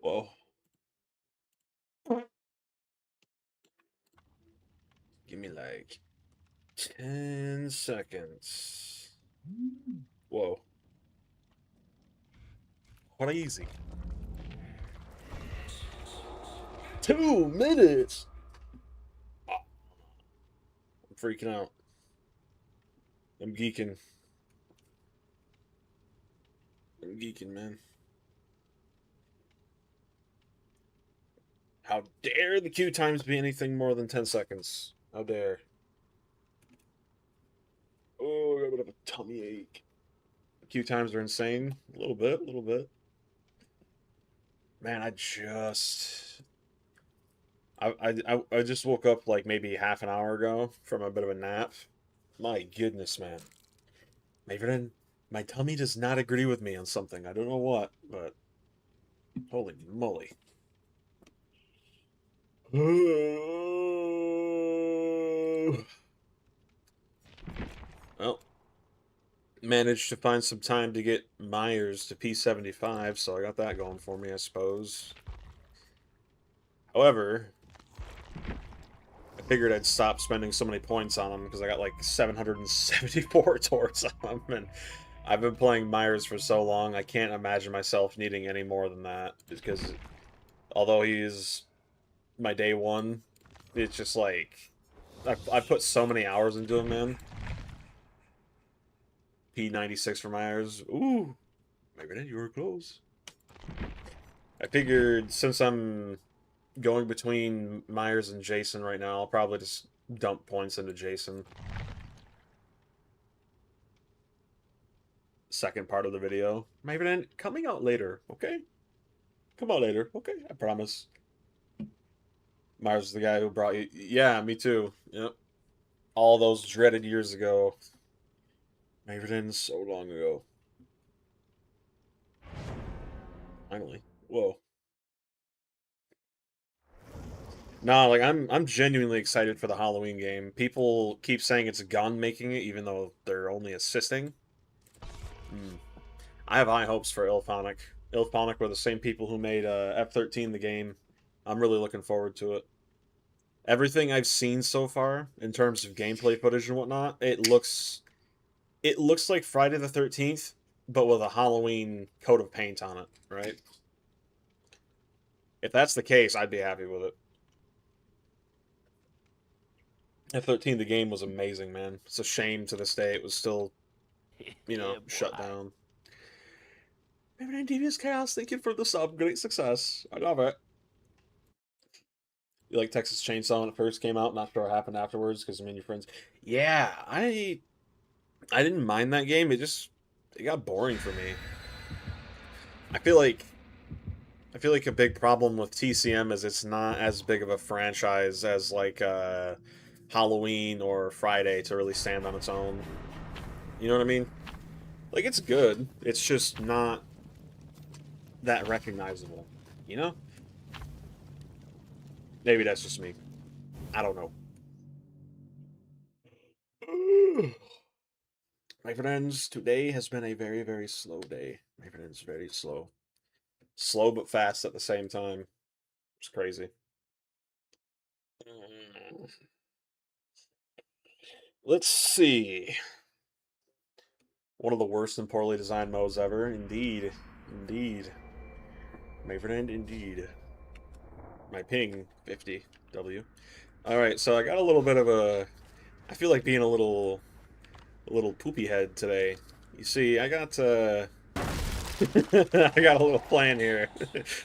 Whoa. Give me like 10 seconds. Whoa. What easy. 2 minutes. Oh, I'm freaking out. I'm geeking. I'm geeking, man. How dare the queue times be anything more than 10 seconds? How dare. Oh, I got a bit of a tummy ache. The queue times are insane. A little bit, a little bit. Man, I just woke up like maybe half an hour ago from a bit of a nap. My goodness, man. My tummy does not agree with me on something. I don't know what, but holy moly. Well, managed to find some time to get Myers to P75, so I got that going for me, I suppose. However, I figured I'd stop spending so many points on him because I got like 774 torts on him, and I've been playing Myers for so long, I can't imagine myself needing any more than that, because although he's my day one, it's just like, I've put so many hours into him, man. P96 for Myers. Ooh, maybe you were close. I figured since I'm going between Myers and Jason right now, I'll probably just dump points into Jason. Second part of the video. Maybe then coming out later, okay? Come out later, okay? I promise. Myers is the guy who brought you. Yeah, me too. Yep. All those dreaded years ago. Maybe then so long ago. Finally. Whoa. No, like I'm genuinely excited for the Halloween game. People keep saying it's Gun making it, even though they're only assisting. I have high hopes for Ilphonic. Ilphonic were the same people who made F13 the game. I'm really looking forward to it. Everything I've seen so far in terms of gameplay footage and whatnot, it looks like Friday the 13th, but with a Halloween coat of paint on it, right? If that's the case, I'd be happy with it. F13 the game was amazing, man. It's a shame to this day it was still, Yeah, shut boy. down. Maybe Devious Chaos, thank you for the sub. Great success. I love it. You like Texas Chainsaw when it first came out? Not sure what happened afterwards because I mean your friends. Yeah, I didn't mind that game. It got boring for me. I feel like I feel like a big problem with TCM is it's not as big of a franchise as like Halloween or Friday to really stand on its own. You know what I mean? Like it's good. It's just not that recognizable. You know? Maybe that's just me. I don't know. My friends, today has been a very, very slow day. My friends, very slow. Slow but fast at the same time. It's crazy. Let's see. One of the worst and poorly designed modes ever. Indeed. Indeed. My friend, indeed. My ping, 50. W. Alright, so I got a little bit of a... I feel like being a little poopy head today. You see, I got I got a little plan here.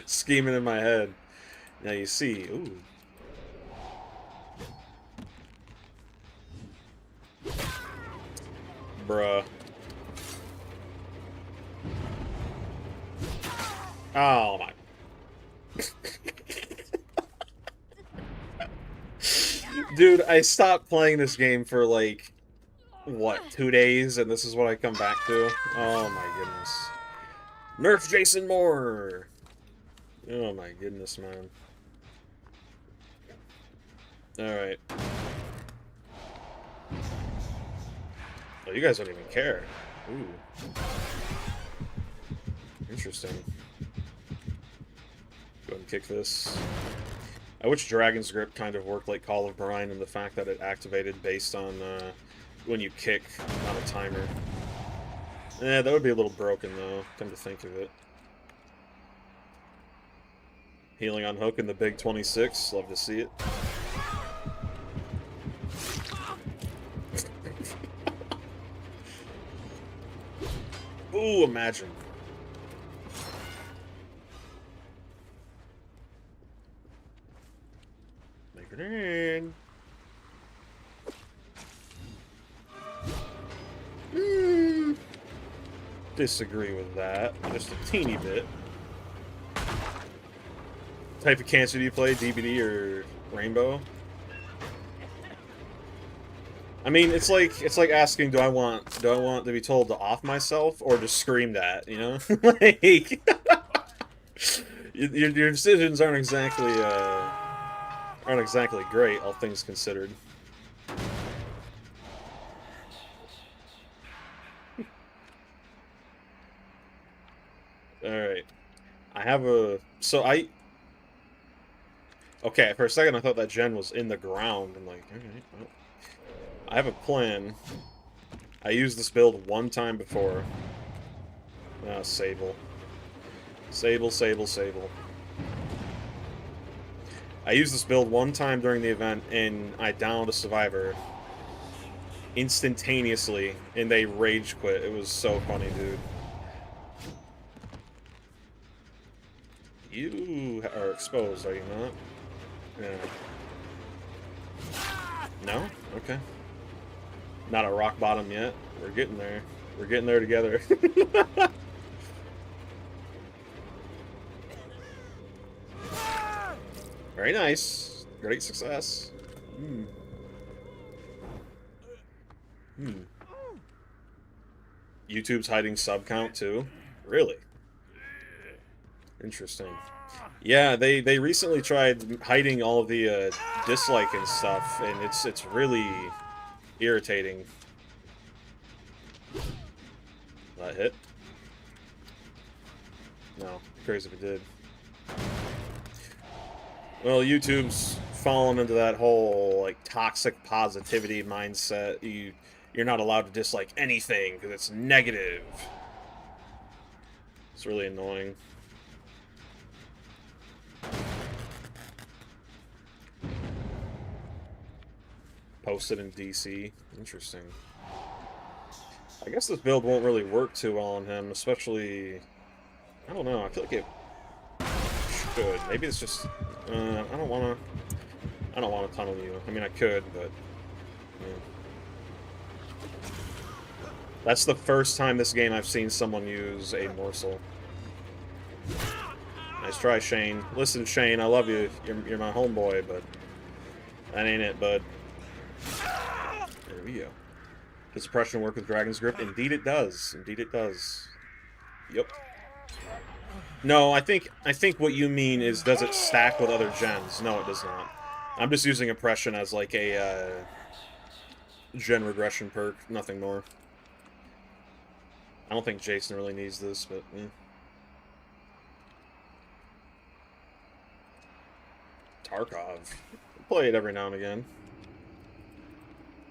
Scheming in my head. Now you see, ooh. Bruh. Oh my. Dude, I stopped playing this game for like, what, 2 days, and this is what I come back to? Oh my goodness. Nerf Jason Moore! Oh my goodness, man. Alright. Oh, you guys don't even care. Ooh. Interesting. Go and kick this. I wish Dragon's Grip kind of worked like Call of Brine and the fact that it activated based on when you kick, not a timer. That would be a little broken though, come to think of it. Healing on hook in the big 26, love to see it. Ooh, imagine. Make it in. Disagree with that. Just a teeny bit. Type of cancer do you play? DBD or Rainbow? I mean, it's like asking, do I want to be told to off myself or just screamed at, you know? Like your decisions aren't exactly great, all things considered. All right. I have a okay, for a second I thought that gen was in the ground. I'm like, alright, well. I have a plan. I used this build one time before. Sable. Sable, Sable, Sable. I used this build one time during the event, and I downed a survivor instantaneously, and they rage quit. It was so funny, dude. You are exposed, are you not? Yeah. No? Okay. Not at rock bottom yet. We're getting there. We're getting there together. Very nice. Great success. YouTube's hiding sub count too? Really? Interesting. Yeah, they recently tried hiding all of the dislike and stuff, and it's really irritating. That hit? No, crazy if it did. Well, YouTube's fallen into that whole like toxic positivity mindset. You're not allowed to dislike anything because it's negative. It's really annoying. Posted in DC. Interesting. I guess this build won't really work too well on him, especially... I don't know, I feel like it should. Maybe it's just... I don't want to tunnel you. I mean, I could, but... Yeah. That's the first time this game I've seen someone use a morsel. Nice try, Shane. Listen, Shane, I love you. You're my homeboy, but... That ain't it, bud. There we go. Does suppression work with Dragon's Grip? Indeed it does. Indeed it does. Yep. No, I think what you mean is, does it stack with other gens? No, it does not. I'm just using oppression as like a gen regression perk, nothing more. I don't think Jason really needs this, but yeah. Tarkov. Play it every now and again.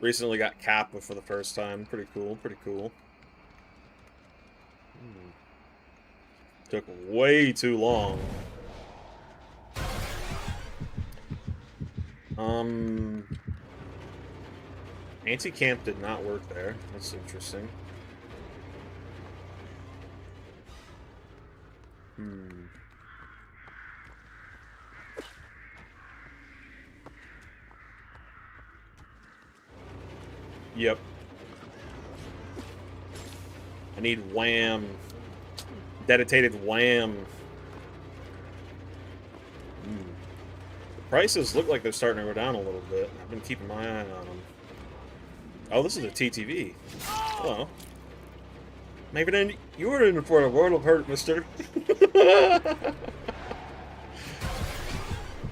Recently got Kappa for the first time. Pretty cool, pretty cool. Took way too long. Anti-camp did not work there. That's interesting. Yep. I need wham. Dedicated wham. The prices look like they're starting to go down a little bit. I've been keeping my eye on them. Oh, this is a TTV. Hello. Maybe then you were in for a world of hurt, mister.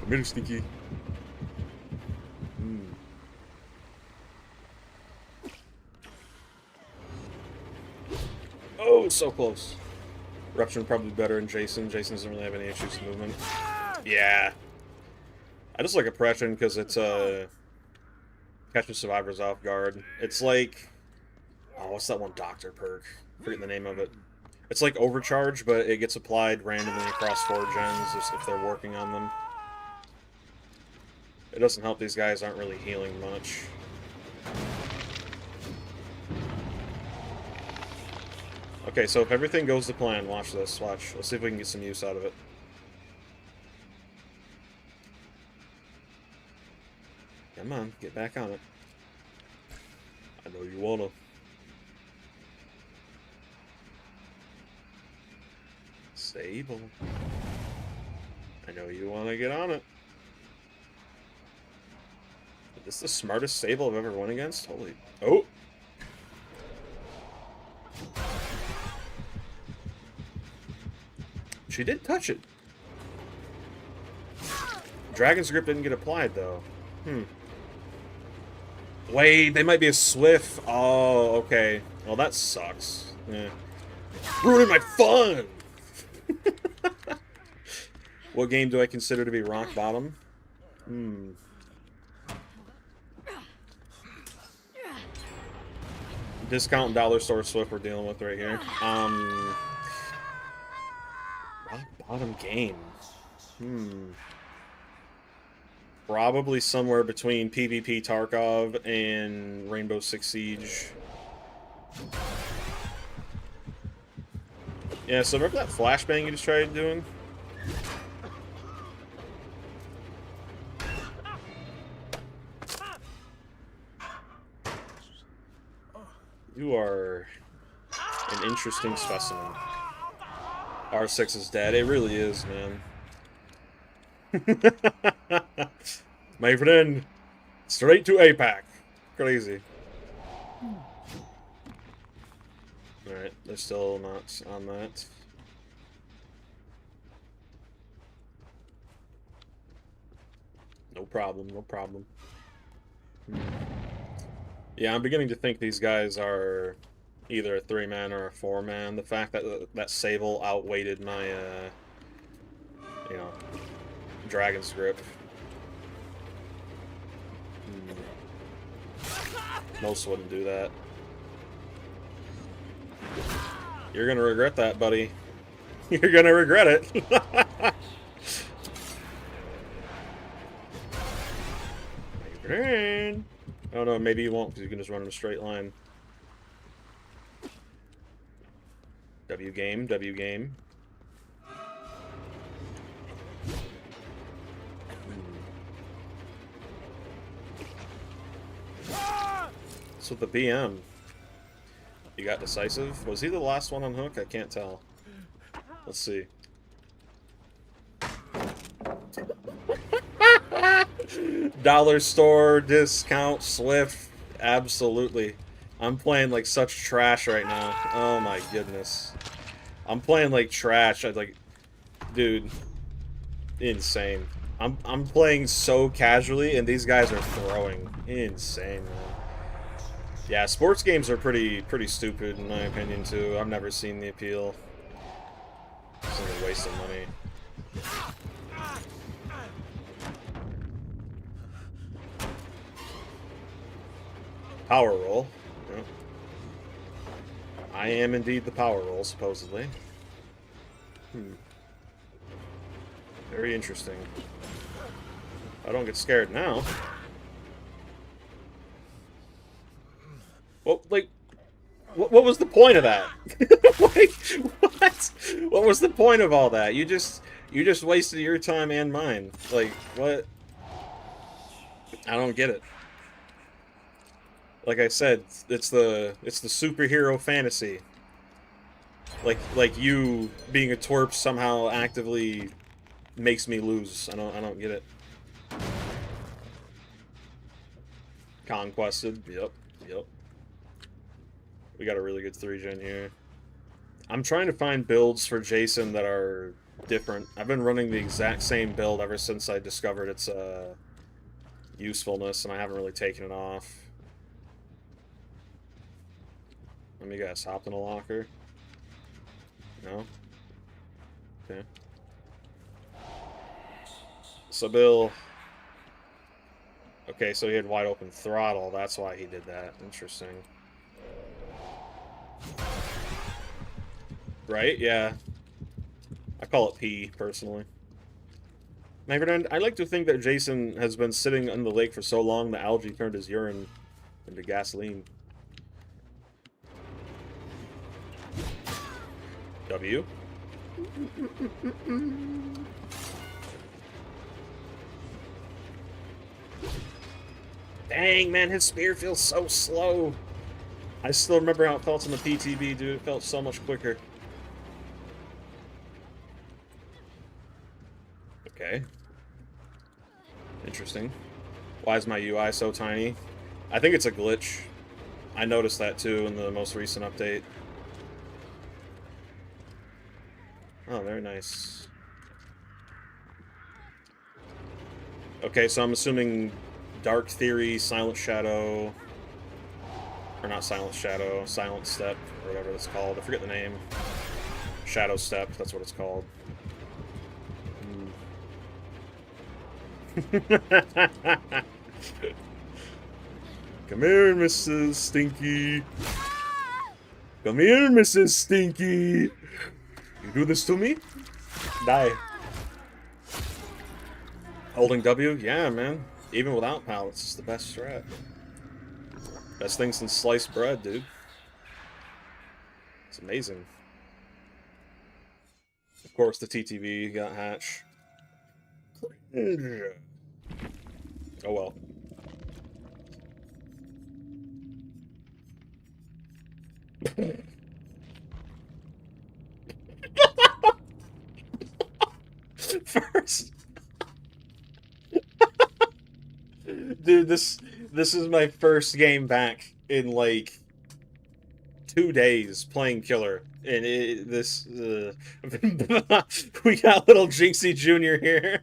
Middle sneaky. Oh, so close. Eruption probably better than Jason. Jason doesn't really have any issues with movement. Yeah. I just like oppression because it's catches survivors off guard. It's like, oh, what's that one doctor perk? Forget the name of it. It's like overcharge, but it gets applied randomly across 4 gens if they're working on them. It doesn't help these guys aren't really healing much. Okay, so if everything goes to plan, watch this. Watch. Let's see if we can get some use out of it. Come on, get back on it. I know you wanna. Sable. I know you wanna get on it. Is this the smartest Sable I've ever won against? Holy... Oh! She did touch it. Dragon's Grip didn't get applied, though. Wait, they might be a Swift. Oh, okay. Well, that sucks. Yeah. Ruining my fun! What game do I consider to be rock bottom? Discount dollar store Swift we're dealing with right here. Rock bottom game. Probably somewhere between PvP Tarkov and Rainbow Six Siege. Yeah, so remember that flashbang you just tried doing? You are an interesting specimen. R6 is dead. It really is, man. My friend, straight to APAC. Crazy. Alright, they're still not on that. No problem, no problem. Yeah, I'm beginning to think these guys are either a 3-man or a 4-man. The fact that that Sable outweighted my, you know, Dragon's Grip. Most wouldn't do that. You're gonna regret that, buddy. You're gonna regret it. Oh no, maybe you won't because you can just run in a straight line. W game, W game. So the BM. You got decisive? Was he the last one on hook? I can't tell. Let's see. Dollar store, discount, Swift. Absolutely. I'm playing like such trash right now. Oh my goodness. I'm playing like trash. I like, dude, insane. I'm playing so casually, and these guys are throwing. Insane, man. Yeah, sports games are pretty stupid in my opinion too. I've never seen the appeal. It's like a waste of money. Power roll. Yep. I am indeed the power roll, supposedly. Very interesting. I don't get scared now. Well, like, what was the point of that? Like, what? What was the point of all that? You just wasted your time and mine. Like, what? I don't get it. Like I said, it's the superhero fantasy. Like you being a twerp somehow actively makes me lose. I don't get it. Conquested. Yep. We got a really good 3-gen here. I'm trying to find builds for Jason that are different. I've been running the exact same build ever since I discovered its usefulness, and I haven't really taken it off. Let me guess, hopped in a locker? No? Okay. So Bill... Okay, so he had wide open throttle. That's why he did that. Interesting. Right? Yeah. I call it P, personally. My friend, I like to think that Jason has been sitting in the lake for so long the algae turned his urine into gasoline. W. Dang, man, his spear feels so slow. I still remember how it felt in the PTB, dude. It felt so much quicker. Okay. Interesting. Why is my UI so tiny? I think it's a glitch. I noticed that too in the most recent update. Oh, very nice. Okay, so I'm assuming Dark Theory, Silent Shadow... Or not Silent Shadow, Silent Step, or whatever it's called. I forget the name. Shadow Step, that's what it's called. Come here, Mrs. Stinky. Come here, Mrs. Stinky. You do this to me? Die. Holding W? Yeah, man. Even without pallets, it's the best strat. Best thing since sliced bread, dude. It's amazing. Of course, the TTV got hatch. Oh well. First, dude, this is my first game back in like 2 days playing killer, and we got little Jinxie Jr. here.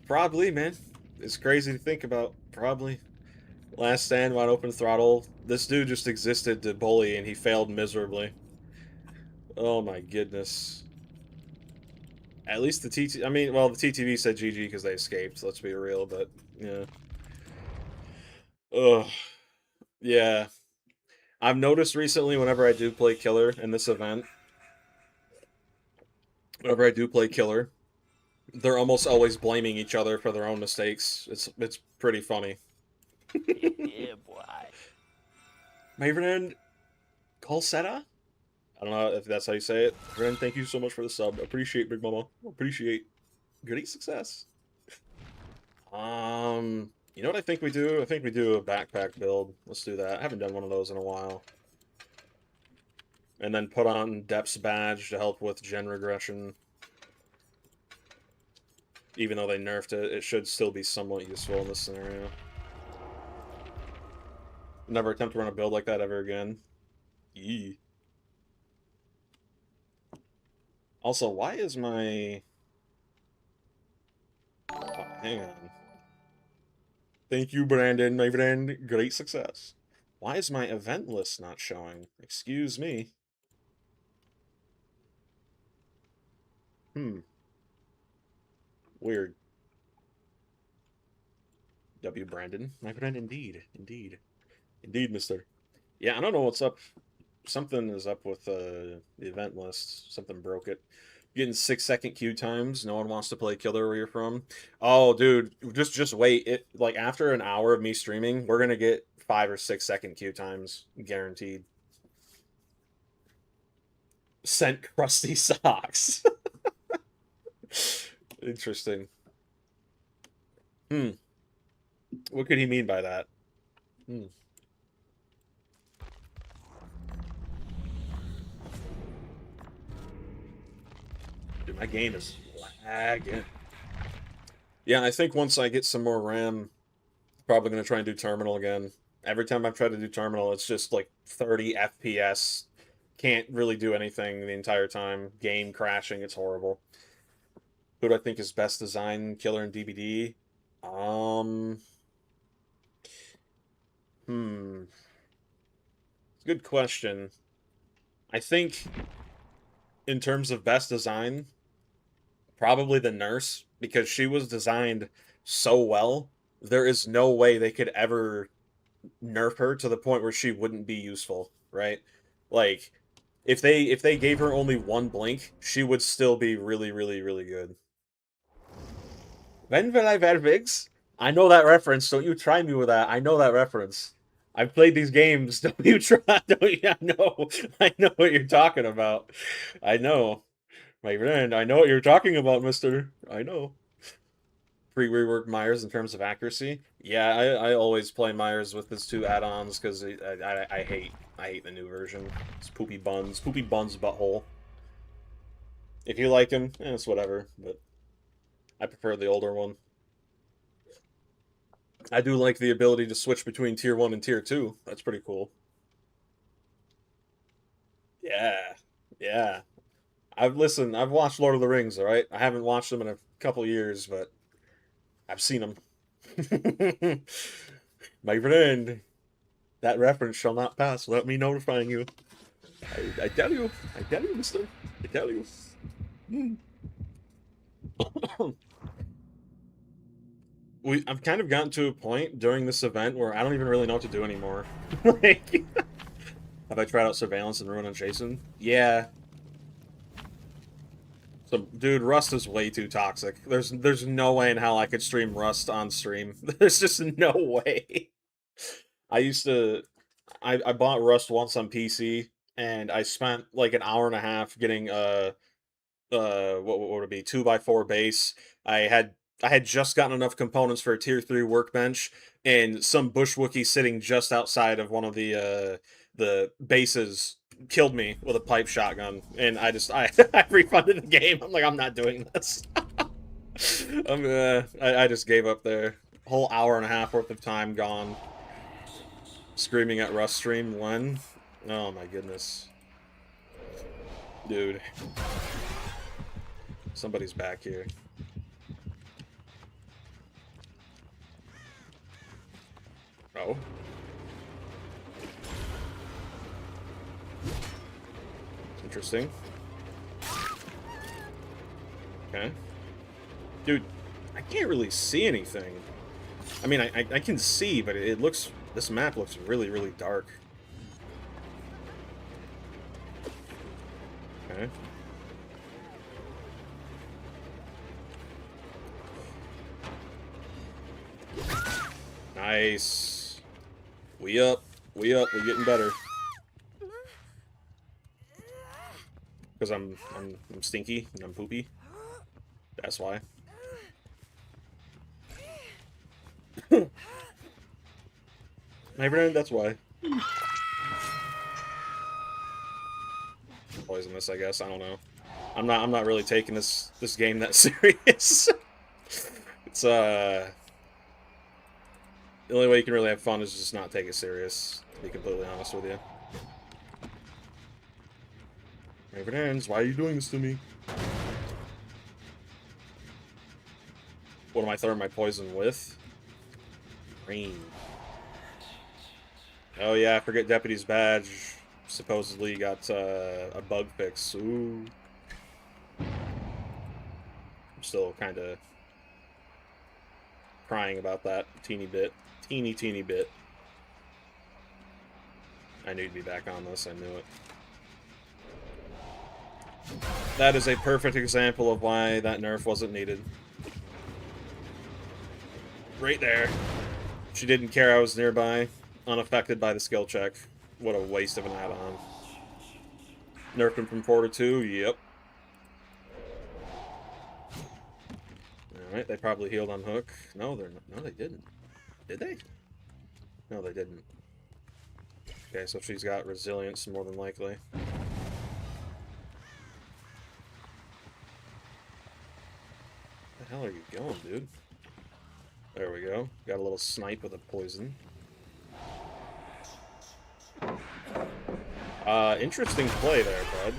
Probably, man. It's crazy to think about. Probably. Last stand, wide open throttle. This dude just existed to bully, and he failed miserably. Oh my goodness. At least the TT... I mean, well, the TTV said GG because they escaped, let's be real, but, yeah. Ugh. Yeah. I've noticed recently whenever I do play killer in this event, whenever I do play killer, they're almost always blaming each other for their own mistakes. It's pretty funny. Yeah, boy. My friend Colsetta? I don't know if that's how you say it. Friend, thank you so much for the sub. Appreciate, Big Mama. Appreciate. Great success. You know what I think we do? I think we do a backpack build. Let's do that. I haven't done one of those in a while. And then put on Depth's badge to help with gen regression. Even though they nerfed it, it should still be somewhat useful in this scenario. Never attempt to run a build like that ever again. Yee. Also, why is my... Oh, hang on. Thank you, Brandon, my friend. Great success. Why is my event list not showing? Excuse me. Weird. W. Brandon, my friend, indeed. Indeed. Indeed, mister. Yeah, I don't know what's up. Something is up with the event list. Something broke it. Getting 6-second queue times. No one wants to play killer where you're from. Oh, dude, just wait. It like after an hour of me streaming, we're gonna get 5 or 6-second queue times guaranteed. Sent crusty socks. Interesting. What could he mean by that? Dude, my game is lagging. Yeah, I think once I get some more RAM, probably going to try and do terminal again. Every time I've tried to do terminal, it's just like 30 FPS. Can't really do anything the entire time. Game crashing, it's horrible. Who do I think is best design killer in DBD? Good question. I think in terms of best design, probably the nurse, because she was designed so well. There is no way they could ever nerf her to the point where she wouldn't be useful, right? Like if they gave her only one blink, she would still be really, really, really good. When will I wear wigs? I know that reference. Don't you try me with that. I know that reference. I've played these games. Don't you try? Don't you? I know. I know what you're talking about. I know, my friend. I know what you're talking about, Mister. I know. Pre-reworked Myers in terms of accuracy. Yeah, I always play Myers with his two add-ons because I hate the new version. It's poopy buns butthole. If you like him, it's whatever. But I prefer the older one. I do like the ability to switch between tier 1 and tier 2. That's pretty cool. Yeah. Yeah. I've watched Lord of the Rings, all right? I haven't watched them in a couple years, but I've seen them. My friend, that reference shall not pass without me notifying you. I tell you, mister. I tell you. I've kind of gotten to a point during this event where I don't even really know what to do anymore. Like, have I tried out surveillance and ruin on Jason? Yeah. So, dude, Rust is way too toxic. There's no way in hell I could stream Rust on stream. There's just no way. I used to, I bought Rust once on PC, and I spent like an hour and a half getting what would it be, 2x4 base. I had I had just gotten enough components for a tier 3 workbench, and some bush Wookie sitting just outside of one of the bases killed me with a pipe shotgun, and I refunded the game. I'm like, I'm not doing this. I just gave up there. Whole hour and a half worth of time gone. Screaming at Rust stream when? Oh my goodness. Dude. Somebody's back here. Oh. Interesting. Okay. Dude, I can't really see anything. I mean, I can see, but it looks... This map looks really, really dark. Okay. Nice. We up. We're getting better. Because I'm stinky and I'm poopy. That's why. My friend, that's why. Poisonous, I guess. I don't know. I'm not really taking this game that serious. It's the only way you can really have fun is just not take it serious, to be completely honest with you. My friends, why are you doing this to me? What am I throwing my poison with? Green. Oh yeah, I forget Deputy's badge. Supposedly got a bug fix. Ooh. I'm still kind of crying about that teeny bit. Teeny bit. I knew you'd be back on this, I knew it. That is a perfect example of why that nerf wasn't needed. Right there. She didn't care I was nearby. Unaffected by the skill check. What a waste of an add-on. Nerfed him from 4 to 2? Yep. Alright, they probably healed on hook. No, they're not. No, they didn't. Did they? No, they didn't. Okay, so she's got resilience more than likely. Where the hell are you going, dude? There we go. Got a little snipe with a poison. Interesting play there, bud.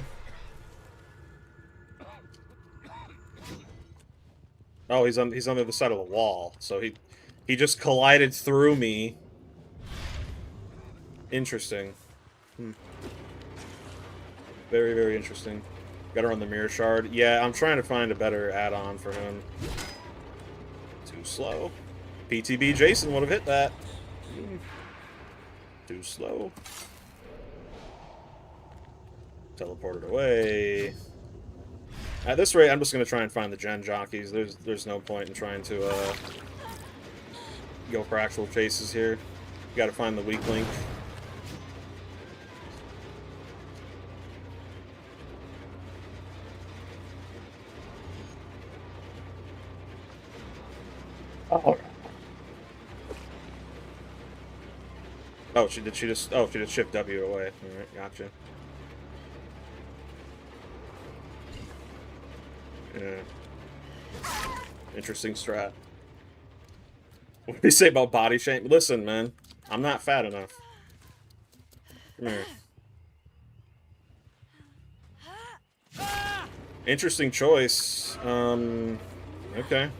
Oh, he's on the other side of the wall, so he just collided through me. Interesting. Very, very interesting. Gotta run the mirror shard. Yeah, I'm trying to find a better add-on for him. Too slow. PTB Jason would have hit that. Too slow. Teleported away. At this rate, I'm just gonna try and find the gen jockeys. There's no point in trying to go for actual chases here. Gotta find the weak link. Oh, she just shift W away. Alright, gotcha. Yeah. Interesting strat. What do you say about body shame? Listen, man. I'm not fat enough. Come here. Interesting choice. Okay.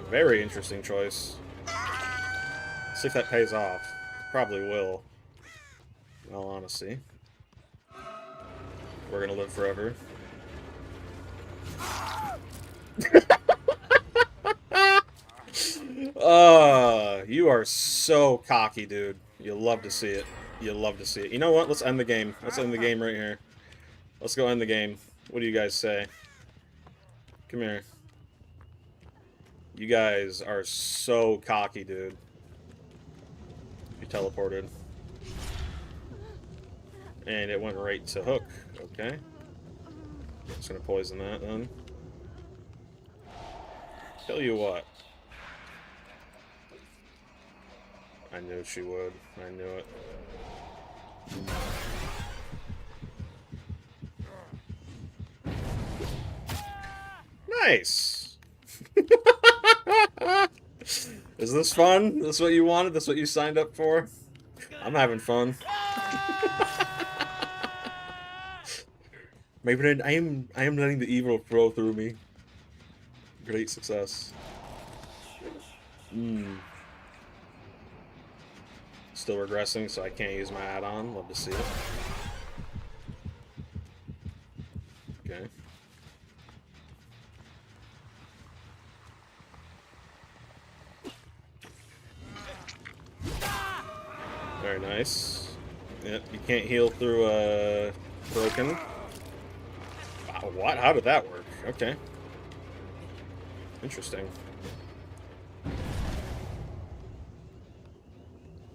Very interesting choice. See if that pays off. Probably will. In all honesty. We're gonna live forever. You are so cocky, dude. You love to see it. You love to see it. You know what? Let's end the game. Let's end the game right here. Let's go end the game. What do you guys say? Come here. You guys are so cocky, dude. You teleported. And it went right to hook. Okay. Just gonna poison that then. Tell you what. I knew she would. I knew it. Nice! Is this fun? This what you wanted? This what you signed up for? I'm having fun. Maybe I am letting the evil flow through me. Great success. Still regressing, so I can't use my add-on. Love to see it. Okay. Very nice. Yep, you can't heal through broken. Wow, what? How did that work? Okay. Interesting.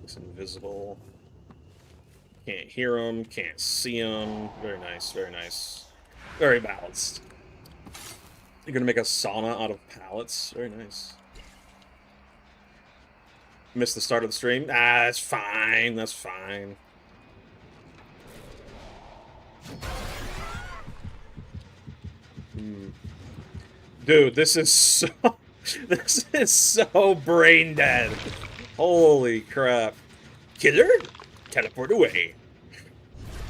It's invisible. Can't hear him, can't see him. Very nice, very nice. Very balanced. You're gonna make a sauna out of pallets? Very nice. Missed the start of the stream? Ah, that's fine, that's fine. Dude, this is so... this is so brain dead. Holy crap. Killer? Teleport away.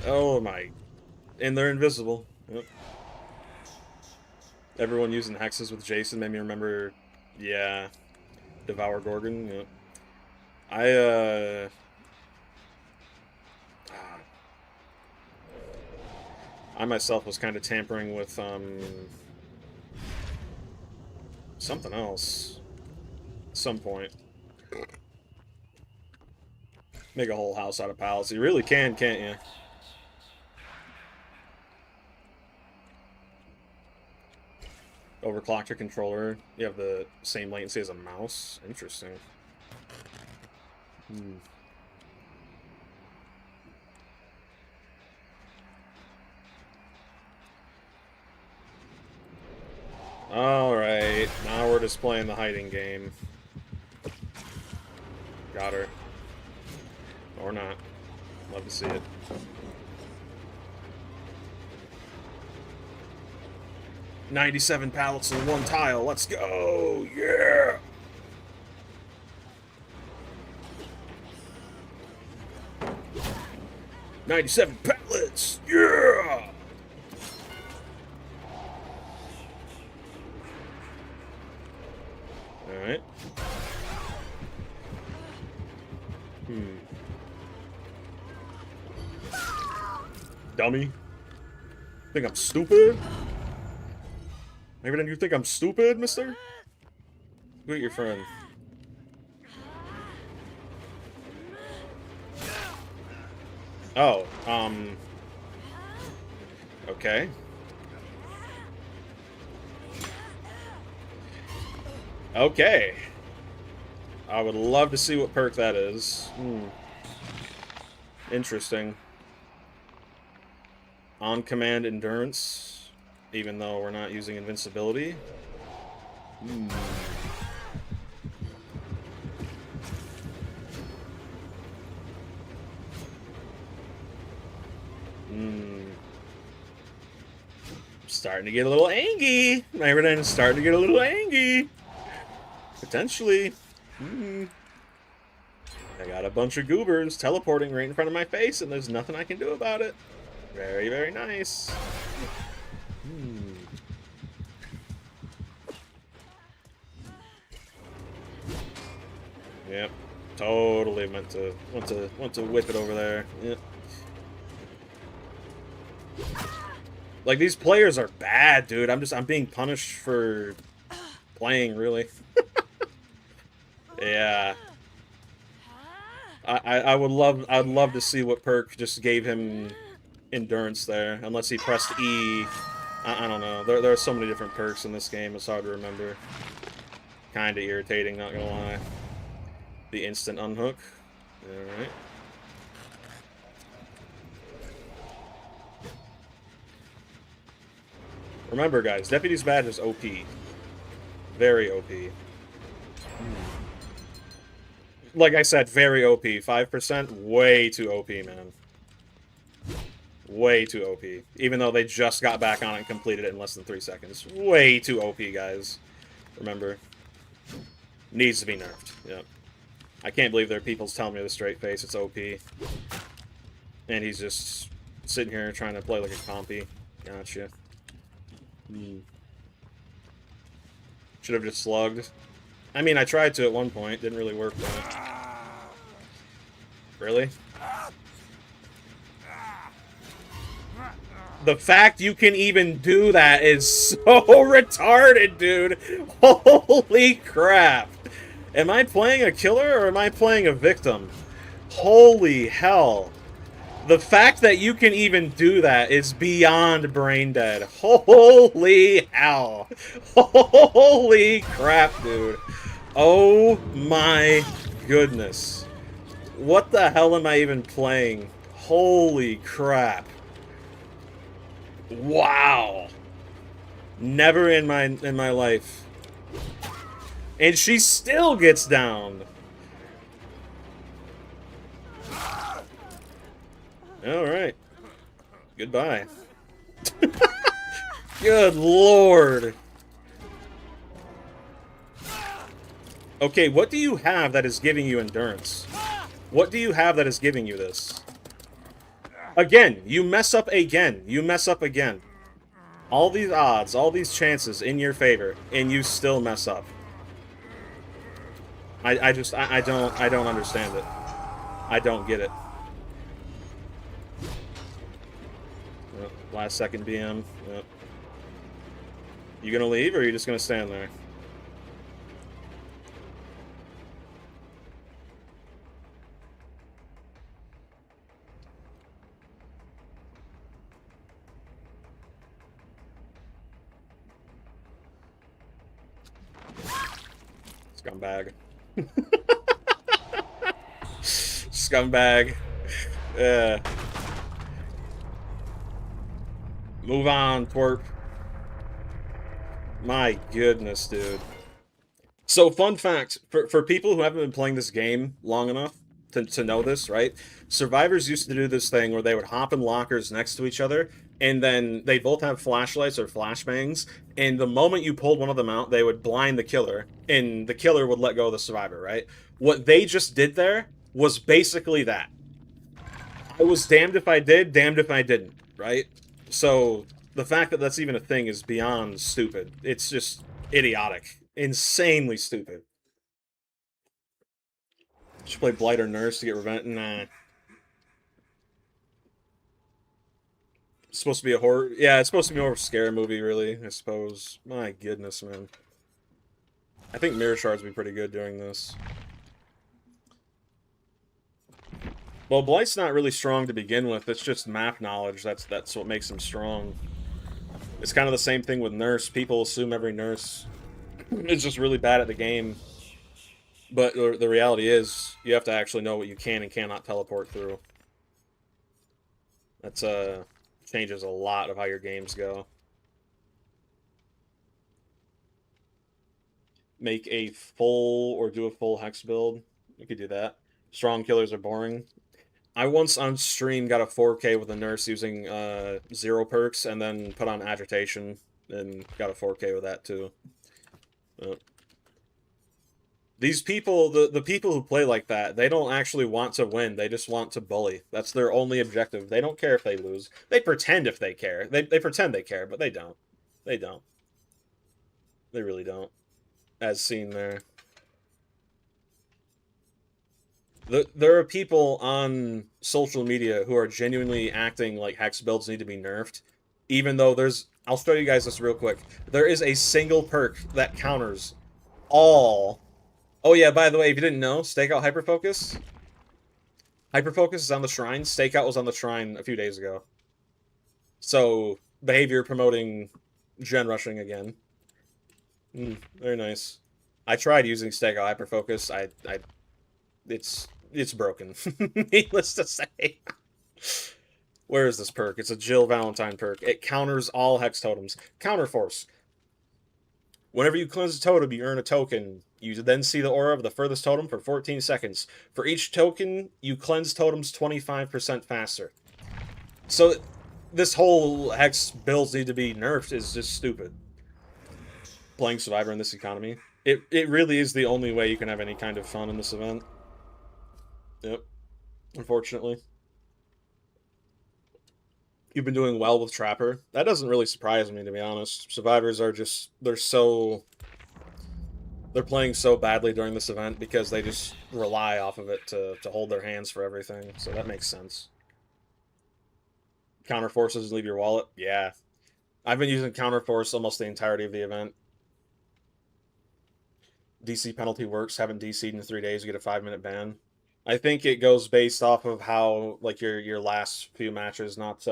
Oh my... And they're invisible. Yep. Everyone using hexes with Jason made me remember... Yeah. Devour Gorgon, yep. I myself was kind of tampering with, something else. At some point. Make a whole house out of pallets. You really can, can't you? Overclocked your controller. You have the same latency as a mouse. Interesting. Alright, now we're just playing the hiding game. Got her. Or not. Love to see it. "97 pallets in one tile, let's go! Yeah! "97 pallets! Yeah!" Alright. Dummy. Think I'm stupid? Maybe then you think I'm stupid, mister? Look at your friend. Oh, okay. Okay. I would love to see what perk that is. Interesting. On-command endurance, even though we're not using invincibility. Starting to get a little angry. Everything's starting to get a little angry. Potentially. I got a bunch of goobers teleporting right in front of my face, and there's nothing I can do about it. Very, very nice. Yep. Totally meant to whip it over there. Yep. Like, these players are bad, dude. I'm being punished for playing, really. Yeah. I'd love to see what perk just gave him endurance there, unless he pressed E. I don't know. There are so many different perks in this game, it's hard to remember. Kinda irritating, not gonna lie. The instant unhook. Alright. Remember, guys, Deputy's badge is OP. Very OP. Like I said, very OP. 5%, way too OP, man. Way too OP. Even though they just got back on it and completed it in less than 3 seconds. Way too OP, guys. Remember. Needs to be nerfed. Yep. I can't believe there are people telling me with a straight face it's OP. And he's just sitting here trying to play like a compy. Gotcha. Should have just slugged. I mean, I tried to at one point. Didn't really work though. Really? The fact you can even do that is so retarded, dude. Holy crap. Am I playing a killer or am I playing a victim? Holy hell. The fact that you can even do that is beyond brain dead. Holy hell. Holy crap, dude. Oh my goodness. What the hell am I even playing? Holy crap. Wow. Never in my life. And she still gets down. Alright. Goodbye. Good lord. Okay, what do you have that is giving you endurance? What do you have that is giving you this? Again, you mess up again. You mess up again. All these odds, all these chances in your favor, and you still mess up. I don't understand it. I don't get it. Yep, last second BM. Yep. You gonna leave, or are you just gonna stand there? Scumbag. Scumbag. Yeah. Move on, twerp. My goodness, dude. So, fun fact, for people who haven't been playing this game long enough to know this, right? Survivors used to do this thing where they would hop in lockers next to each other, and then they both have flashlights or flashbangs, and the moment you pulled one of them out, they would blind the killer, and the killer would let go of the survivor, right? What they just did there was basically that. I was damned if I did, damned if I didn't, right? So, the fact that that's even a thing is beyond stupid. It's just idiotic. Insanely stupid. Should play Blight or Nurse to get revenge? Nah. It's supposed to be a horror. Yeah, it's supposed to be more of a scary movie, really. I suppose. My goodness, man. I think mirror shards would be pretty good doing this. Well, Blight's not really strong to begin with. It's just map knowledge. That's what makes him strong. It's kind of the same thing with Nurse. People assume every Nurse is just really bad at the game. But the reality is, you have to actually know what you can and cannot teleport through. That's changes a lot of how your games go. Make a full or do a full hex build. You could do that. Strong killers are boring. I once on stream got a 4K with a Nurse using 0 perks and then put on agitation and got a 4K with that too. These people, the people who play like that, they don't actually want to win. They just want to bully. That's their only objective. They don't care if they lose. They pretend if they care. They pretend they care, but they don't. They don't. They really don't. As seen there. There are people on social media who are genuinely acting like hex builds need to be nerfed, even though there's... I'll show you guys this real quick. There is a single perk that counters all... Oh yeah, by the way, if you didn't know, Stakeout Hyperfocus. Hyperfocus is on the Shrine. Stakeout was on the Shrine a few days ago. So, behavior promoting gen rushing again. Very nice. I tried using Stakeout Hyperfocus. It's broken. Needless to say. Where is this perk? It's a Jill Valentine perk. It counters all hex totems. Counterforce. Whenever you cleanse a totem, you earn a token. You then see the aura of the furthest totem for 14 seconds. For each token, you cleanse totems 25% faster. So, this whole hex builds need to be nerfed is just stupid. Playing Survivor in this economy. It really is the only way you can have any kind of fun in this event. Yep. Unfortunately. You've been doing well with Trapper. That doesn't really surprise me, to be honest. Survivors are just... They're playing so badly during this event because they just rely off of it to hold their hands for everything. So that makes sense. Counterforces and leave your wallet? Yeah. I've been using Counterforce almost the entirety of the event. DC penalty works. Haven't DC'd in 3 days, you get a 5-minute ban. I think it goes based off of how, like, your last few matches, not,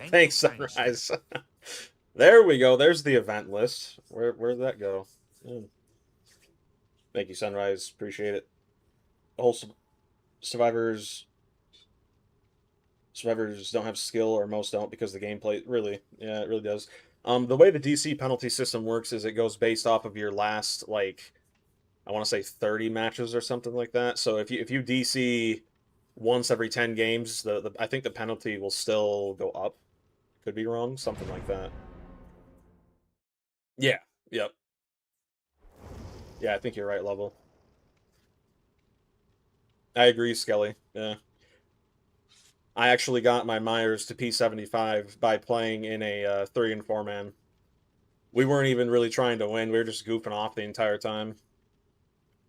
Thanks, Sunrise. There we go. There's the event list. Where'd that go? Thank you, Sunrise. Appreciate it. Whole Survivors don't have skill, or most don't, because the gameplay... Really. Yeah, it really does. The way the DC penalty system works is it goes based off of your last, like... I want to say 30 matches or something like that. So if you DC once every 10 games, I think the penalty will still go up. Could be wrong, something like that. Yeah. Yep. Yeah, I think you're right, Level. I agree, Skelly. Yeah. I actually got my Myers to P75 by playing in a 3 and 4 man. We weren't even really trying to win. We were just goofing off the entire time.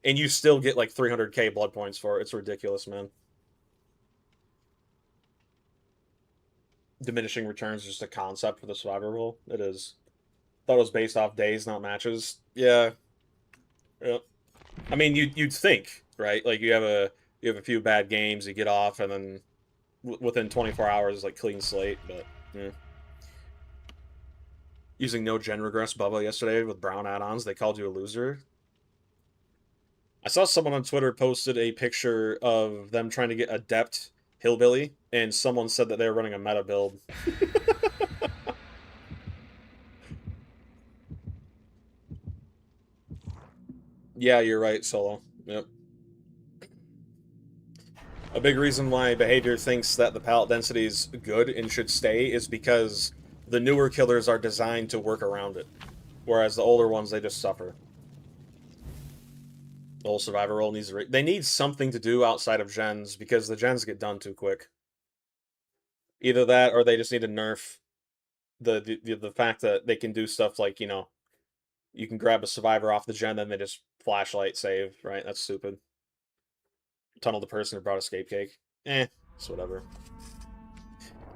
And you still get like 300k blood points for it. It's ridiculous, man. Diminishing returns is just a concept for the Survivor rule. It is. Thought it was based off days, not matches. Yeah. Yep. I mean, you'd think, right? Like you have a few bad games, you get off, and then within 24 hours, like clean slate. But yeah. Using no gen regress Bubba yesterday with brown add-ons, they called you a loser. I saw someone on Twitter posted a picture of them trying to get Adept Hillbilly, and someone said that they were running a meta build. Yeah, you're right, Solo. Yep. A big reason why Behavior thinks that the pallet density is good and should stay is because the newer killers are designed to work around it, whereas the older ones, they just suffer. The whole Survivor role needs to... They need something to do outside of gens, because the gens get done too quick. Either that, or they just need to nerf the fact that they can do stuff like, you know, you can grab a Survivor off the gen, then they just flashlight save, right? That's stupid. Tunnel the person who brought escape cake. It's whatever.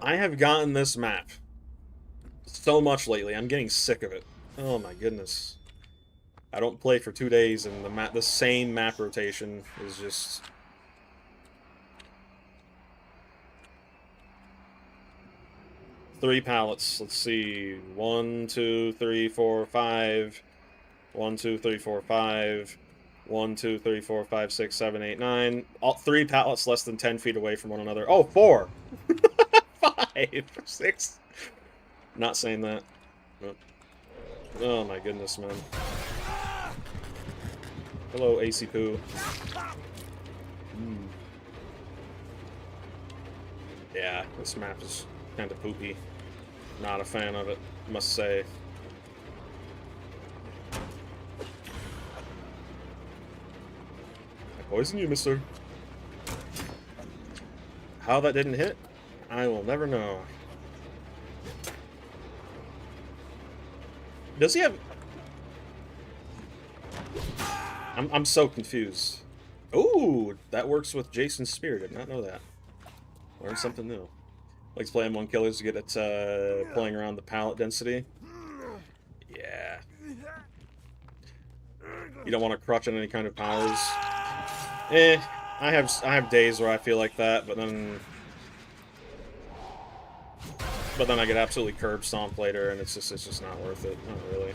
I have gotten this map so much lately. I'm getting sick of it. Oh my goodness. I don't play for 2 days and the same map rotation is just... Three pallets. Let's see. 1, 2, 3, 4, 5. 1, 2, 3, 4, 5. 1, 2, 3, 4, 5, 6, 7, 8, 9. All 3 pallets less than 10 feet away from one another. Oh, 4! 5! 6. Not saying that. Nope. Oh my goodness, man. Hello, AC Poo. Yeah, this map is kind of poopy. Not a fan of it, must say. I poison you, mister. How that didn't hit, I will never know. Does he have... I'm so confused. Ooh, that works with Jason's spear. Did not know that. Learned something new. Likes playing one killers to get it playing around the pallet density. Yeah. You don't want to crutch on any kind of powers. I have days where I feel like that, but then I get absolutely curb stomped later, and it's just not worth it. Not really.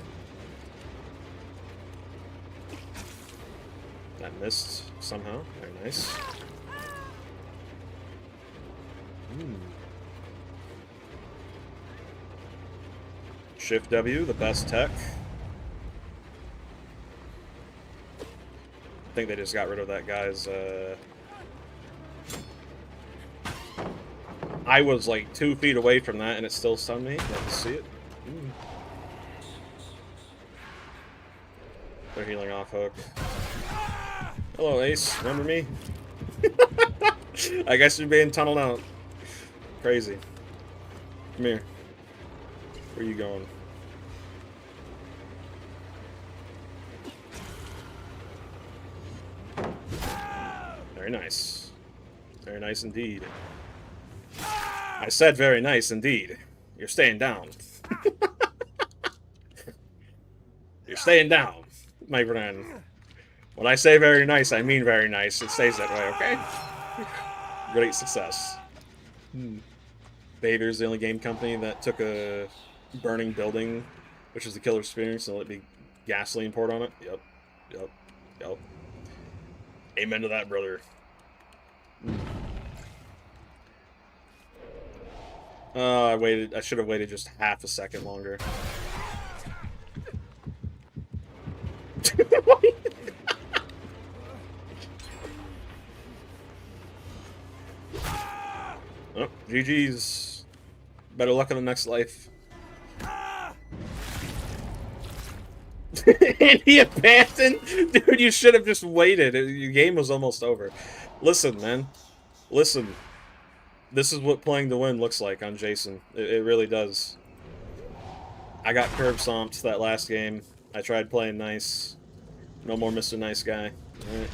That missed somehow. Very nice. Shift W, the best tech. I think they just got rid of that guy's, I was like 2 feet away from that and it still stunned me. Love to see it. They're healing off hook. Hello, Ace. Remember me? I guess you're being tunneled out. Crazy. Come here. Where are you going? Very nice. Very nice indeed. I said very nice indeed. You're staying down. You're staying down, my friend. When I say very nice, I mean very nice. It stays that way, okay? Great success. Bader's the only game company that took a burning building, which is the killer experience, and let it be gasoline poured on it. Yep. Yep. Yep. Amen to that, brother. I should have waited just half a second longer. Oh, GG's. Better luck in the next life. And he abandoned? Dude, you should have just waited. Your game was almost over. Listen, man. Listen. This is what playing to win looks like on Jason. It really does. I got curb stomped that last game. I tried playing nice. No more Mr. Nice Guy. Alright.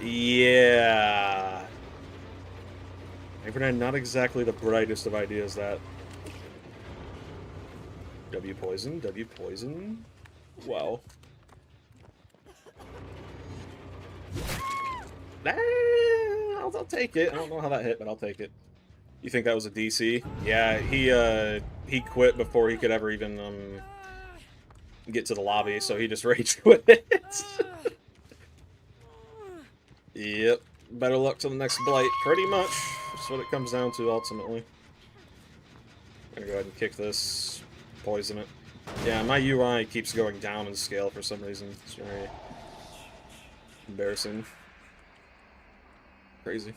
Yeah. Not exactly the brightest of ideas, that. W poison, W poison. Wow. I'll take it. I don't know how that hit, but I'll take it. You think that was a DC? Yeah, he quit before he could ever even get to the lobby, so he just rage quit it. Yep. Better luck to the next blight. Pretty much. That's what it comes down to ultimately. I'm gonna go ahead and kick this. Poison it. Yeah, my UI keeps going down in scale for some reason. It's very embarrassing. Crazy.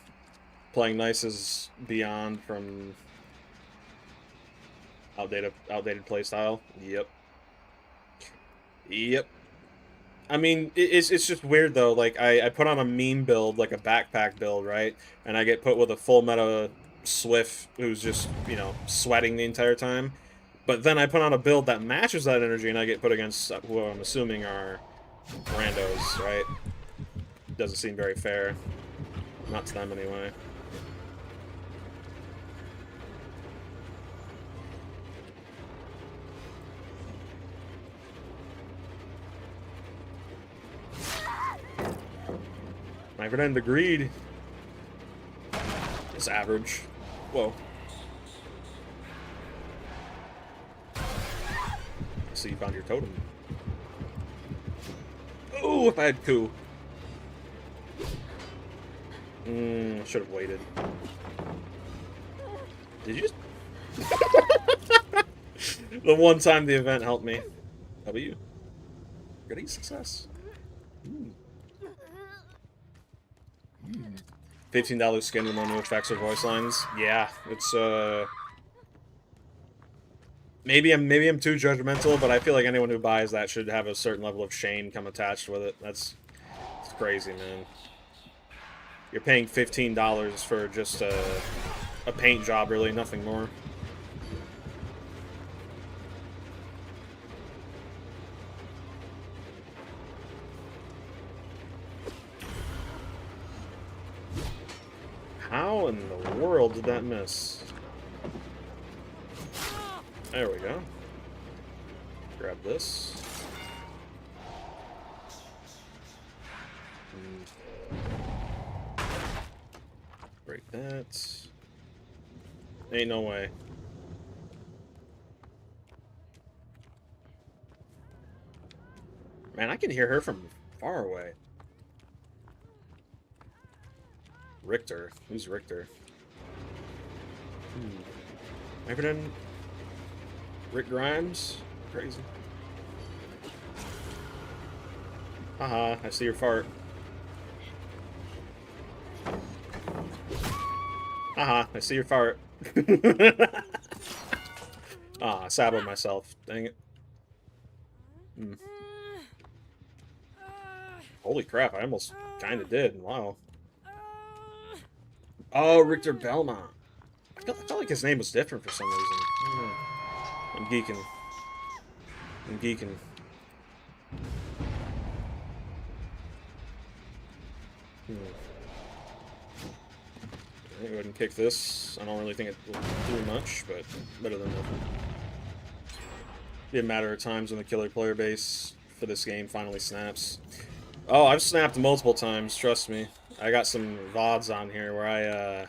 Playing nice is beyond from outdated playstyle. Yep. Yep. I mean, it's just weird though. Like I put on a meme build, like a backpack build, right? And I get put with a full meta Swift who's just, you know, sweating the entire time. But then I put on a build that matches that energy, and I get put against who I'm assuming are randos, right? Doesn't seem very fair. Not to them, anyway. My friend, the greed is average. Whoa. So you found your totem. Oh, if I had coup. Should have waited. Did you just... The one time the event helped me. How about you? Good success. $15 skin with no new effects or voice lines. Yeah, it's maybe I'm too judgmental, but I feel like anyone who buys that should have a certain level of shame come attached with it. It's crazy, man. You're paying $15 for just a paint job, really, nothing more. How in the world did that miss? There we go. Grab this. Break that. Ain't no way. Man, I can hear her from far away. Richter. Who's Richter? Ever done Rick Grimes? Crazy. Haha, I see your fart. Haha, I see your fart. Ah, I saboed myself. Dang it. Holy crap, I almost kind of did. Wow. Oh, Richter Belmont. I felt like his name was different for some reason. I'm geeking. I'm geeking. Go ahead and kick this. I don't really think it will do much, but better than nothing. Be a matter of times when the killer player base for this game finally snaps. Oh, I've snapped multiple times, trust me. I got some VODs on here where I,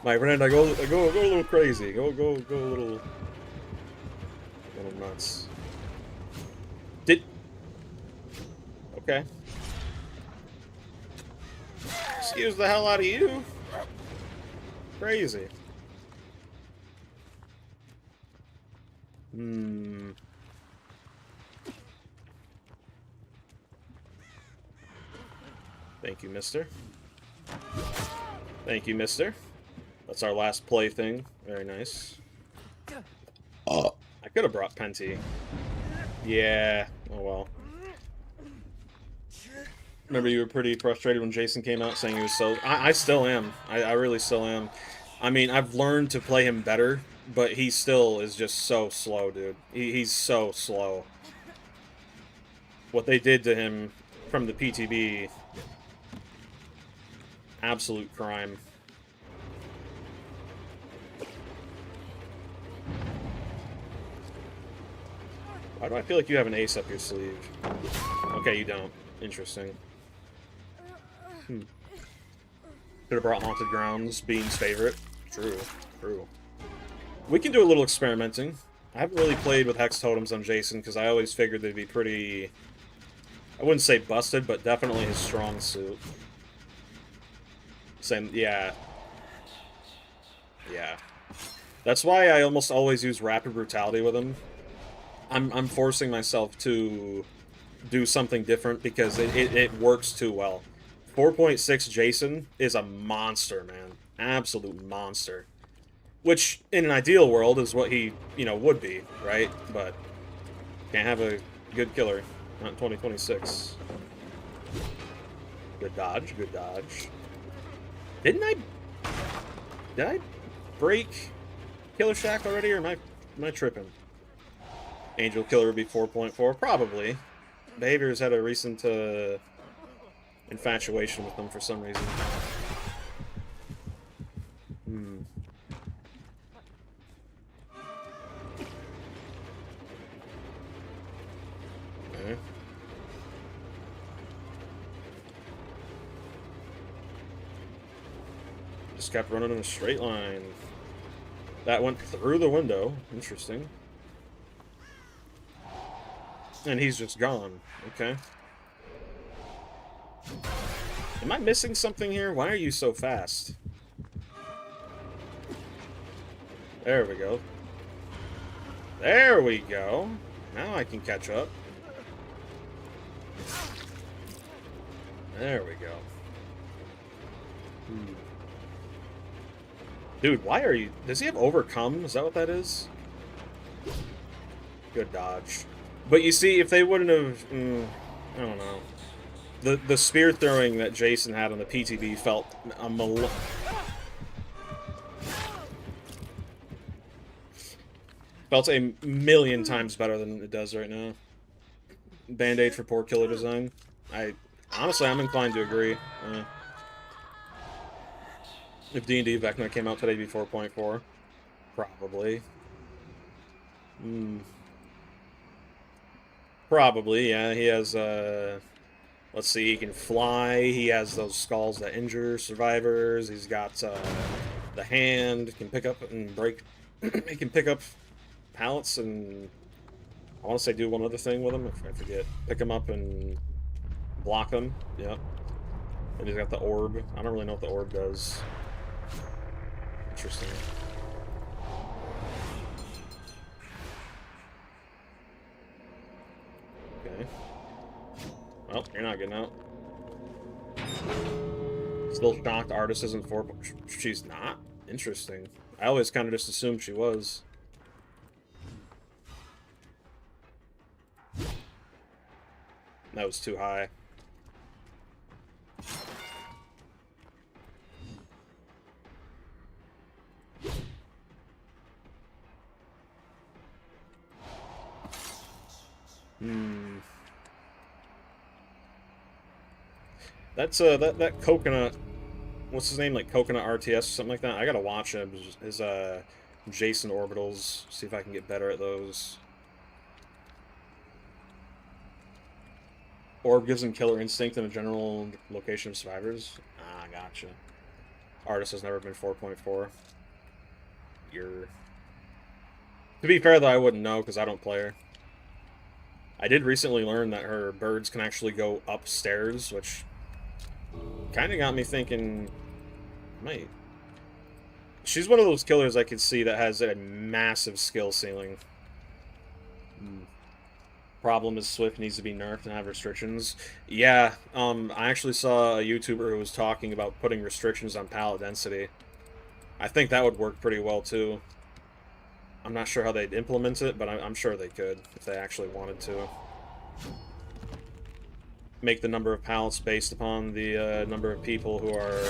my friend, I go a little crazy. Go a little nuts. Okay. Excuse the hell out of you. Crazy. Thank you, mister. Thank you, mister. That's our last play thing. Very nice. I could have brought Penty. Yeah. Oh, well. Remember you were pretty frustrated when Jason came out saying he was so... I still am. I really still am. I mean, I've learned to play him better, but he still is just so slow, dude. He's so slow. What they did to him from the PTB... Absolute crime. Why do I feel like you have an ace up your sleeve? Okay, you don't. Interesting. Could have brought Haunted Grounds, Bean's favorite. True. We can do a little experimenting. I haven't really played with Hex Totems on Jason, because I always figured they'd be pretty... I wouldn't say busted, but definitely his strong suit. Same, yeah. Yeah. That's why I almost always use Rapid Brutality with him. I'm forcing myself to do something different because it works too well. 4.6 Jason is a monster, man. Absolute monster. Which, in an ideal world, is what he, would be, right? But can't have a good killer. Not in 2026. Good dodge, good dodge. Did I break Killer Shack already, or am I tripping? Angel Killer would be 4.4? Probably. Behavior's had a recent infatuation with them for some reason. Okay. Just kept running in a straight line. That went through the window. Interesting. And he's just gone. Okay. Am I missing something here? Why are you so fast? There we go. There we go. Now I can catch up. There we go. Dude, why are you... Does he have overcome? Is that what that is? Good dodge. But you see, if they wouldn't have... I don't know. The spear throwing that Jason had on the PTB felt a million times better than it does right now. Band-Aid for poor killer design. Honestly, I'm inclined to agree. If D&D Vecna came out today, it'd be 4.4. Probably. Probably, yeah. He has, let's see, he can fly. He has those skulls that injure survivors. He's got, the hand. Can pick up and break. He can pick up pallets and... I want to say do one other thing with him. I forget. Pick him up and block him. Yep. And he's got the orb. I don't really know what the orb does. Interesting. Okay. Well, you're not getting out. Still shocked artist isn't 4. She's not? Interesting. I always kind of just assumed she was. That was too high. That's that coconut, what's his name, like Coconut RTS or something like that. I gotta watch him. His Jason orbitals. See if I can get better at those. Orb gives him killer instinct in a general location of survivors. Ah, gotcha. Artist has never been 4.4. You're... To be fair, though, I wouldn't know because I don't play her. I did recently learn that her birds can actually go upstairs, which kind of got me thinking, mate. She's one of those killers I could see that has a massive skill ceiling. Problem is Swift needs to be nerfed and have restrictions. Yeah, I actually saw a YouTuber who was talking about putting restrictions on pallet density. I think that would work pretty well, too. I'm not sure how they'd implement it, but I'm sure they could, if they actually wanted to. Make the number of pallets based upon the number of people who are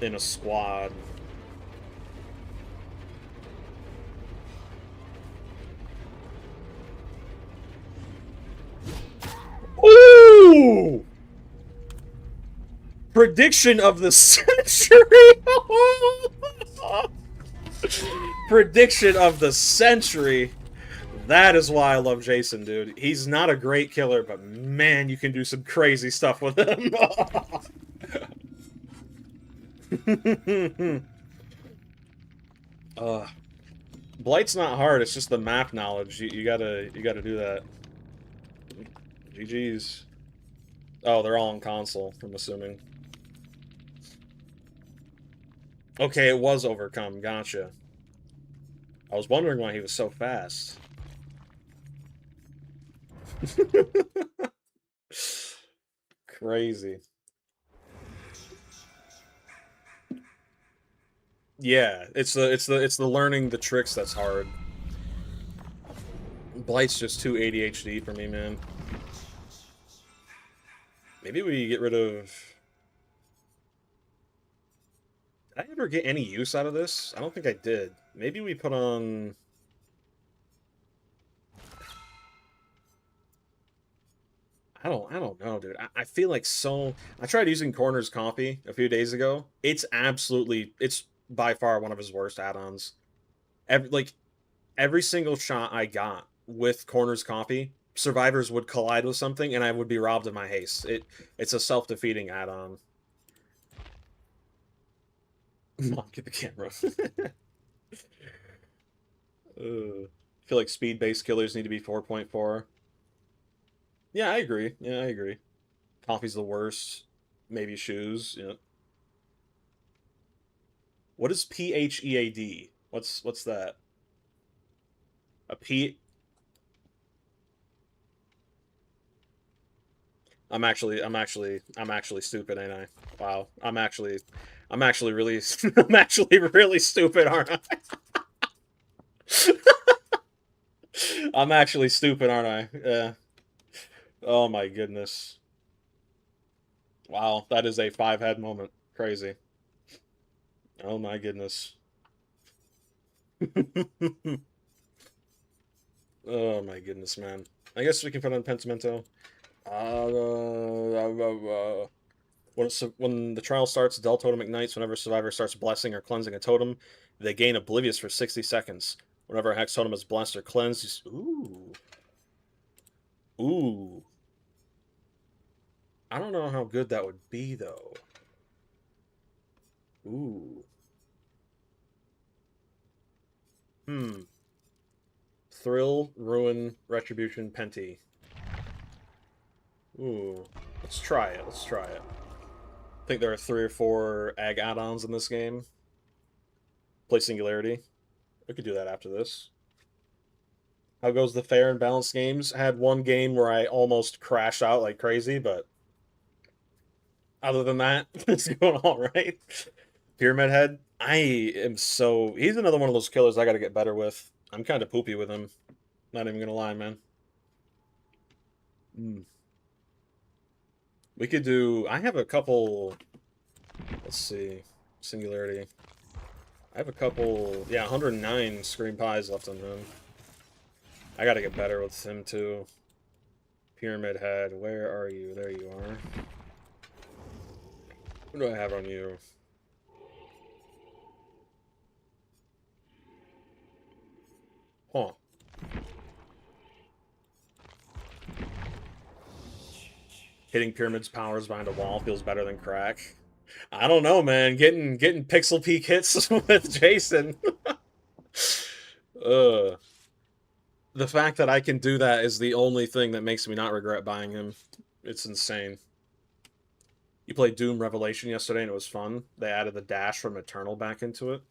in a squad. Ooh! Prediction of the century! Prediction of the century! That is why I love Jason, dude. He's not a great killer, but man, you can do some crazy stuff with him. Blight's not hard, it's just the map knowledge. You gotta do that. GG's. Oh, they're all on console, I'm assuming. Okay, it was overcome, gotcha. I was wondering why he was so fast. Crazy. Yeah, it's the learning the tricks that's hard. Blight's just too ADHD for me, man. Maybe we get rid of... Did I ever get any use out of this? I don't think I did. Maybe we put on... I don't know, dude. I feel like so... I tried using Corner's Coffee a few days ago. It's absolutely... It's by far one of his worst add-ons. Every single shot I got with Corner's Coffee, survivors would collide with something, and I would be robbed of my haste. It's a self-defeating add-on. Mom, get the camera. I feel like speed-based killers need to be 4.4. Yeah, I agree. Yeah, I agree. Coffee's the worst. Maybe shoes. Yeah. What is PHEAD? What's that? A P. I'm actually stupid, ain't I? Wow. I'm actually really, I'm actually really stupid, aren't I? I'm actually stupid, aren't I? Yeah. Oh my goodness. Wow, that is a five-head moment. Crazy. Oh my goodness. Oh my goodness, man. I guess we can put on Pentimento. When the trial starts, Del Totem ignites. Whenever a survivor starts blessing or cleansing a totem, they gain Oblivious for 60 seconds. Whenever a Hex totem is blessed or cleansed, ooh. Ooh. I don't know how good that would be, though. Ooh. Hmm. Thrill, Ruin, Retribution, Penti. Ooh. Let's try it. Let's try it. I think there are 3 or 4 ag add-ons in this game. Play Singularity. We could do that after this. How goes the fair and balanced games? I had one game where I almost crashed out like crazy, but other than that, it's going all right. Pyramid Head, I am so... He's another one of those killers I got to get better with. I'm kind of poopy with him. Not even going to lie, man. Mm. We could do... I have a couple... Let's see. Singularity. I have a couple... Yeah, 109 Scream Pies left on him. I got to get better with him, too. Pyramid Head, where are you? There you are. What do I have on you? Huh. Hitting Pyramid's powers behind a wall feels better than crack. I don't know, man. Getting pixel peak hits with Jason. The fact that I can do that is the only thing that makes me not regret buying him. It's insane. You played Doom Revelation yesterday and it was fun. They added the dash from Eternal back into it.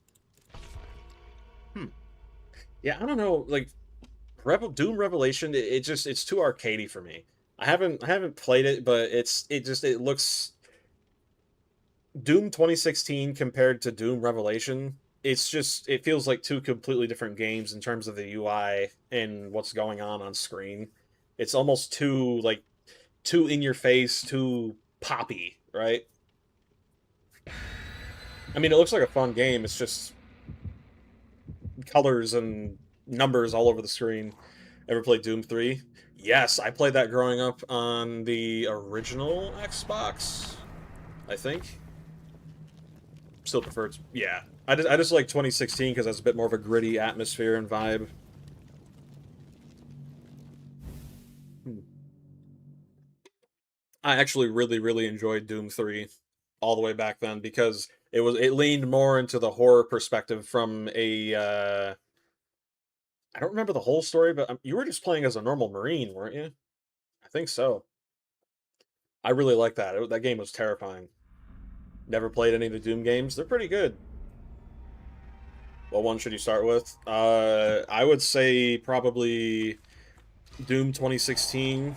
Yeah, I don't know. Like Doom Revelation, it's too arcadey for me. I haven't played it, but it looks Doom 2016 compared to Doom Revelation. It feels like two completely different games in terms of the UI and what's going on screen. It's almost too in your face, too poppy, right? I mean, it looks like a fun game. It's just colors and numbers all over the screen. Ever played Doom 3? Yes, I played that growing up on the original Xbox, I think. Still prefer it. Yeah. I just like 2016 because it's a bit more of a gritty atmosphere and vibe. I actually really, really enjoyed Doom 3 all the way back then because it leaned more into the horror perspective from a I don't remember the whole story, but you were just playing as a normal Marine, weren't you? I think so. I really like that. That game was terrifying. Never played any of the Doom games. They're pretty good. What one should you start with? I would say probably Doom 2016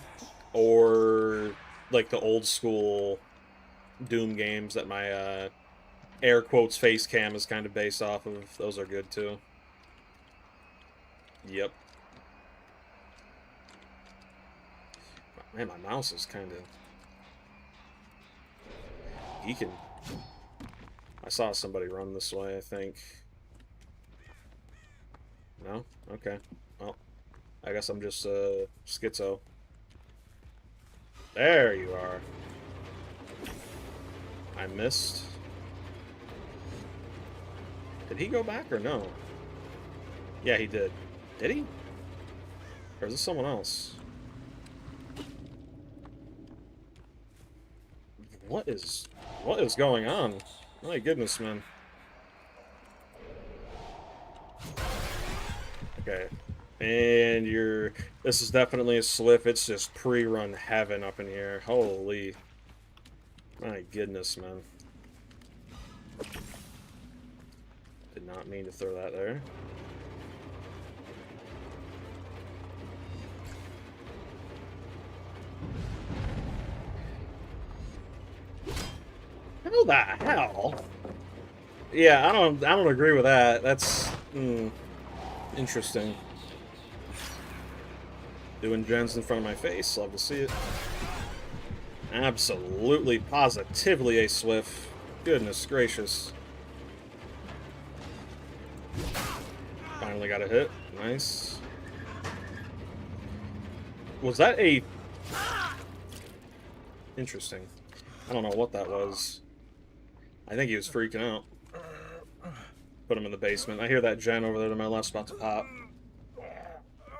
or like the old school Doom games that my air quotes face cam is kind of based off of. Those are good too. Yep. Man, my mouse is kind of geeking. I saw somebody run this way, I think. No? Okay. Well, I guess I'm just schizo. There you are. I missed. Did he go back or no? Yeah, he did. Did he? Or is this someone else? What is going on? My goodness, man. Okay. And this is definitely a slip. It's just pre-run heaven up in here. Holy. My goodness, man. Did not mean to throw that there. How the hell? Yeah, I don't agree with that. That's interesting. Doing gens in front of my face. Love to see it. Absolutely, positively a Swift. Goodness gracious. Finally got a hit. Nice. Was that a... Interesting. I don't know what that was. I think he was freaking out. Put him in the basement. I hear that gen over there to my left's about to pop.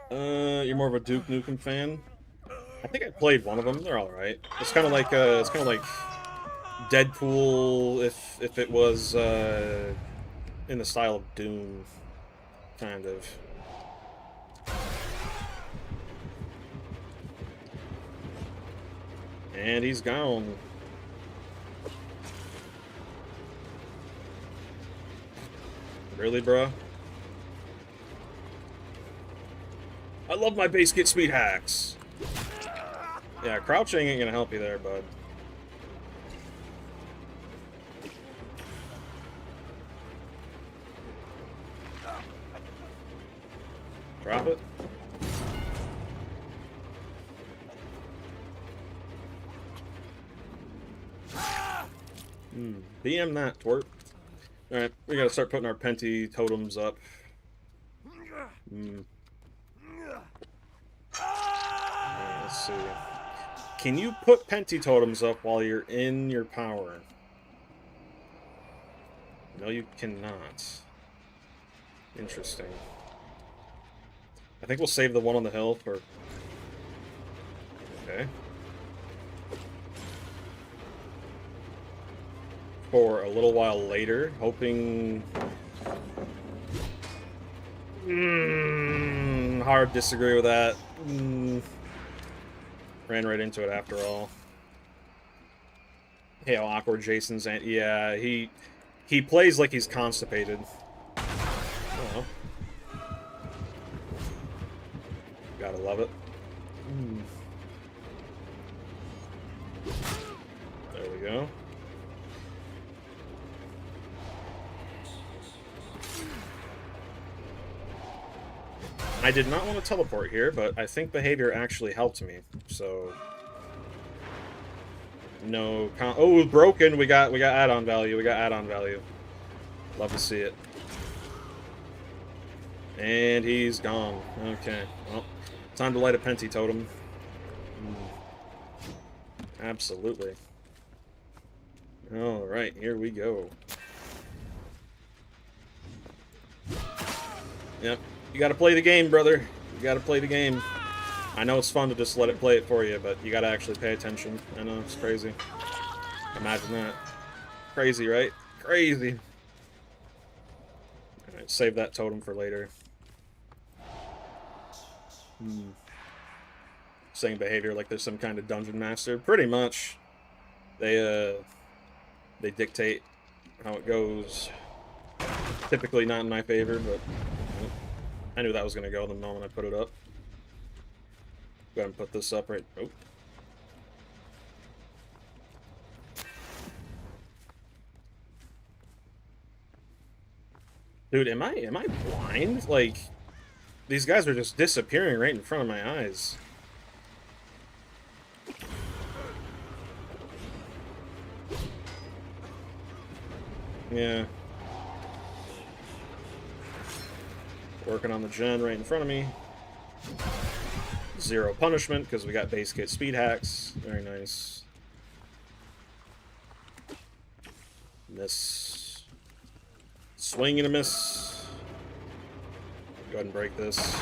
You're more of a Duke Nukem fan? I think I played one of them. They're all right. It's kind of like Deadpool if it was in the style of Doom, kind of. And he's gone. Really, bro? I love my base kit speed hacks. Yeah, crouching ain't gonna help you there, bud. Drop it. BM that, twerp. Alright, we gotta start putting our Penti totems up. Let's see. Can you put Penti totems up while you're in your power? No, you cannot. Interesting. I think we'll save the one on the hill for... Okay. For a little while later, hoping... hard disagree with that. Ran right into it after all. Hey, how awkward Jason's... Yeah, he plays like he's constipated. Oh. Gotta love it. There we go. I did not want to teleport here, but I think behavior actually helped me, so... No oh, broken! We got add-on value, we got add-on value. Love to see it. And he's gone. Okay, well, time to light a Penti totem. Absolutely. Alright, here we go. Yep. You gotta play the game, brother. You gotta play the game. I know it's fun to just let it play it for you, but you gotta actually pay attention. I know, it's crazy. Imagine that. Crazy, right? Crazy. Alright, save that totem for later. Saying behavior like there's some kind of dungeon master. Pretty much. They dictate how it goes. Typically not in my favor, but... I knew that was going to go the moment I put it up. Go ahead and put this up right... Oh. Dude, am I blind? Like, these guys are just disappearing right in front of my eyes. Yeah. Working on the gen right in front of me. Zero punishment because we got base kit speed hacks. Very nice. Miss. Swing and a miss. Go ahead and break this.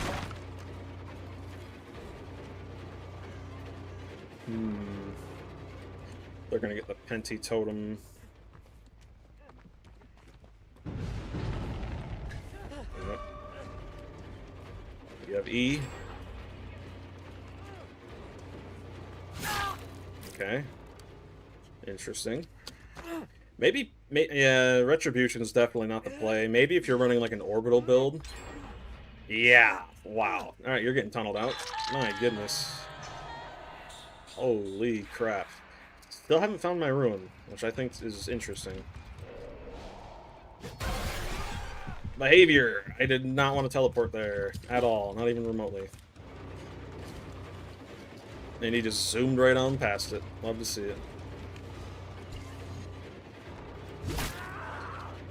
They're gonna get the Penti totem. You have E. Okay. Interesting. Maybe, yeah, Retribution is definitely not the play. Maybe if you're running like an orbital build. Yeah. Wow. All right, you're getting tunneled out. My goodness. Holy crap. Still haven't found my ruin, which I think is interesting. Behavior! I did not want to teleport there at all, not even remotely. And he just zoomed right on past it. Love to see it.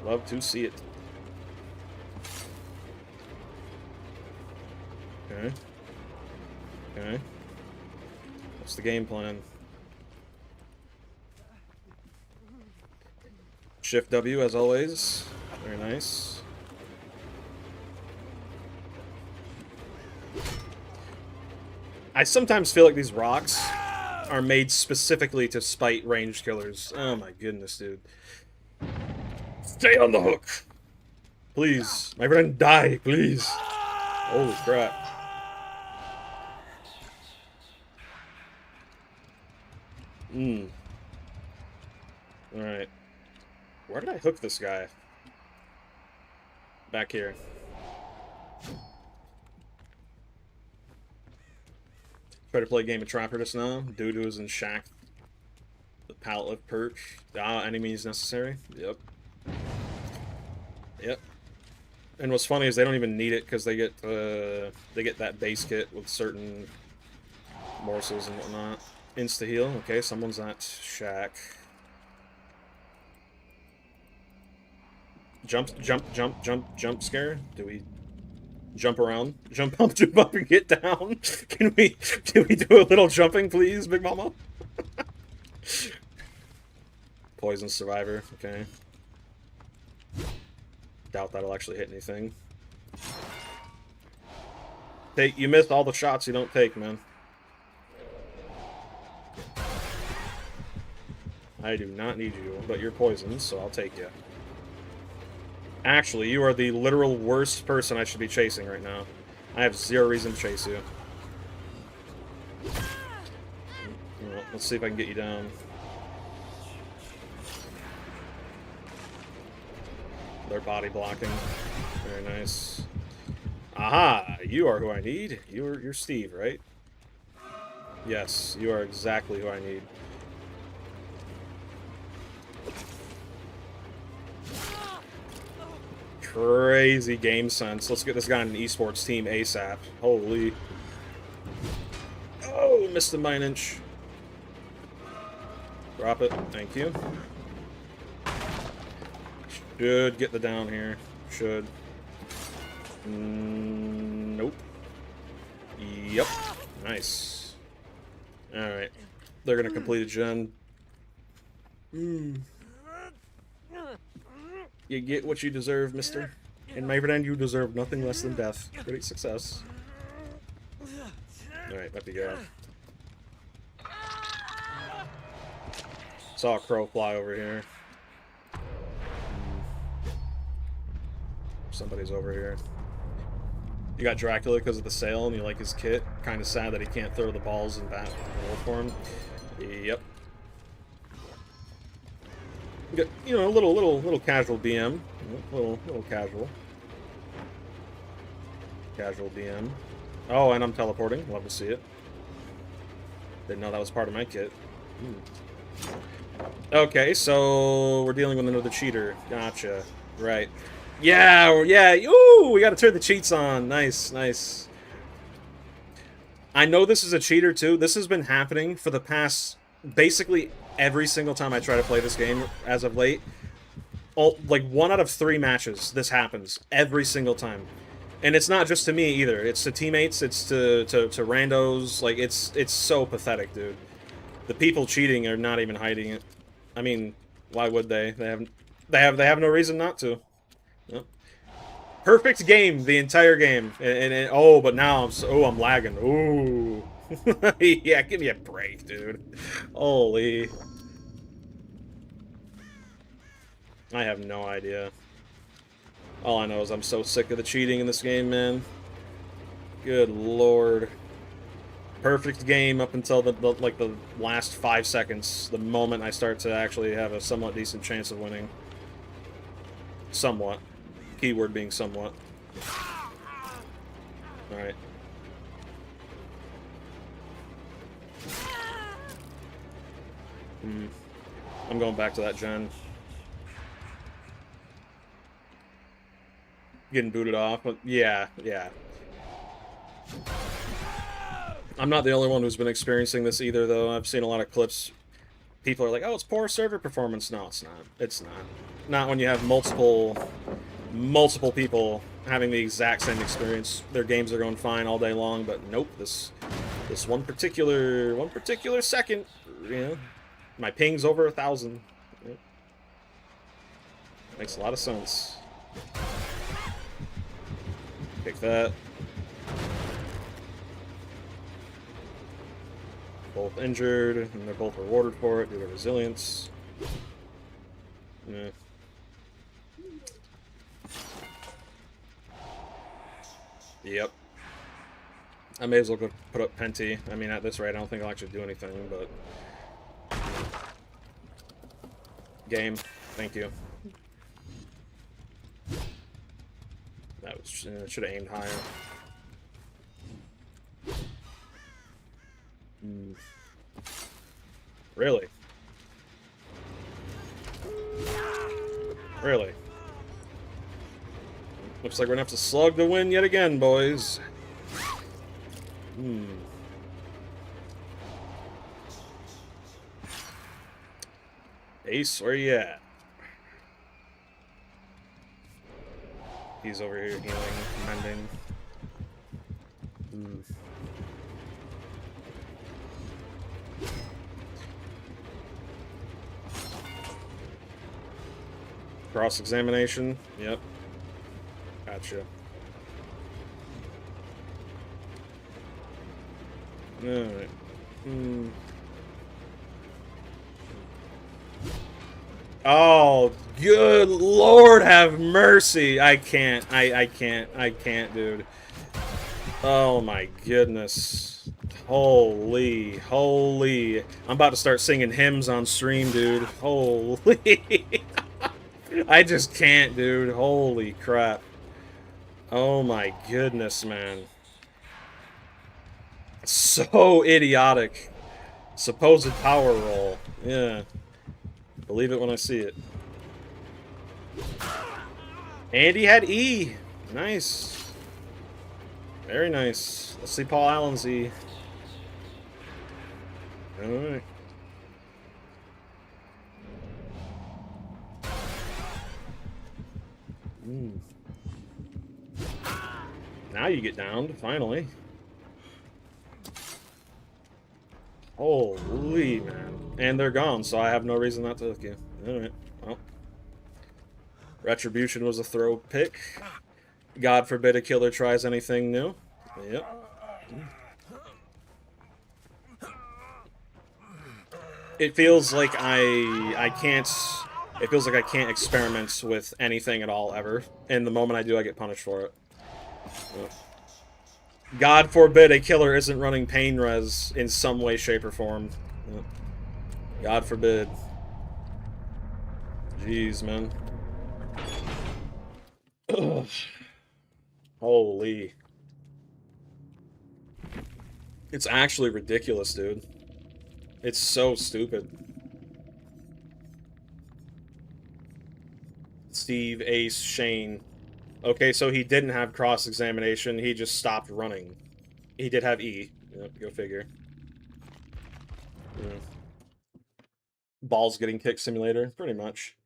Love to see it. Okay. Okay. What's the game plan? Shift W as always. Very nice. I sometimes feel like these rocks are made specifically to spite ranged killers. Oh my goodness, dude. Stay on the hook! Please. My friend, die, please. Holy crap. Alright. Where did I hook this guy? Back here. Try to play a game of Trapper just now. Dude who was in Shack. The pallet lift perch. Any means necessary. Yep. Yep. And what's funny is they don't even need it because they get that base kit with certain morsels and whatnot. Insta heal. Okay, someone's at Shack. Jump scare. Do we jump around? Jump up, and get down? Can we do a little jumping, please, Big Mama? Poison survivor. Okay. Doubt that'll actually hit anything. You missed all the shots you don't take, man. I do not need you, but you're poisoned, so I'll take you. Actually, you are the literal worst person I should be chasing right now. I have zero reason to chase you. Well, let's see if I can get you down. They're body blocking. Very nice. Aha! You are who I need. You're Steve, right? Yes, you are exactly who I need. Crazy game sense. Let's get this guy on an esports team ASAP. Holy. Oh, missed him by an inch. Drop it. Thank you. Should get the down here. Should. Nope. Yep. Nice. Alright. They're gonna complete a gen. You get what you deserve, mister. And my friend, you deserve nothing less than death. Great success. Alright, let me go. Saw a crow fly over here. Somebody's over here. You got Dracula because of the sale and you like his kit. Kind of sad that he can't throw the balls in bat roll for him. Yep. You know, little casual BM. Little casual. Casual BM. Oh, and I'm teleporting. Love to see it. Didn't know that was part of my kit. Okay, so we're dealing with another cheater. Gotcha. Right. Yeah, yeah. Ooh, we got to turn the cheats on. Nice, nice. I know this is a cheater too. This has been happening for the past basically every single time I try to play this game as of late. Like 1 out of 3 matches, this happens every single time. And it's not just to me either. It's to teammates. It's to randos. Like it's so pathetic, dude. The people cheating are not even hiding it. I mean, why would they? They have no reason not to. Yep. Perfect game the entire game. And oh, but now I'm lagging. Ooh. Yeah, give me a break, dude. Holy. I have no idea. All I know is I'm so sick of the cheating in this game, man. Good lord. Perfect game up until the last 5 seconds. The moment I start to actually have a somewhat decent chance of winning. Somewhat. Keyword being somewhat. Alright. I'm going back to that gen. Getting booted off, but yeah. I'm not the only one who's been experiencing this either, though. I've seen a lot of clips. People are like, oh, it's poor server performance. No, it's not. It's not. Not when you have multiple people having the exact same experience. Their games are going fine all day long, but nope, this one particular second, you know, my ping's over 1,000. Yep. Makes a lot of sense. Kick that. Both injured, and they're both rewarded for it due to resilience. Yeah. Yep. I may as well go put up Penti. I mean, at this rate, I don't think I'll actually do anything, but... Game. Thank you. That was... should have aimed higher. Really? Really? Looks like we're gonna have to slug to win yet again, boys. Ace, where you at? He's over here healing, mending. Cross-examination. Yep. Gotcha. Alright. Oh, good lord have mercy. I can't, dude. Oh my goodness. Holy. I'm about to start singing hymns on stream, dude. Holy. I just can't, dude. Holy crap. Oh my goodness, man. So idiotic. Supposed power roll. Yeah. Believe it when I see it. And he had E. Nice. Very nice. Let's see Paul Allen's E. Alright. Now you get downed, finally. Holy, man. And they're gone, so I have no reason not to hook you. Alright, well. Retribution was a throw pick. God forbid a killer tries anything new. Yep. It feels like I can't... It feels like I can't experiment with anything at all, ever. And the moment I do, I get punished for it. Yep. God forbid a killer isn't running pain res in some way, shape, or form. Yep. God forbid. Jeez, man. Ugh. Holy. It's actually ridiculous, dude. It's so stupid. Steve, Ace, Shane. Okay, so he didn't have cross-examination, he just stopped running. He did have E. Yep, go figure. Yeah. Balls getting kicked simulator, pretty much.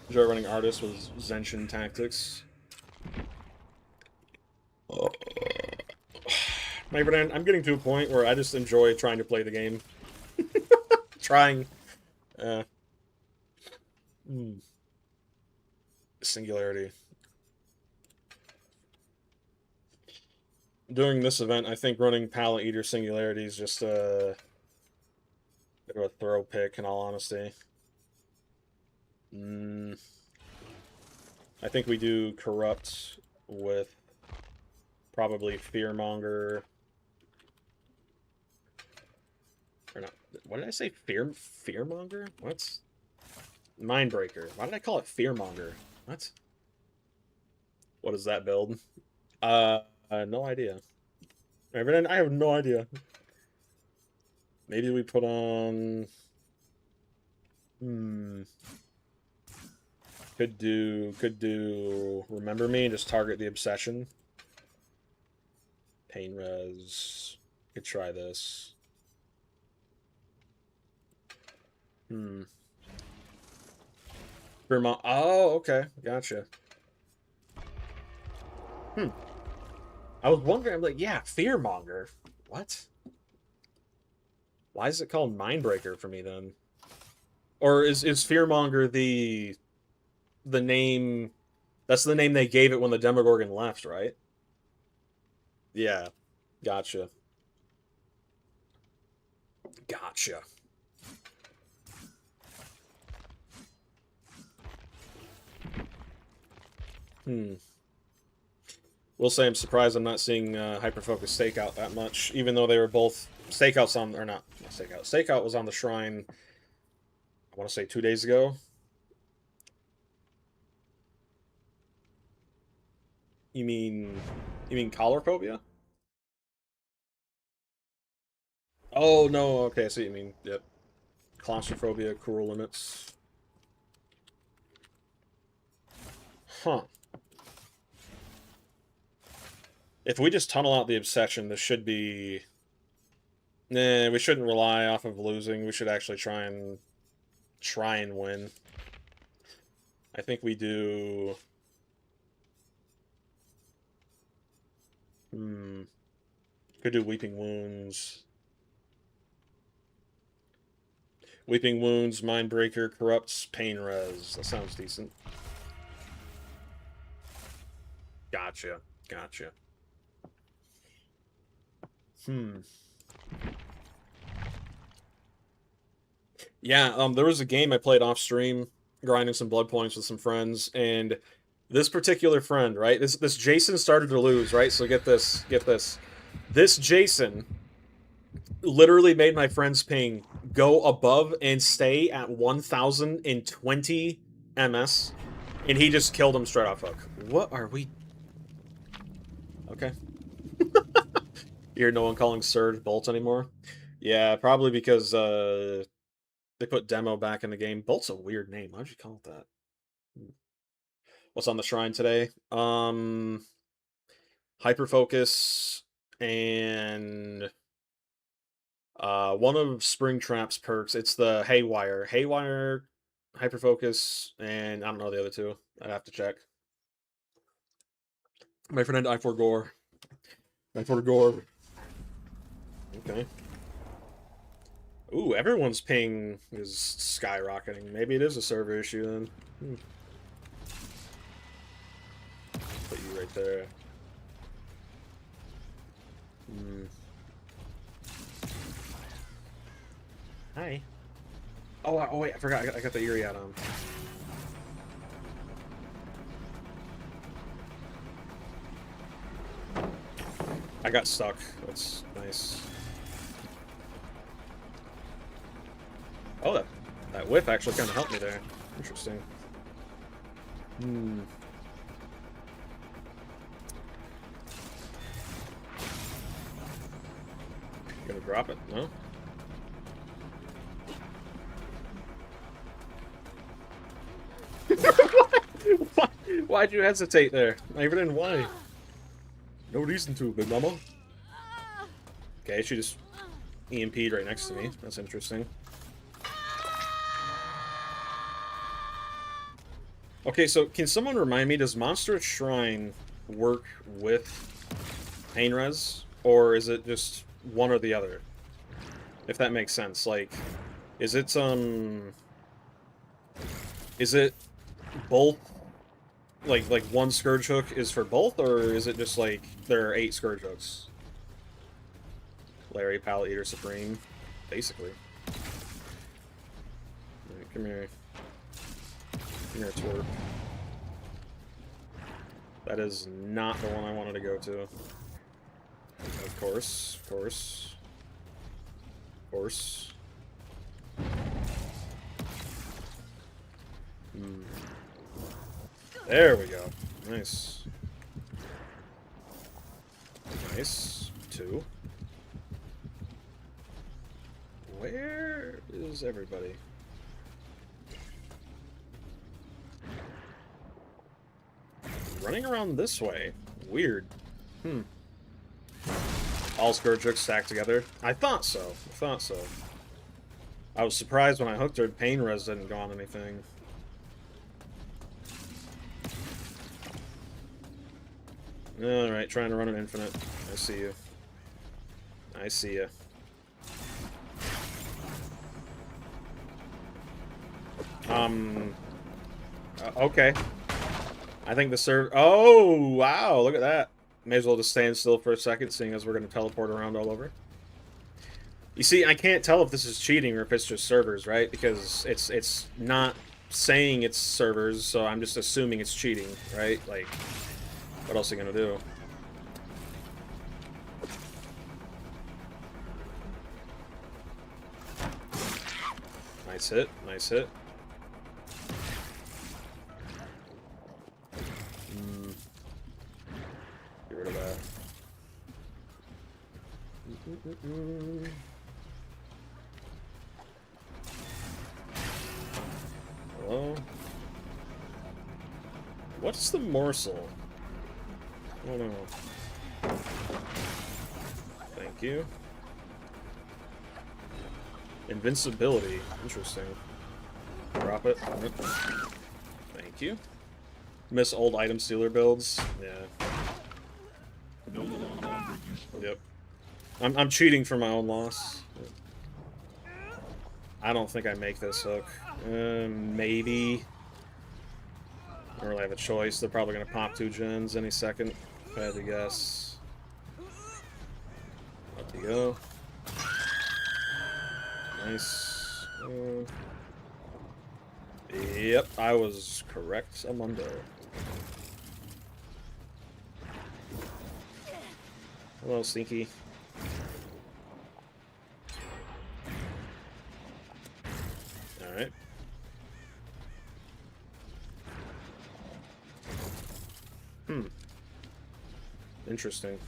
Enjoy running artist with Zenshin tactics. My friend, I'm getting to a point where I just enjoy trying to play the game. Trying. Singularity. During this event, I think running Pallet Eater Singularity is just a bit of a throw pick, in all honesty. I think we do Corrupt with Probably Fearmonger. Or not. What did I say? Fearmonger? What? Mindbreaker. Why did I call it Fearmonger? What? What is that build? No idea. I have no idea. Maybe we put on... Could do Remember Me and just target the Obsession. Pain Res. Could try this. Vermont. Oh, okay. Gotcha. I was wondering, I'm like, yeah, Fearmonger. What? Why is it called Mindbreaker for me then? Or is Fearmonger the name? That's the name they gave it when the Demogorgon left, right? Yeah. Gotcha. Gotcha. Will say I'm surprised I'm not seeing Hyperfocus Stakeout that much, even though they were both Stakeouts on, or not Stakeout. Stakeout was on the Shrine, I want to say 2 days ago. You mean Collarphobia? Oh, no, okay, I see what you mean. Yep. Claustrophobia, Cruel Limits. Huh. If we just tunnel out the Obsession, this should be... Nah, we shouldn't rely off of losing. We should actually try and win. I think we do... Could do Weeping Wounds. Weeping Wounds, Mindbreaker, Corrupts, Pain Res. That sounds decent. Gotcha. Gotcha. Yeah, there was a game I played off stream, grinding some blood points with some friends, and this particular friend, right? This Jason started to lose, right? So get this. This Jason literally made my friend's ping go above and stay at 1020 ms, and he just killed him straight off hook. What are we... Okay. You hear no one calling Surge Bolt anymore? Yeah, probably because they put Demo back in the game. Bolt's a weird name. Why'd you call it that? What's on the shrine today? Hyperfocus and one of Springtrap's perks. It's the Haywire. Hyperfocus, and I don't know the other two. I'd have to check. My friend I4 Gore. I4 Gore. Okay. Ooh, everyone's ping is skyrocketing. Maybe it is a server issue then. Put you right there. Hi. Oh wait, I forgot. I got the Iriad on. I got stuck. That's nice. Oh, that whiff actually kind of helped me there. Interesting. Gonna drop it, no? Why'd you hesitate there? Not even in why? No reason to, big mama. Okay, she just EMP'd right next to me. That's interesting. Okay, so can someone remind me, does Monster Shrine work with Pain Res? Or is it just one or the other? If that makes sense. Like, is it both, like one Scourge Hook is for both, or is it just like there are 8 Scourge Hooks? Larry, Pallet Eater, Supreme, basically. Right, come here. Come here, twerp. That is not the one I wanted to go to. Of course, of course. Of course. There we go. Nice. Nice. 2. Where is everybody? Running around this way. Weird. All Scourge stacked together. I thought so. I thought so. I was surprised when I hooked her. Pain Res didn't go on anything. Alright, trying to run an infinite. I see you. I see you. Okay. I think the server... Oh, wow, look at that. May as well just stand still for a second, seeing as we're going to teleport around all over. You see, I can't tell if this is cheating or if it's just servers, right? Because it's not saying it's servers, so I'm just assuming it's cheating, right? Like, what else are you going to do? Nice hit, nice hit. Get rid of that. Hello? What's the morsel? Oh no. Thank you. Invincibility. Interesting. Drop it. Thank you. Miss old item stealer builds. Yeah. Yep. I'm cheating for my own loss. I don't think I make this hook. Maybe. I don't really have a choice. They're probably going to pop 2 gens any second, if I had to guess. Up you go. Nice. Yep, I was correct, Amundo. Hello, Stinky. Alright. Interesting.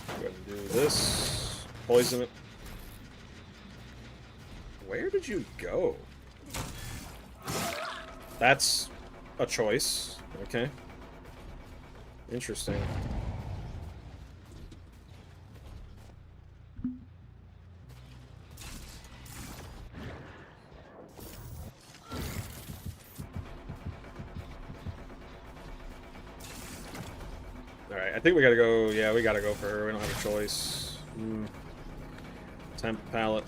Go ahead and do this. Poison it. Where did you go? That's a choice. Okay. Interesting. Alright, I think we gotta go... Yeah, we gotta go for her. We don't have a choice. Temp pallet.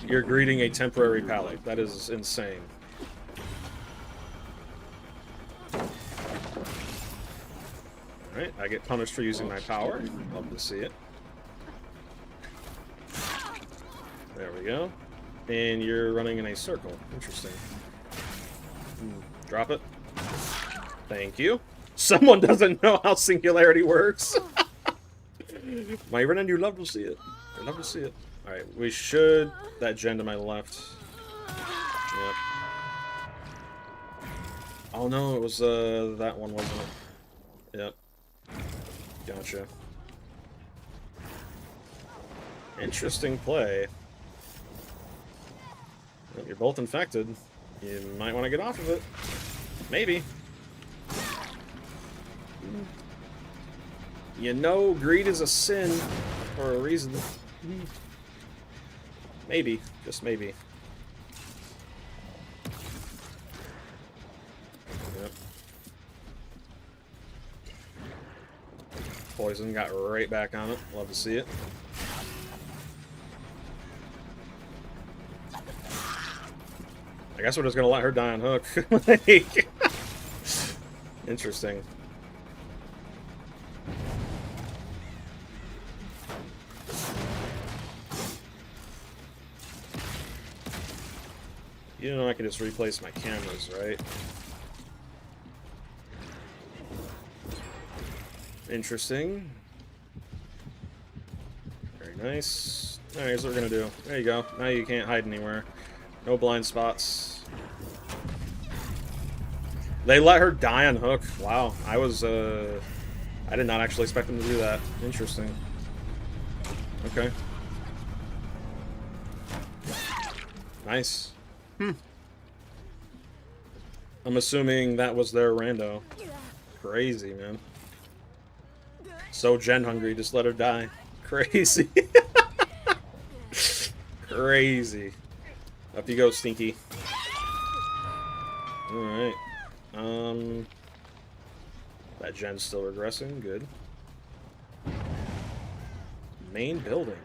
You're greeting a temporary pallet. That is insane. Alright, I get punished for using my power. Love to see it. There we go. And you're running in a circle. Interesting. Drop it. Thank you. Someone doesn't know how singularity works. My friend, you love to see it. I love to see it. Alright, we should... That gen to my left. Yep. Oh no, it was that one, wasn't it? Yep. Gotcha. Interesting play. Well, you're both infected. You might want to get off of it. Maybe. You know, greed is a sin for a reason. Maybe. Just maybe. Yep. Poison got right back on it. Love to see it. I guess we're just gonna let her die on hook. Like, interesting. You know I can just replace my cameras, right? Interesting. Very nice. Alright, here's what we're gonna do. There you go. Now you can't hide anywhere. No blind spots. They let her die on hook. Wow. I did not actually expect them to do that. Interesting. Okay. Nice. I'm assuming that was their rando. Crazy, man. So gen hungry, just let her die. Crazy. Crazy. Up you go, Stinky. Alright. That gen's still regressing. Good. Main building.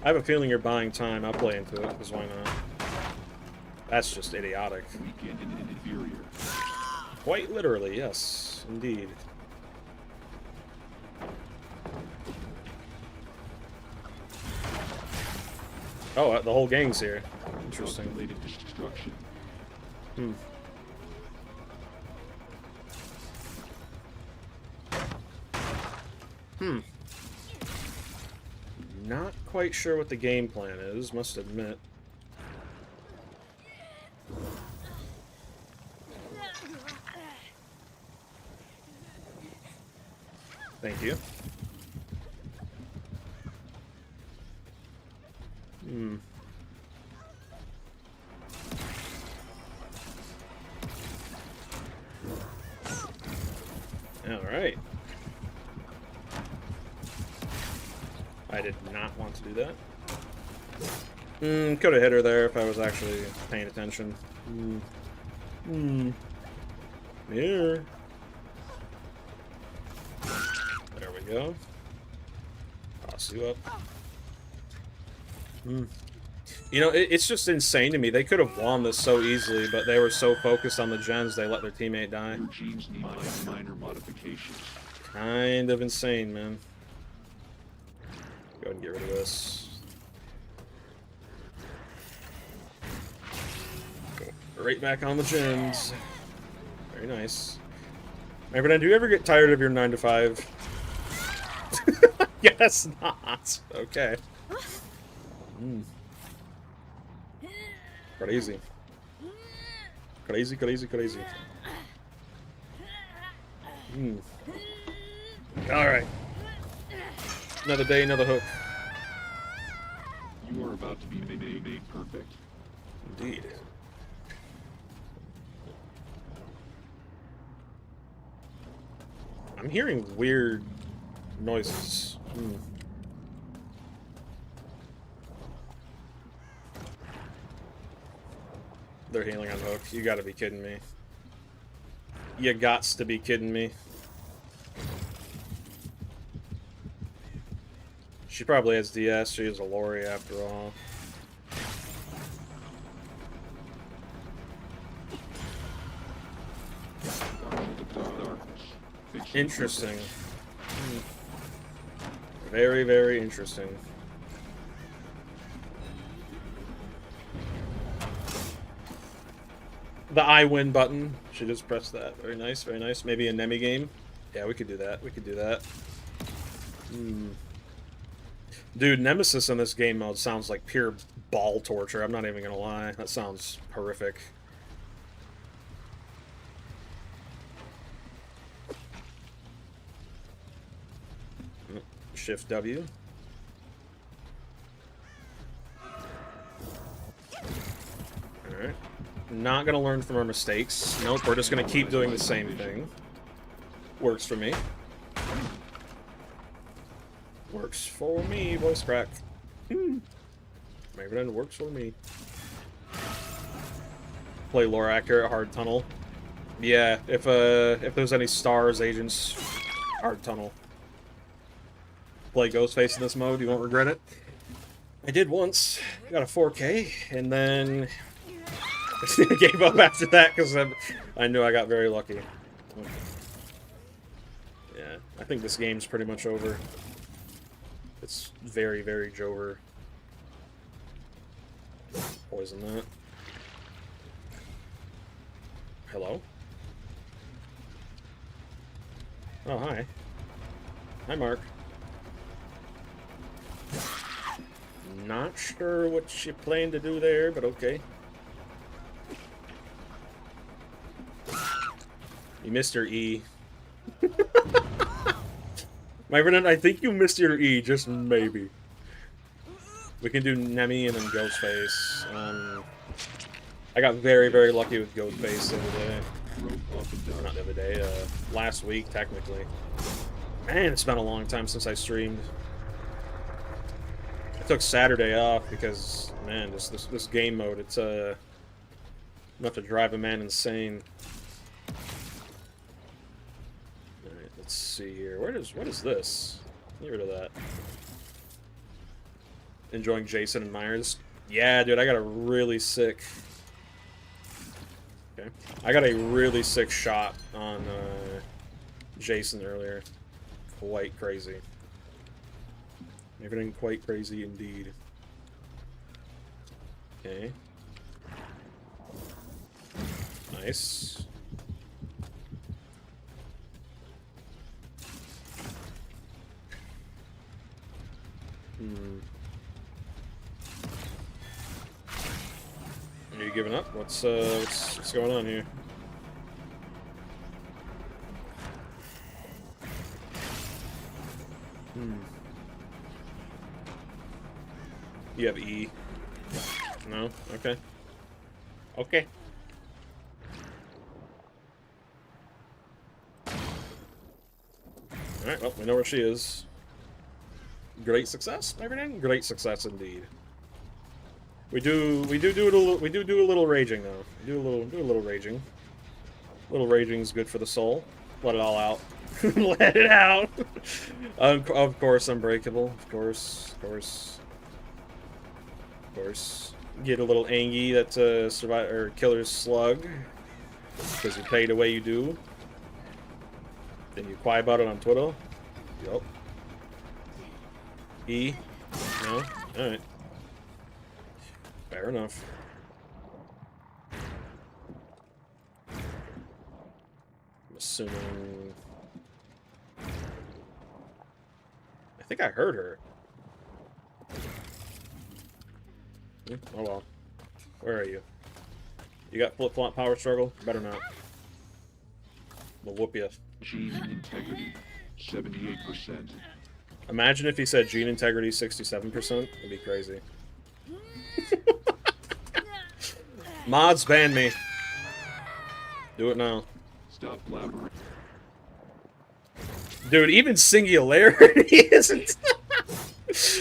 I have a feeling you're buying time. I'll play into it, because why not? That's just idiotic. Quite literally, yes. Indeed. Oh, the whole gang's here. Interesting. Not quite sure what the game plan is, must admit. Thank you. Alright. I did not want to do that. Could have hit her there if I was actually paying attention. Here. There we go. Toss you up. You know, it's just insane to me. They could have won this so easily, but they were so focused on the gens, they let their teammate die. Your genes need minor modifications. Kind of insane, man. Go ahead and get rid of this. Go right back on the gens. Very nice. Hey, Brennan, do you ever get tired of your 9 to 5? Guess not. Okay. Crazy. Crazy, crazy, crazy. Alright. Another day, another hook. You are about to be made perfect. Indeed. I'm hearing weird noises. They're healing on hook. You gotta be kidding me. You gots to be kidding me. She probably has DS. She is a Lori after all. Interesting. Very, very interesting. The I win button. Should just press that. Very nice, very nice. Maybe a Nemi game. Yeah, we could do that. We could do that. Dude, Nemesis in this game mode sounds like pure ball torture. I'm not even gonna lie. That sounds horrific. Shift W. Alright. Not gonna learn from our mistakes. Nope, we're just gonna keep doing the same thing. Works for me. Works for me, voice crack. Maybe that works for me. Play lore accurate, hard tunnel. Yeah, if there's any stars, agents, hard tunnel. Play Ghostface in this mode, you won't regret it. I did once, got a 4K, and then I gave up after that because I knew I got very lucky. Yeah, I think this game's pretty much over. It's very, very Jover. Poison that. Hello? Oh, hi. Hi, Mark. Not sure what you plan to do there, but okay. You missed your E. My friend, I think you missed your E, just maybe. We can do Nemi and then Ghostface. I got very, very lucky with Ghostface the other day. Or not the other day, last week, technically. Man, it's been a long time since I streamed. I took Saturday off because, man, this game mode, it's enough to drive a man insane. Alright, let's see here. What is this? Get rid of that. Enjoying Jason and Myers? Yeah, dude, I got a really sick... Okay. I got a really sick shot on Jason earlier. Quite crazy. Everything quite crazy indeed. Okay. Nice. Are you giving up? What's going on here? You have E. No? Okay. Okay. Alright, well, we know where she is. Great success, everything? Great success indeed. We do a little raging though. Do a little raging. A little raging is good for the soul. Let it all out. Let it out. Of course, Unbreakable. Of course. Get a little Angie that's killer's slug. Because you pay the way you do. Then you cry about it on Twitter. Yup. E. No? Alright. Fair enough. I'm assuming... I think I heard her. Oh well. Where are you? You got flip-flop power struggle? Better not. We'll whoop you. Gene integrity, 78%. Imagine if he said gene integrity 67%. It'd be crazy. Mods ban me. Do it now. Stop blabbering. Dude, even Singularity isn't...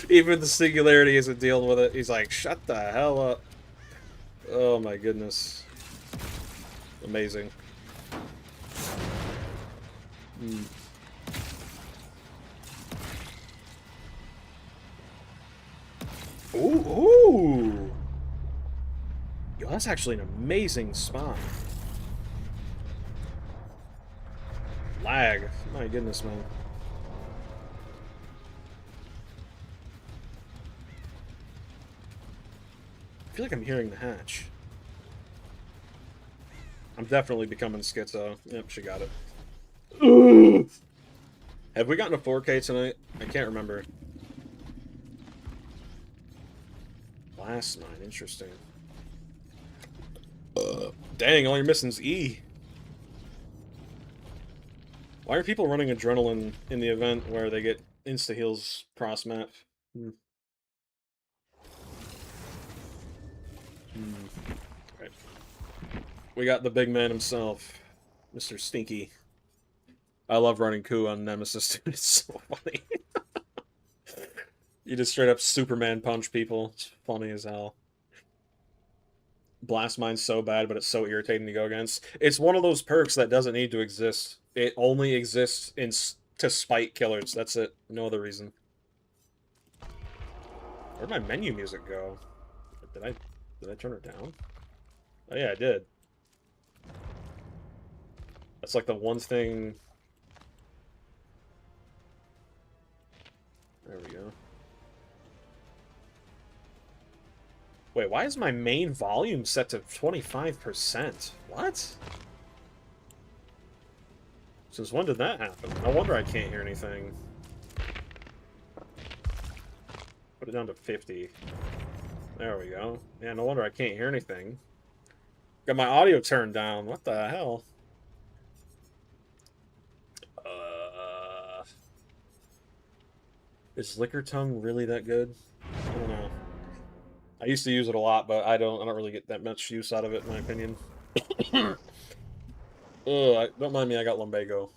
even the Singularity isn't dealing with it. He's like, shut the hell up. Oh my goodness. Amazing. Ooh! Yo, that's actually an amazing spot. Lag. My goodness, man. I feel like I'm hearing the hatch. I'm definitely becoming schizo. Yep, she got it. Ugh. Have we gotten a 4K tonight? I can't remember. Last night, interesting. Dang, all you're missing is E. Why are people running Adrenaline in the event where they get insta-heals cross-map? Right. We got the big man himself, Mr. Stinky. I love running Ku on Nemesis, dude. It's so funny. You just straight up Superman punch people. It's funny as hell. Blast Mine's so bad, but it's so irritating to go against. It's one of those perks that doesn't need to exist. It only exists to spite killers. That's it. No other reason. Where'd my menu music go? Did I turn it down? Oh yeah, I did. That's like the one thing... There we go. Wait, why is my main volume set to 25%? What? Since when did that happen? No wonder I can't hear anything. Put it down to 50. There we go. Yeah, no wonder I can't hear anything. Got my audio turned down. What the hell? Is Liquor Tongue really that good? I don't know. I used to use it a lot, but I don't really get that much use out of it, in my opinion. Don't mind me, I got lumbago.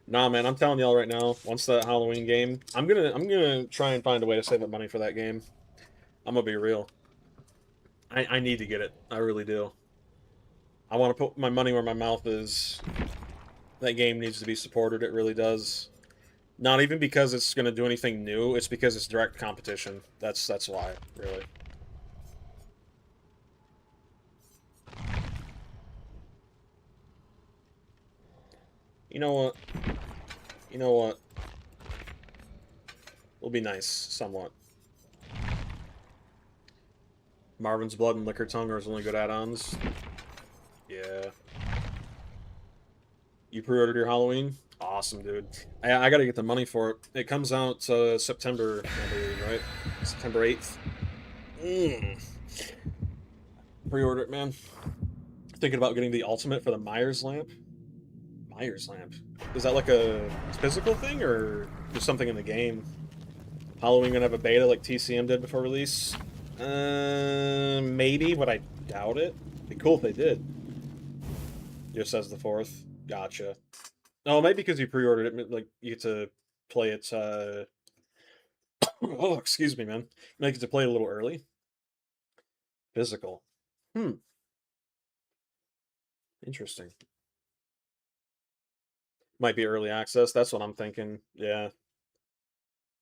Nah, man, I'm telling y'all right now, once that Halloween game, I'm gonna try and find a way to save up money for that game. I'm gonna be real. I need to get it. I really do. I want to put my money where my mouth is. That game needs to be supported. It really does. Not even because it's going to do anything new. It's because it's direct competition. That's why, really. You know what? You know what? It'll be nice, somewhat. Marvin's Blood and Liquor Tongue are his only good add-ons. Yeah. You pre-ordered your Halloween? Awesome, dude. I gotta get the money for it. It comes out September, I believe, right? September 8th. Pre-order it, man. Thinking about getting the ultimate for the Myers lamp. Myers lamp. Is that like a physical thing or just something in the game? Halloween gonna have a beta like TCM did before release? Maybe, but I doubt it. It'd be cool if they did. Just says the 4th. Gotcha. Oh, maybe because you pre-ordered it, like you get to play it. Oh, excuse me, man. You get to play it a little early. Physical. Interesting. Might be early access. That's what I'm thinking. Yeah.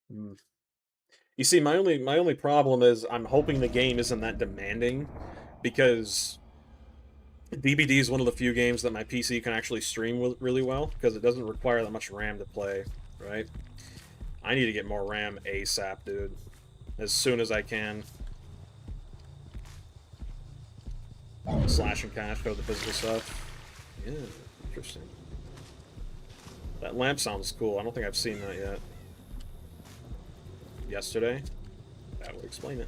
You see, my only problem is I'm hoping the game isn't that demanding, because DBD is one of the few games that my PC can actually stream really well, because it doesn't require that much RAM to play, right? I need to get more RAM ASAP, dude. As soon as I can. Slash and cash code the physical stuff. Yeah, interesting. That lamp sounds cool. I don't think I've seen that yet. Yesterday? That would explain it.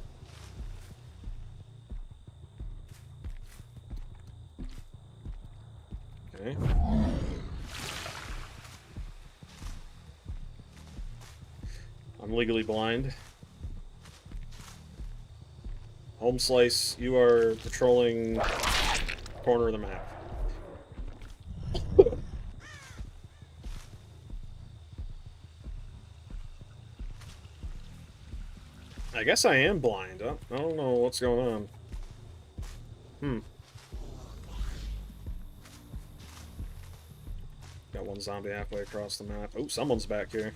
Okay. I'm legally blind. Home Slice, you are patrolling corner of the map. I guess I am blind. I don't know what's going on. Got one zombie halfway across the map. Oh, someone's back here.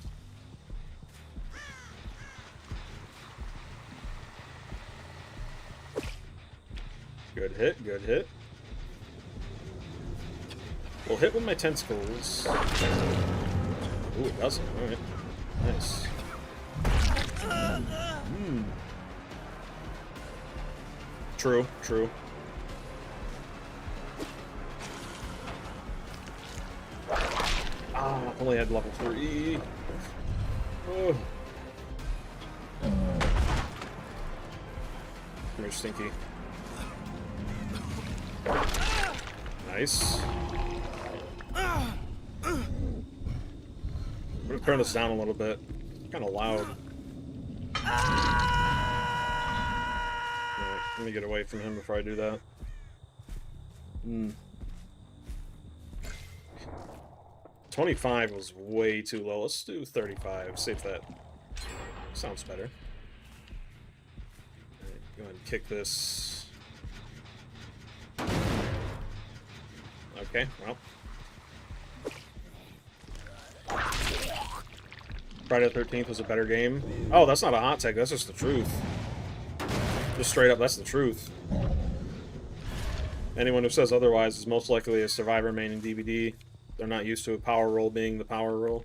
Good hit, good hit. Well, hit with my tentacles. Ooh, it doesn't. Alright. Nice. True, true. Ah, only had level 3. Oh. Very stinky. Nice. I'm gonna turn this down a little bit. It's kind of loud. Alright, let me get away from him before I do that. 25 was way too low. Let's do 35. Save that. Sounds better. Alright, go ahead and kick this. Okay, well. Friday the 13th was a better game. Oh, that's not a hot take. That's just the truth. Just straight up, that's the truth. Anyone who says otherwise is most likely a Survivor main in DBD. They're not used to a power roll being the power roll.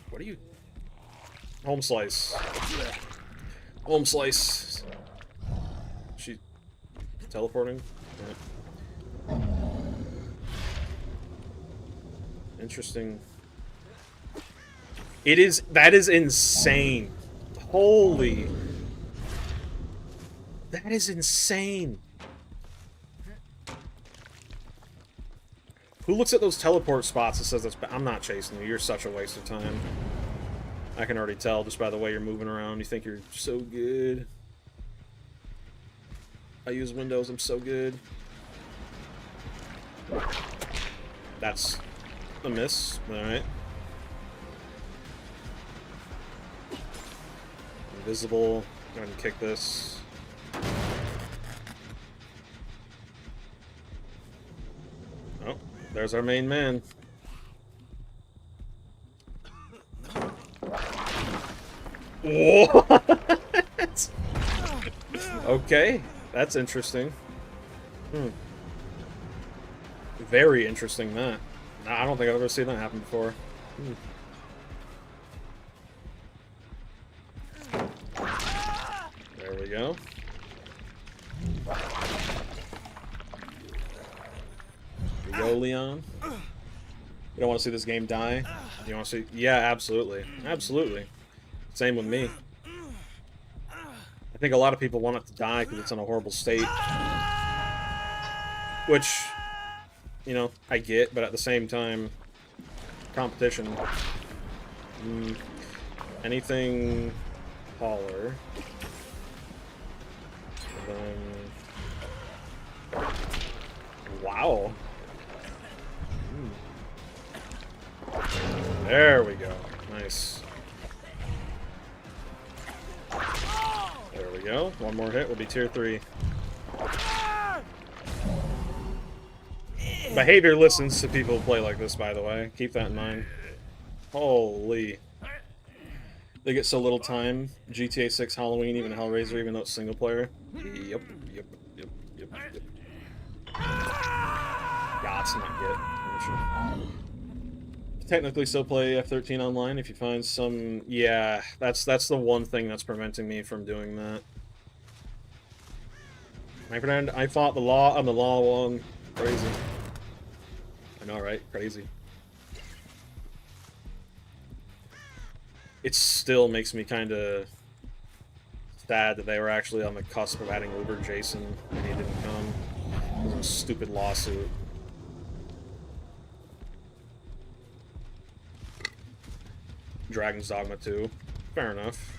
What are you... Home Slice. Home slice. She teleporting? Right. Interesting. It is. That is insane. Holy. That is insane. Who looks at those teleport spots and says that's I'm not chasing you. You're such a waste of time. I can already tell just by the way you're moving around. You think you're so good. I use Windows. I'm so good. That's a miss. Alright. Invisible. Go ahead and kick this. Oh, there's our main man. What? Okay, that's interesting. Very interesting, that. I don't think I've ever seen that happen before. There we go. Here we go, Leon. You don't want to see this game die? You want to see... Yeah, absolutely. Absolutely. Same with me. I think a lot of people want it to die because it's in a horrible state. Which, you know, I get, but at the same time, competition. Anything taller. Wow. There we go. Nice. There we go. One more hit will be tier 3. Behavior listens to people who play like this, by the way. Keep that in mind. Holy. They get so little time. GTA 6, Halloween, even Hellraiser, even though it's single player. Yep. Gots not get. Technically still play F13 online if you find some... Yeah, that's the one thing that's preventing me from doing that. My friend, I fought the law on the law one. Crazy. I know, right? Crazy. It still makes me kind of sad that they were actually on the cusp of adding Uber Jason and he didn't come. It was a stupid lawsuit. Dragon's Dogma 2. Fair enough.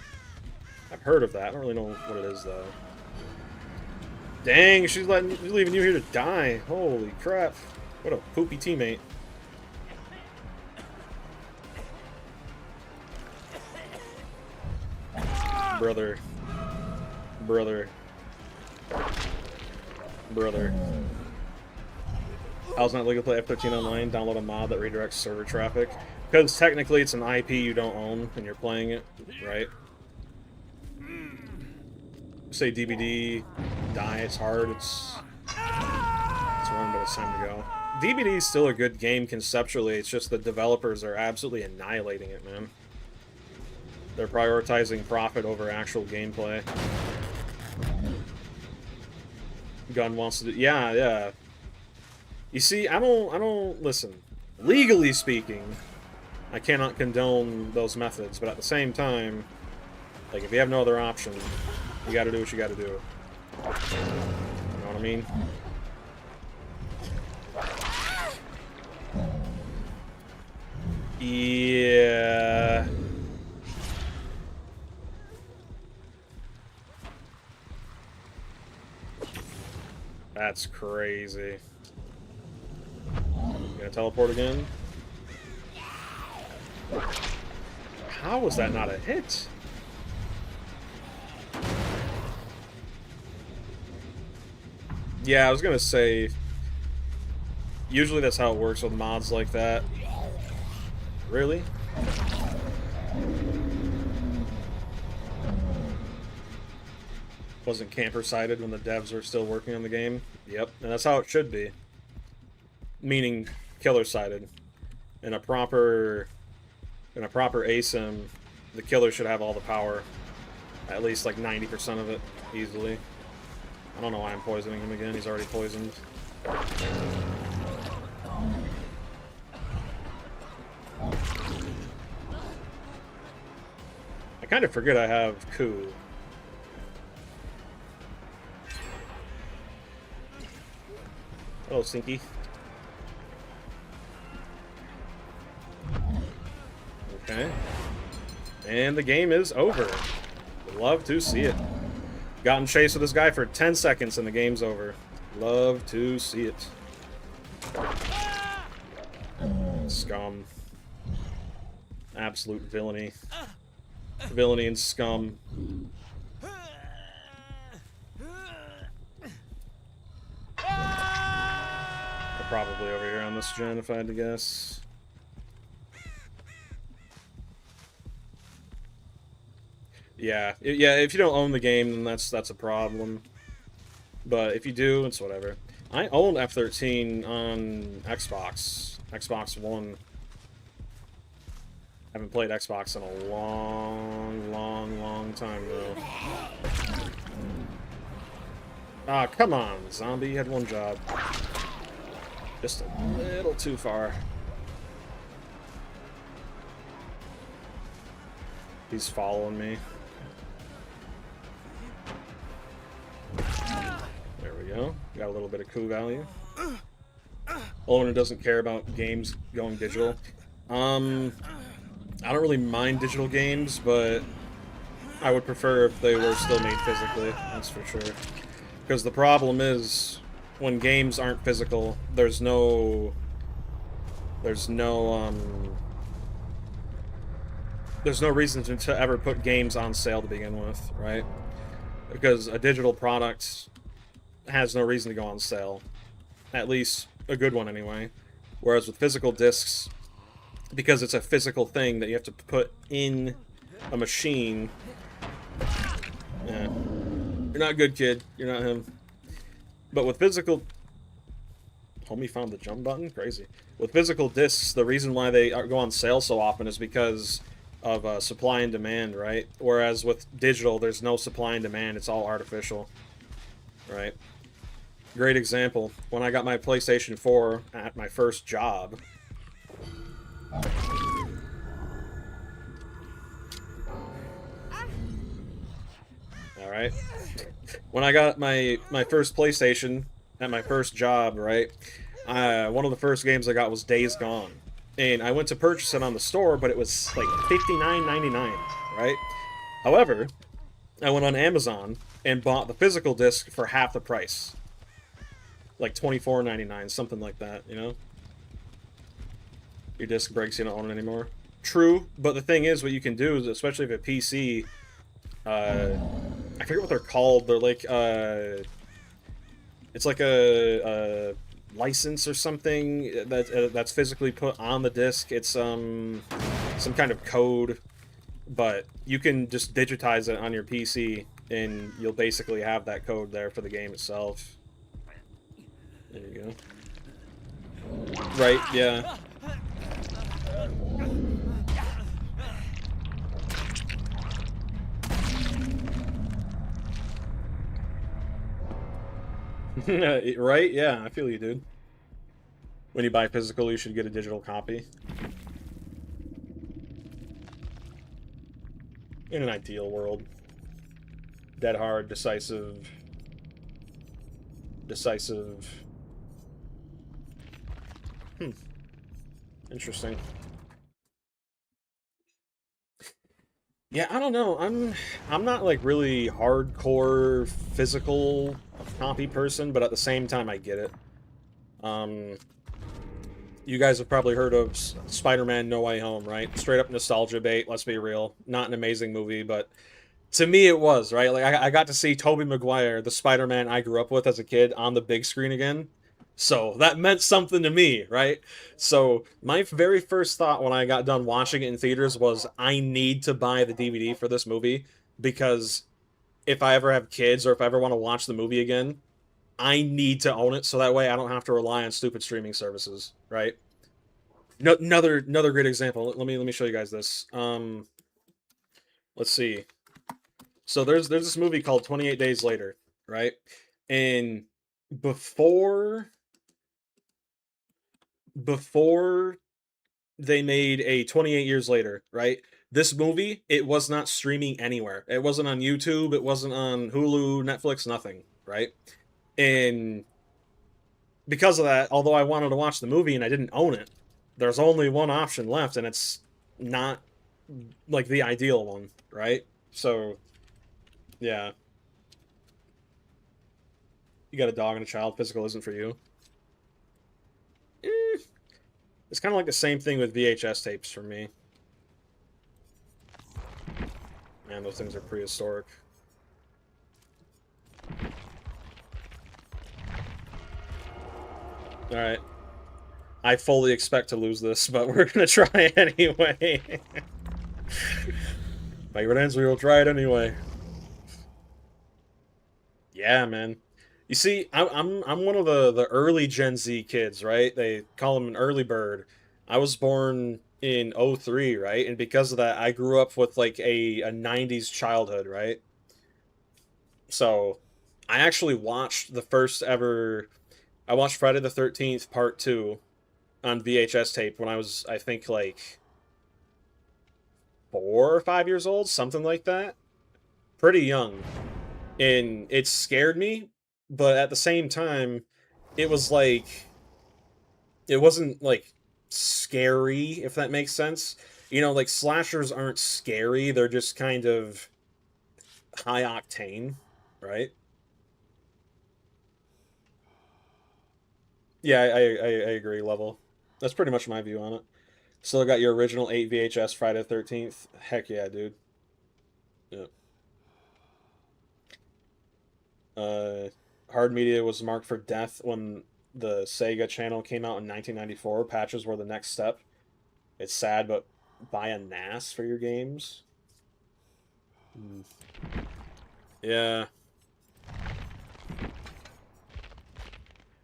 I've heard of that. I don't really know what it is, though. Dang, she's leaving you here to die. Holy crap. What a poopy teammate. Brother. How's not legal to play F13 online? Download a mod that redirects server traffic. Because technically it's an IP you don't own and you're playing it, right? Say DBD, die, it's hard, it's one, but it's time to go. DBD is still a good game conceptually, it's just the developers are absolutely annihilating it, man. They're prioritizing profit over actual gameplay. Gun wants to do... Yeah. You see, I don't... Listen. Legally speaking, I cannot condone those methods, but at the same time, like, if you have no other option, you gotta do what you gotta do. You know what I mean? Yeah... That's crazy. Gonna teleport again? How was that not a hit? Yeah, I was gonna say... Usually that's how it works with mods like that. Really? Wasn't camper-sided when the devs were still working on the game. Yep, and that's how it should be. Meaning killer-sided. In a proper ASIM, the killer should have all the power. At least like 90% of it, easily. I don't know why I'm poisoning him again. He's already poisoned. I kind of forget I have Coup. Hello, Stinky. Okay. And the game is over. Love to see it. Got in chase with this guy for 10 seconds and the game's over. Love to see it. Scum. Absolute villainy. Villainy and scum. Probably over here on this gen, if I had to guess. Yeah, if you don't own the game, then that's a problem. But if you do, it's whatever. I own F13 on Xbox One. Haven't played Xbox in a long time, though. Ah, come on, zombie, you had one job. Just a little too far. He's following me. There we go. Got a little bit of coup value. Owner doesn't care about games going digital. I don't really mind digital games, but I would prefer if they were still made physically, that's for sure. Because the problem is, when games aren't physical, there's no reason to ever put games on sale to begin with, right? Because a digital product has no reason to go on sale. At least a good one anyway. Whereas with physical discs, because it's a physical thing that you have to put in a machine. Yeah. You're not good, kid. You're not him. But with physical... Homie found the jump button? Crazy. With physical discs, the reason why they go on sale so often is because of supply and demand, right? Whereas with digital, there's no supply and demand. It's all artificial, right? Great example. When I got my PlayStation 4 at my first job... Alright. When I got my first PlayStation at my first job, right, one of the first games I got was Days Gone. And I went to purchase it on the store, but it was like $59.99, right? However, I went on Amazon and bought the physical disc for half the price. Like $24.99, something like that, you know? Your disc breaks, you don't own it anymore. True, but the thing is, what you can do is, especially if a PC... I forget what they're called. They're like, it's like a license or something that's physically put on the disc. It's some kind of code, but you can just digitize it on your PC, and you'll basically have that code there for the game itself. There you go. Right? Yeah. Right? Yeah, I feel you, dude. When you buy physical, you should get a digital copy. In an ideal world. Dead hard, decisive. Decisive. Interesting. Yeah, I don't know. I'm not like really hardcore physical copy person, but at the same time I get it. You guys have probably heard of Spider-Man No Way Home, right? Straight up nostalgia bait, let's be real. Not an amazing movie, but to me it was, right? Like I got to see Tobey Maguire, the Spider-Man I grew up with as a kid, on the big screen again. So that meant something to me, right? So my very first thought when I got done watching it in theaters was, I need to buy the DVD for this movie, because if I ever have kids or if I ever want to watch the movie again, I need to own it so that way I don't have to rely on stupid streaming services, right? No, another great example. Let me show you guys this. Let's see. So there's this movie called 28 Days Later, right? And before before they made a 28 years later, right? This movie, it was not streaming anywhere. It wasn't on YouTube, it wasn't on Hulu, Netflix, nothing, right? And because of that, although I wanted to watch the movie and I didn't own it, there's only one option left and it's not like the ideal one, right? So, yeah. You got a dog and a child, physical isn't for you. Eh, it's kind of like the same thing with VHS tapes for me. Man, those things are prehistoric. Alright. I fully expect to lose this, but we're gonna try anyway. Favorite answer, we'll try it anyway. Yeah, man. You see, I'm one of the early Gen Z kids, right? They call him an early bird. I was born in '03, right? And because of that, I grew up with like a 90s childhood, right? So I actually watched the first ever I watched Friday the 13th Part 2 on VHS tape when I was, I think, like 4 or 5 years old, something like that. Pretty young. And it scared me, but at the same time, it was like it wasn't like scary, if that makes sense. You know, like slashers aren't scary, they're just kind of high octane, right? Yeah, I agree, level. That's pretty much my view on it. Still got your original 8 VHS Friday the 13th. Heck yeah, dude. Yeah. Uh, Hard media was marked for death when the Sega channel came out in 1994. Patches were the next step. It's sad, but buy a NAS for your games. Mm. Yeah.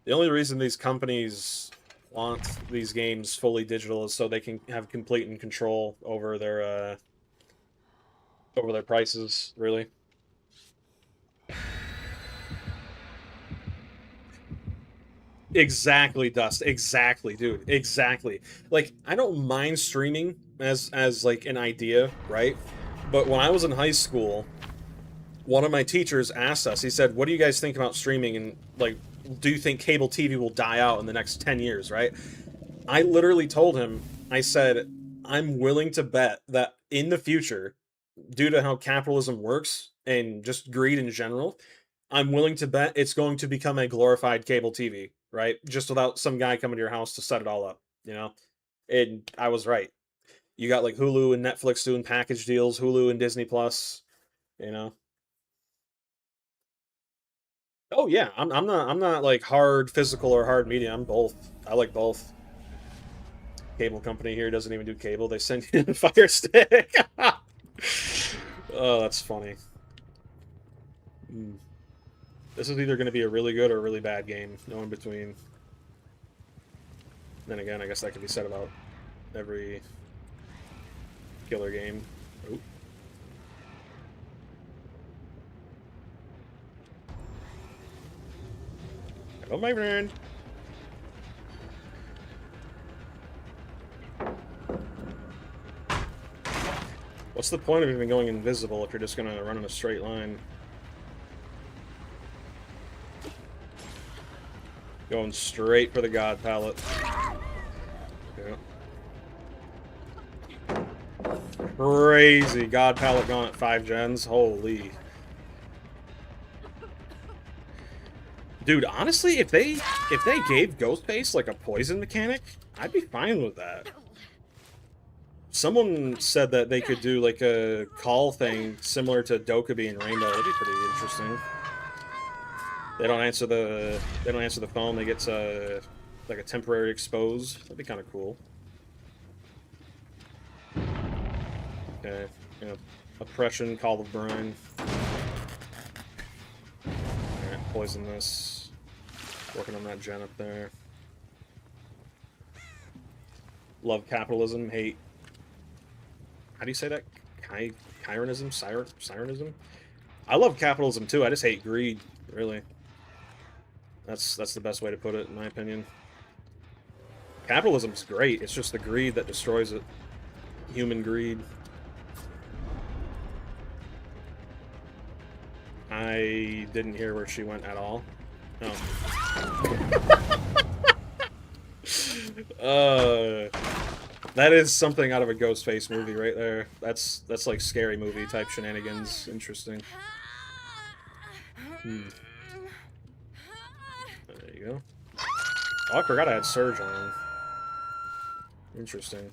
The only reason these companies want these games fully digital is so they can have complete and control over their prices, really. Exactly, Dust. Exactly, dude. Exactly. Like, I don't mind streaming as like an idea, right? But when I was in high school, one of my teachers asked us, he said, "What do you guys think about streaming and like do you think cable TV will die out in the next 10 years, right?" I literally told him, I said, "I'm willing to bet that in the future, due to how capitalism works and just greed in general, I'm willing to bet it's going to become a glorified cable TV, right? Just without some guy coming to your house to set it all up, you know?" And I was right. You got like Hulu and Netflix doing package deals, Hulu and Disney Plus, you know? Oh yeah, I'm not like hard physical or hard media. I'm both. I like both. Cable company here doesn't even do cable. They send you a Fire Stick. Oh, that's funny. Mm. This is either going to be a really good or a really bad game. No in between. Then again, I guess that could be said about every killer game. Oop. Hello, my friend. What's the point of even going invisible if you're just going to run in a straight line? Going straight for the God palette. Yeah. Crazy. God palette gone at 5 gens. Holy. Dude, honestly, if they gave Ghostface like a poison mechanic, I'd be fine with that. Someone said that they could do like a call thing similar to Dokkaebi and Rainbow. That'd be pretty interesting. They don't answer the phone. They get like a temporary expose. That'd be kind of cool. Okay, oppression, call of brine. Alright, poison this. Working on that gen up there. Love capitalism, hate. How do you say that? Chironism? Sirenism? I love capitalism too. I just hate greed, really. That's the best way to put it, in my opinion. Capitalism's great. It's just the greed that destroys it. Human greed. I didn't hear where she went at all. Oh. That is something out of a Ghostface movie right there. That's like scary movie type shenanigans. Interesting. There you go. Oh, I forgot I had Surge on. Interesting.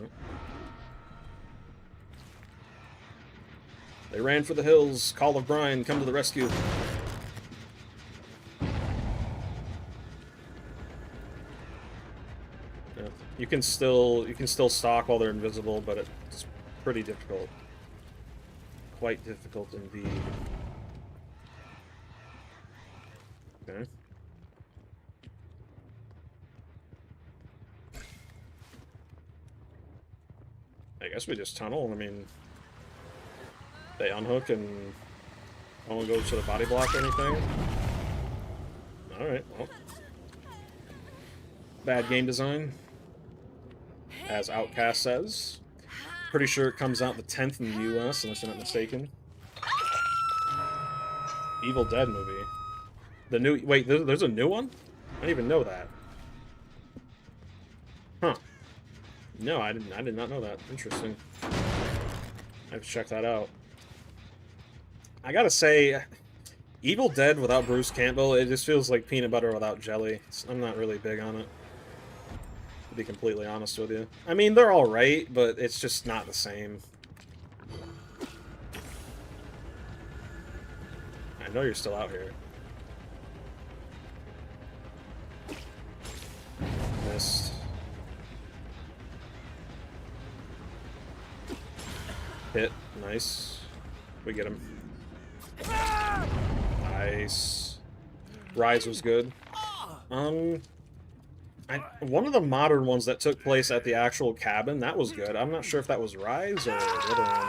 Nope. They ran for the hills. Call of Brine, come to the rescue. Yeah. You can still stalk while they're invisible, but it's pretty difficult. Quite difficult indeed. Okay. I guess we just tunnel. I mean, they unhook and no one goes to the body block or anything. Alright, well. Bad game design. As Outcast says. Pretty sure it comes out the 10th in the US, unless I'm not mistaken. Evil Dead movie. The new... Wait, there's a new one? I didn't even know that. Huh. No, I did not know that. Interesting. I have to check that out. I gotta say, Evil Dead without Bruce Campbell, it just feels like peanut butter without jelly. I'm not really big on it, to be completely honest with you. I mean, they're alright, but it's just not the same. I know you're still out here. Missed. Hit. Nice. We get him. Nice. Rise was good. One of the modern ones that took place at the actual cabin, that was good. I'm not sure if that was Rise or the other one.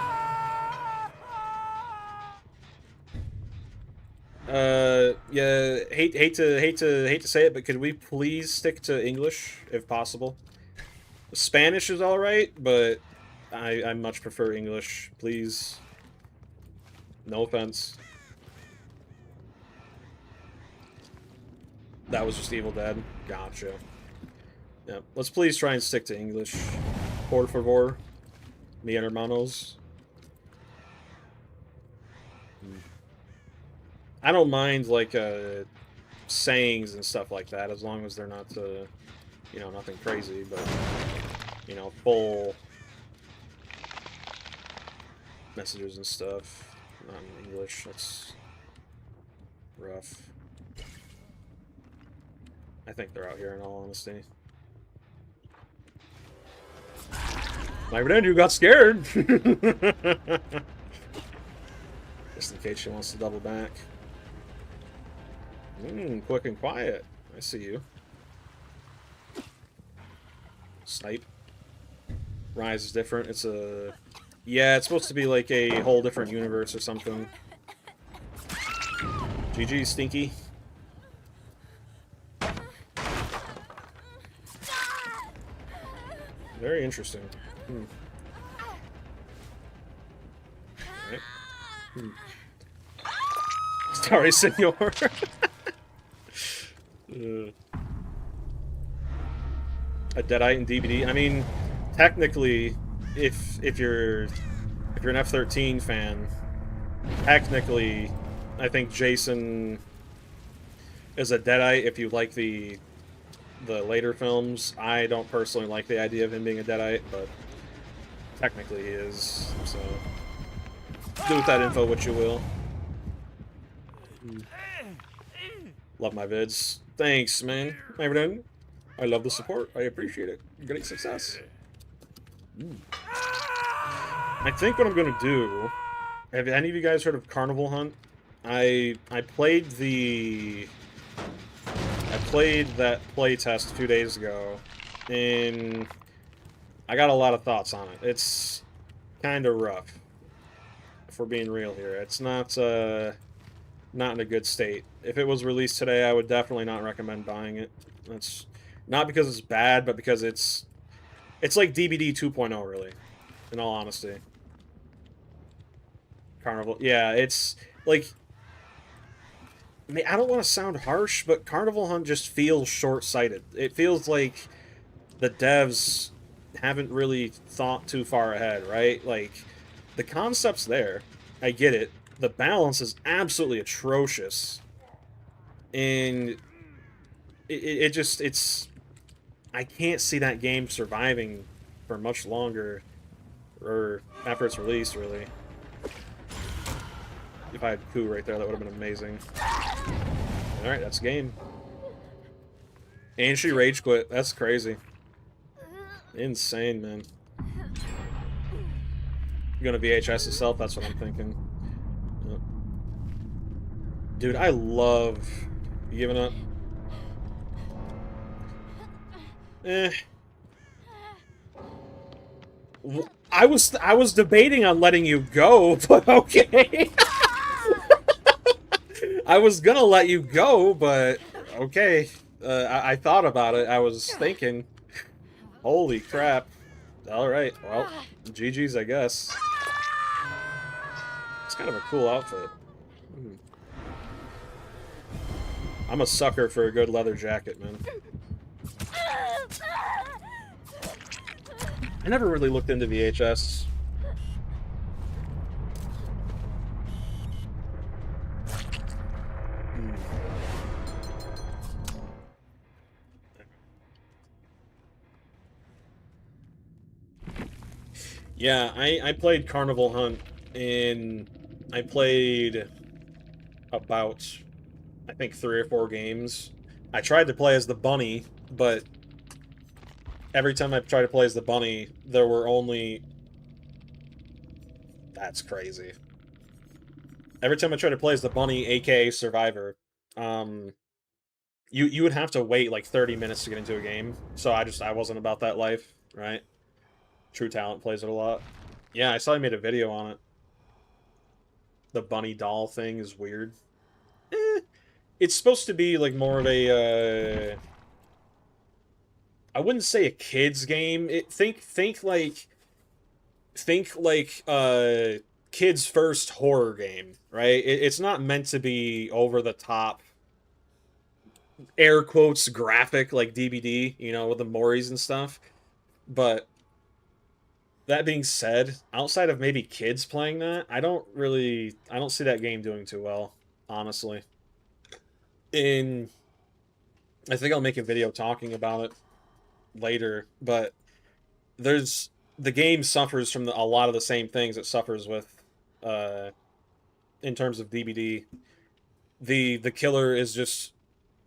Yeah, hate to say it, but could we please stick to English if possible? Spanish is all right, but I much prefer English, please. No offense. That was just Evil Dead. Gotcha. Yeah, let's please try and stick to English. Por favor. Mi hermanos. I don't mind, like, sayings and stuff like that, as long as they're not, you know, nothing crazy, but, you know, full messages and stuff. Not in English, that's rough. I think they're out here in all honesty. My friend, you got scared! Just in case she wants to double back. Quick and quiet. I see you. Snipe. Rise is different. It's a... Yeah, it's supposed to be like a whole different universe or something. GG, Stinky. Very interesting. Right. Sorry, senor. A Deadite in DBD. I mean, technically, if you're an F-13 fan, technically, I think Jason is a Deadite if you like the later films. I don't personally like the idea of him being a Deadite, but technically he is, so do with that info what you will. Love my vids. Thanks, man. Everything. I love the support. I appreciate it. Great success. I think what I'm gonna do... Have any of you guys heard of Carnival Hunt? I played that playtest a few days ago, and I got a lot of thoughts on it. It's kind of rough. if we're being real here. It's not in a good state. If it was released today, I would definitely not recommend buying it. That's not because it's bad, but because it's like DBD 2.0, really, in all honesty. Carnival. Yeah, it's like, I mean, I don't want to sound harsh, but Carnival Hunt just feels short-sighted. It feels like the devs haven't really thought too far ahead, right? Like, the concept's there. I get it. The balance is absolutely atrocious. And it's... I can't see that game surviving for much longer, or after its release, really. If I had Coup right there, that would have been amazing. Alright, that's game. And she rage quit. That's crazy. Insane, man. Gonna VHS itself, that's what I'm thinking. Yep. Dude, I love... You giving up? I was debating on letting you go, but okay. I was gonna let you go, but okay. I thought about it. I was thinking, holy crap. Alright, well, GG's, I guess. It's kind of a cool outfit. I'm a sucker for a good leather jacket, man. I never really looked into VHS. Yeah, I played Carnival Hunt, and I played about, I think, 3 or 4 games. I tried to play as the bunny, but every time I tried to play as the bunny, there were only... That's crazy. Every time I tried to play as the bunny, aka Survivor, you would have to wait like 30 minutes to get into a game. So I wasn't about that life, right? True Talent plays it a lot. Yeah, I saw he made a video on it. The bunny doll thing is weird. It's supposed to be like more of a I wouldn't say a kid's game. Think like kid's first horror game, right? It's not meant to be over the top, air quotes, graphic like DBD, you know, with the Moris and stuff. But that being said, outside of maybe kids playing that, I don't see that game doing too well, honestly. I think I'll make a video talking about it later, but the game suffers from a lot of the same things it suffers with in terms of DBD. The killer is just,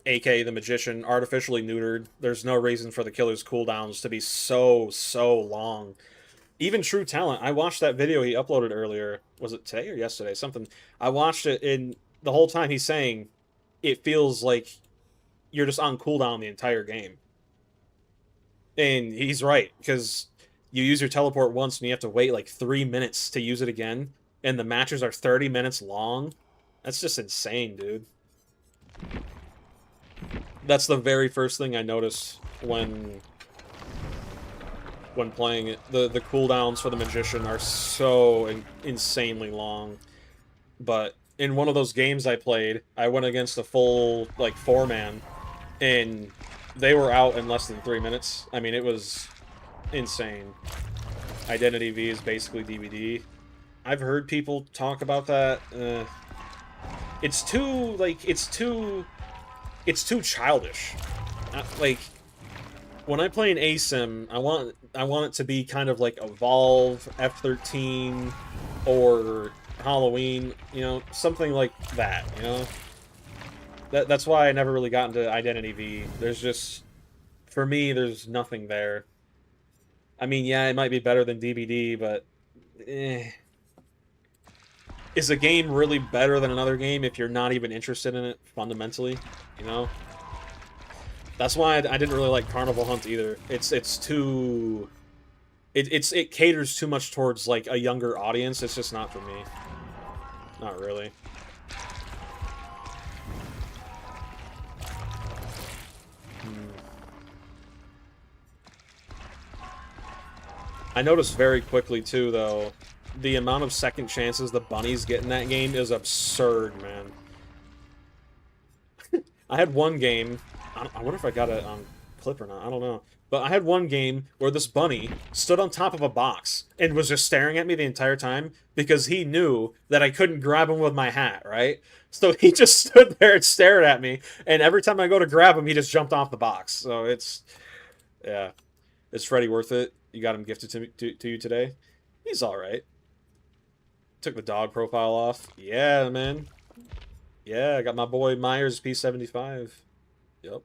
aka the magician, artificially neutered. There's no reason for the killer's cooldowns to be so long. Even True Talent, I watched that video he uploaded earlier. Was it today or yesterday? Something. I watched it, and the whole time he's saying it feels like you're just on cooldown the entire game. And he's right, because you use your teleport once and you have to wait like 3 minutes to use it again, and the matches are 30 minutes long. That's just insane, dude. That's the very first thing I noticed when playing it. The cooldowns for the magician are so insanely long. But in one of those games I played, I went against a full, like, 4-man, and they were out in less than 3 minutes. I mean, it was insane. Identity V is basically DBD. I've heard people talk about that. It's too childish. Like, when I play an ASIM, I want it to be kind of like Evolve, F13, or Halloween, you know, something like that, you know? That's why I never really got into Identity V. There's just, for me, there's nothing there. I mean, yeah, it might be better than DBD, but is a game really better than another game if you're not even interested in it fundamentally, you know? That's why I didn't really like Carnival Hunt either. It's too... It caters too much towards, like, a younger audience. It's just not for me. Not really. I noticed very quickly, too, though, the amount of second chances the bunnies get in that game is absurd, man. I had one game, I wonder if I got it on clip or not, I don't know. But I had one game where this bunny stood on top of a box and was just staring at me the entire time because he knew that I couldn't grab him with my hat, right? So he just stood there and stared at me, and every time I go to grab him, he just jumped off the box. So it's, yeah. Is Freddy worth it? You got him gifted to you today? He's alright. Took the dog profile off. Yeah, man. Yeah, I got my boy Myers P75. Yep.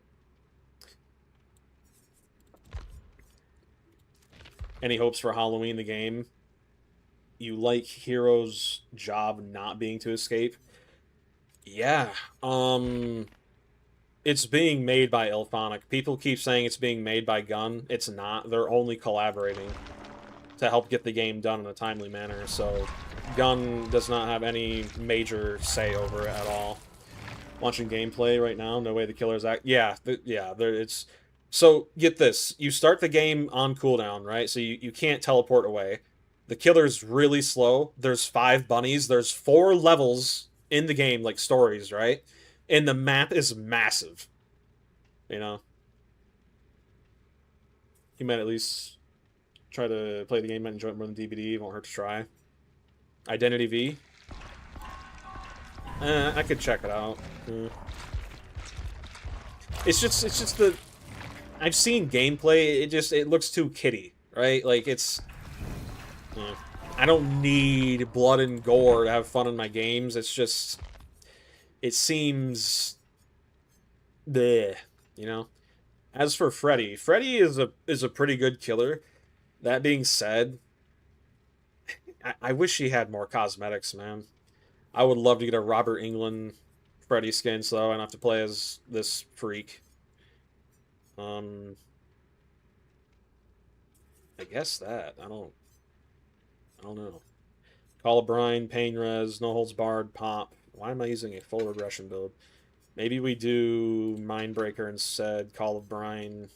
Any hopes for Halloween the game? You like Hero's job not being to escape? Yeah. It's being made by Ilphonic. People keep saying it's being made by Gun. It's not. They're only collaborating to help get the game done in a timely manner, so Gun does not have any major say over it at all. Watching gameplay right now, no way the killers act. Yeah, it's... So, get this. You start the game on cooldown, right? So you can't teleport away. The killer's really slow. There's 5 bunnies. There's 4 levels in the game, like stories, right? And the map is massive. You know? You might at least try to play the game, might enjoy it more than DBD. Won't hurt to try. Identity V? I could check it out. It's just the... I've seen gameplay, it looks too kiddie, right? Like, it's... I don't need blood and gore to have fun in my games. It's just... It seems... bleh, you know? As for Freddy, Freddy is a pretty good killer. That being said, I wish he had more cosmetics, man. I would love to get a Robert Englund Freddy skin, so I don't have to play as this freak. I guess that. I don't know. Call of Brine, Pain Res, No Holds Barred, Pop. Why am I using a full regression build? Maybe we do Mindbreaker instead. Call of Brine.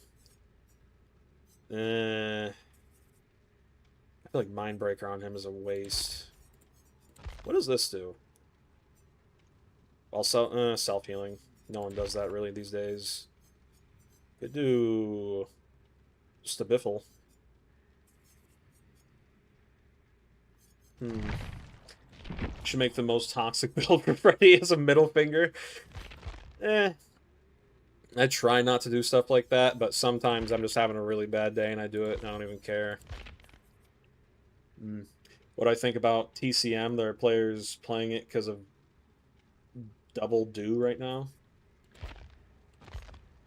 I feel like Mindbreaker on him is a waste. What does this do? Also, self-healing. No one does that really these days. Could do just a biffle. Should make the most toxic build for Freddy as a middle finger. I try not to do stuff like that, but sometimes I'm just having a really bad day and I do it and I don't even care. What I think about TCM, there are players playing it because of Double Do right now.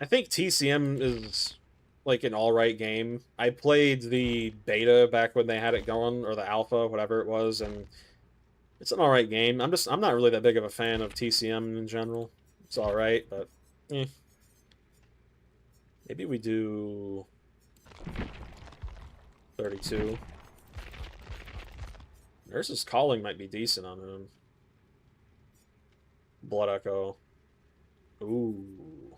I think TCM is like an alright game. I played the beta back when they had it going, or the alpha, whatever it was, and it's an alright game. I'm not really that big of a fan of TCM in general. It's alright, but maybe we do 32. Nurse's Calling might be decent on him. Blood Echo. Ooh.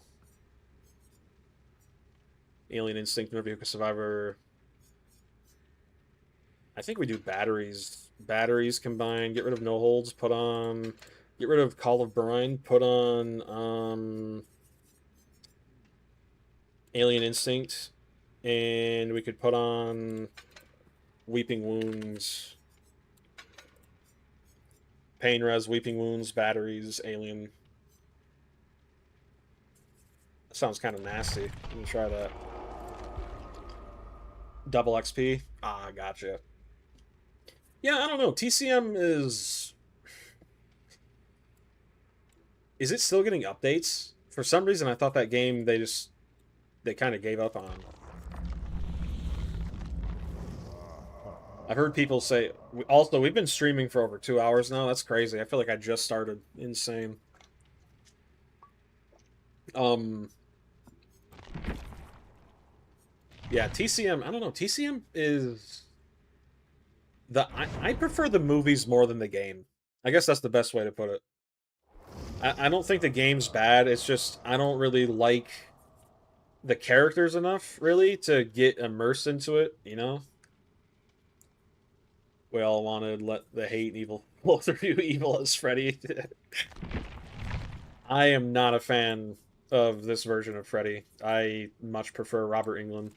Alien Instinct, Nerve Survivor. I think we do batteries. Batteries combined. Get rid of No Holds. Put on... Get rid of Call of Brine. Put on... Alien Instinct. And we could put on... Weeping Wounds. Pain Res, Weeping Wounds, Batteries, Alien. That sounds kind of nasty. Let me try that. Double XP? Ah, gotcha. Yeah, I don't know. TCM is... Is it still getting updates? For some reason, I thought that game they kind of gave up on. I've heard people say... Also, we've been streaming for over 2 hours now. That's crazy. I feel like I just started. Insane. Yeah, TCM, I don't know. TCM is... I prefer the movies more than the game. I guess that's the best way to put it. I don't think the game's bad. It's just I don't really like the characters enough, really, to get immersed into it, you know? We all want to let the hate and evil flow through you, evil as Freddy. I am not a fan of this version of Freddy. I much prefer Robert Englund.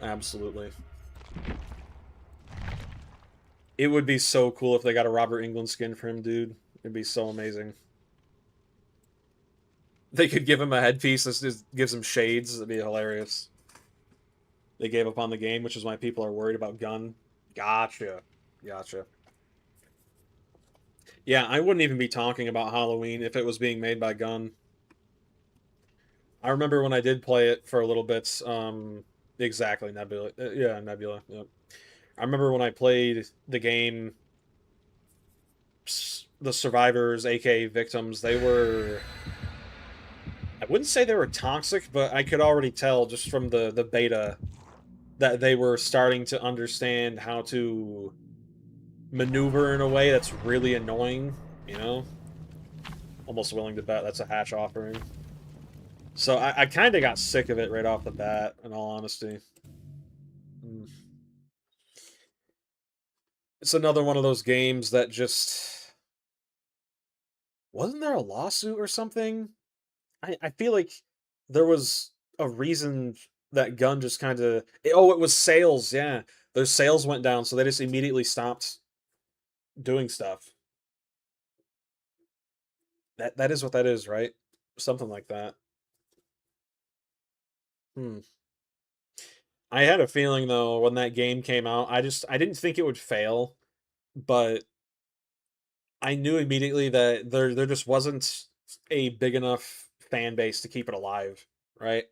Absolutely. It would be so cool if they got a Robert Englund skin for him, dude. It'd be so amazing. They could give him a headpiece that just gives him shades. That'd be hilarious. They gave up on the game, which is why people are worried about Gun. Gotcha. Gotcha. Yeah, I wouldn't even be talking about Halloween if it was being made by Gun. I remember when I did play it for a little bit. Exactly, Nebula. Yeah, Nebula. Yep. I remember when I played the game, the survivors, aka victims, they were... I wouldn't say they were toxic, but I could already tell just from the beta that they were starting to understand how to maneuver in a way that's really annoying, you know? Almost willing to bet that's a hatch offering. So I kind of got sick of it right off the bat, in all honesty. It's another one of those games that just... Wasn't there a lawsuit or something? I feel like there was a reason that Gun just kind of... Oh, it was sales, yeah. Their sales went down, so they just immediately stopped doing stuff. That is what that is, right? Something like that. Hmm. I had a feeling though when that game came out, I didn't think it would fail, but I knew immediately that there just wasn't a big enough fan base to keep it alive, right?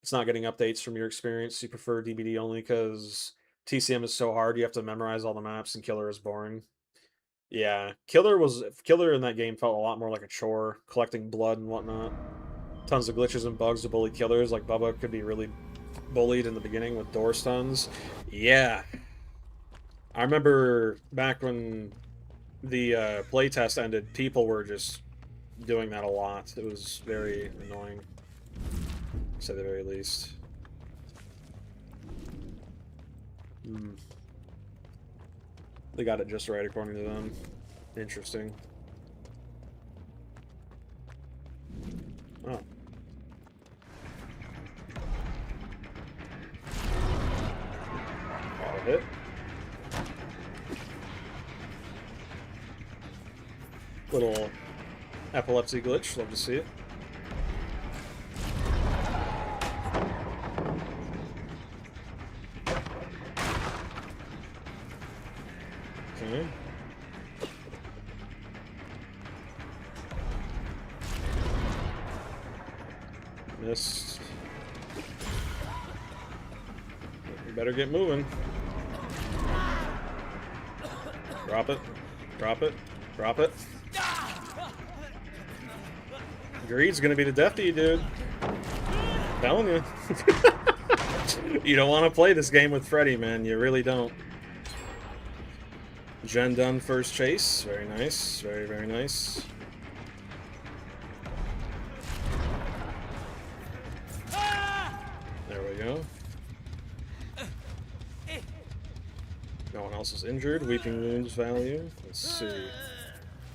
It's not getting updates from your experience. You prefer DBD only because TCM is so hard. You have to memorize all the maps, and Killer is boring. Yeah, Killer in that game felt a lot more like a chore, collecting blood and whatnot. Tons of glitches and bugs to bully killers. Like Bubba could be really bullied in the beginning with door stuns. Yeah, I remember back when the playtest ended, people were just doing that a lot. It was very annoying, to say the very least. They got it just right according to them. Interesting. Oh. Auto hit. Little epilepsy glitch. Love to see it. Okay. Missed. We better get moving. Drop it. Drop it. Drop it. Greed's gonna be the death to you, dude. Telling you. You don't want to play this game with Freddy, man. You really don't. Gen done first chase. Very nice. Very, very nice. There we go. No one else is injured. Weeping wounds value. Let's see.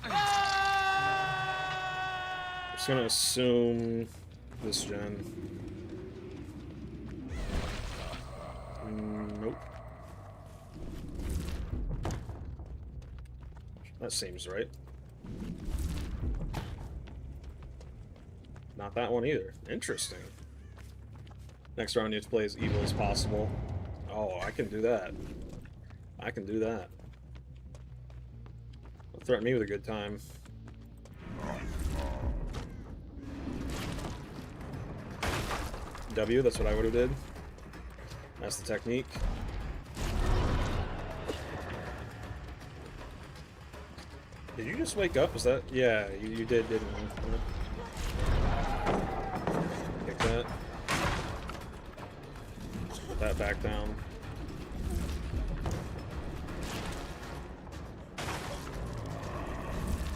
I'm just gonna assume this gen. Nope. That seems right. Not that one either. Interesting. Next round you have to play as evil as possible. Oh, I can do that. I can do that. Don't threaten me with a good time. W, that's what I would have did. That's the technique. Did you just wake up? Is that... Yeah, you did, didn't you? Kick that. Put that back down.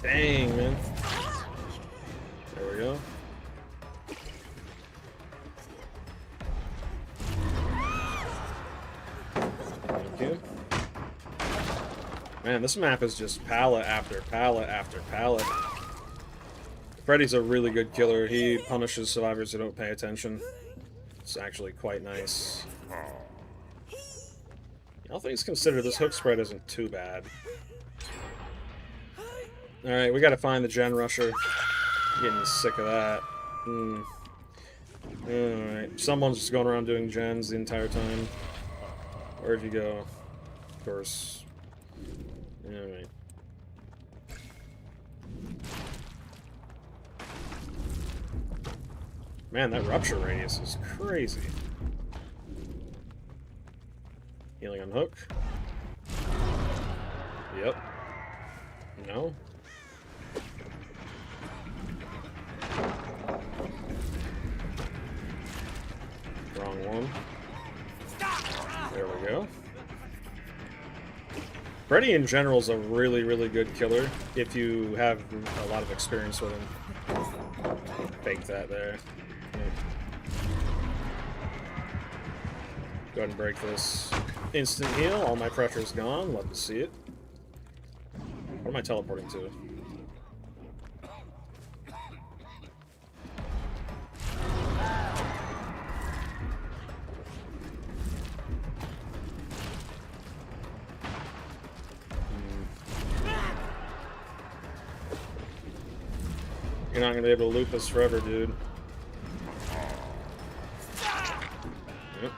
Dang, man. There we go. Thank you. Man, this map is just pallet after pallet after pallet. Freddy's a really good killer. He punishes survivors who don't pay attention. It's actually quite nice. All things considered, this hook spread isn't too bad. Alright, we gotta find the gen rusher. Getting sick of that. Alright, someone's just going around doing gens the entire time. Where'd you go? Of course. Alright. Man, that rupture radius is crazy. Healing on hook. Yep. No. Wrong one. There we go. Freddy in general is a really, really good killer if you have a lot of experience with him. Fake that there. Go ahead and break this. Instant heal. All my pressure's gone. Love to see it. What am I teleporting to? You're not going to be able to loop this forever, dude. Yep.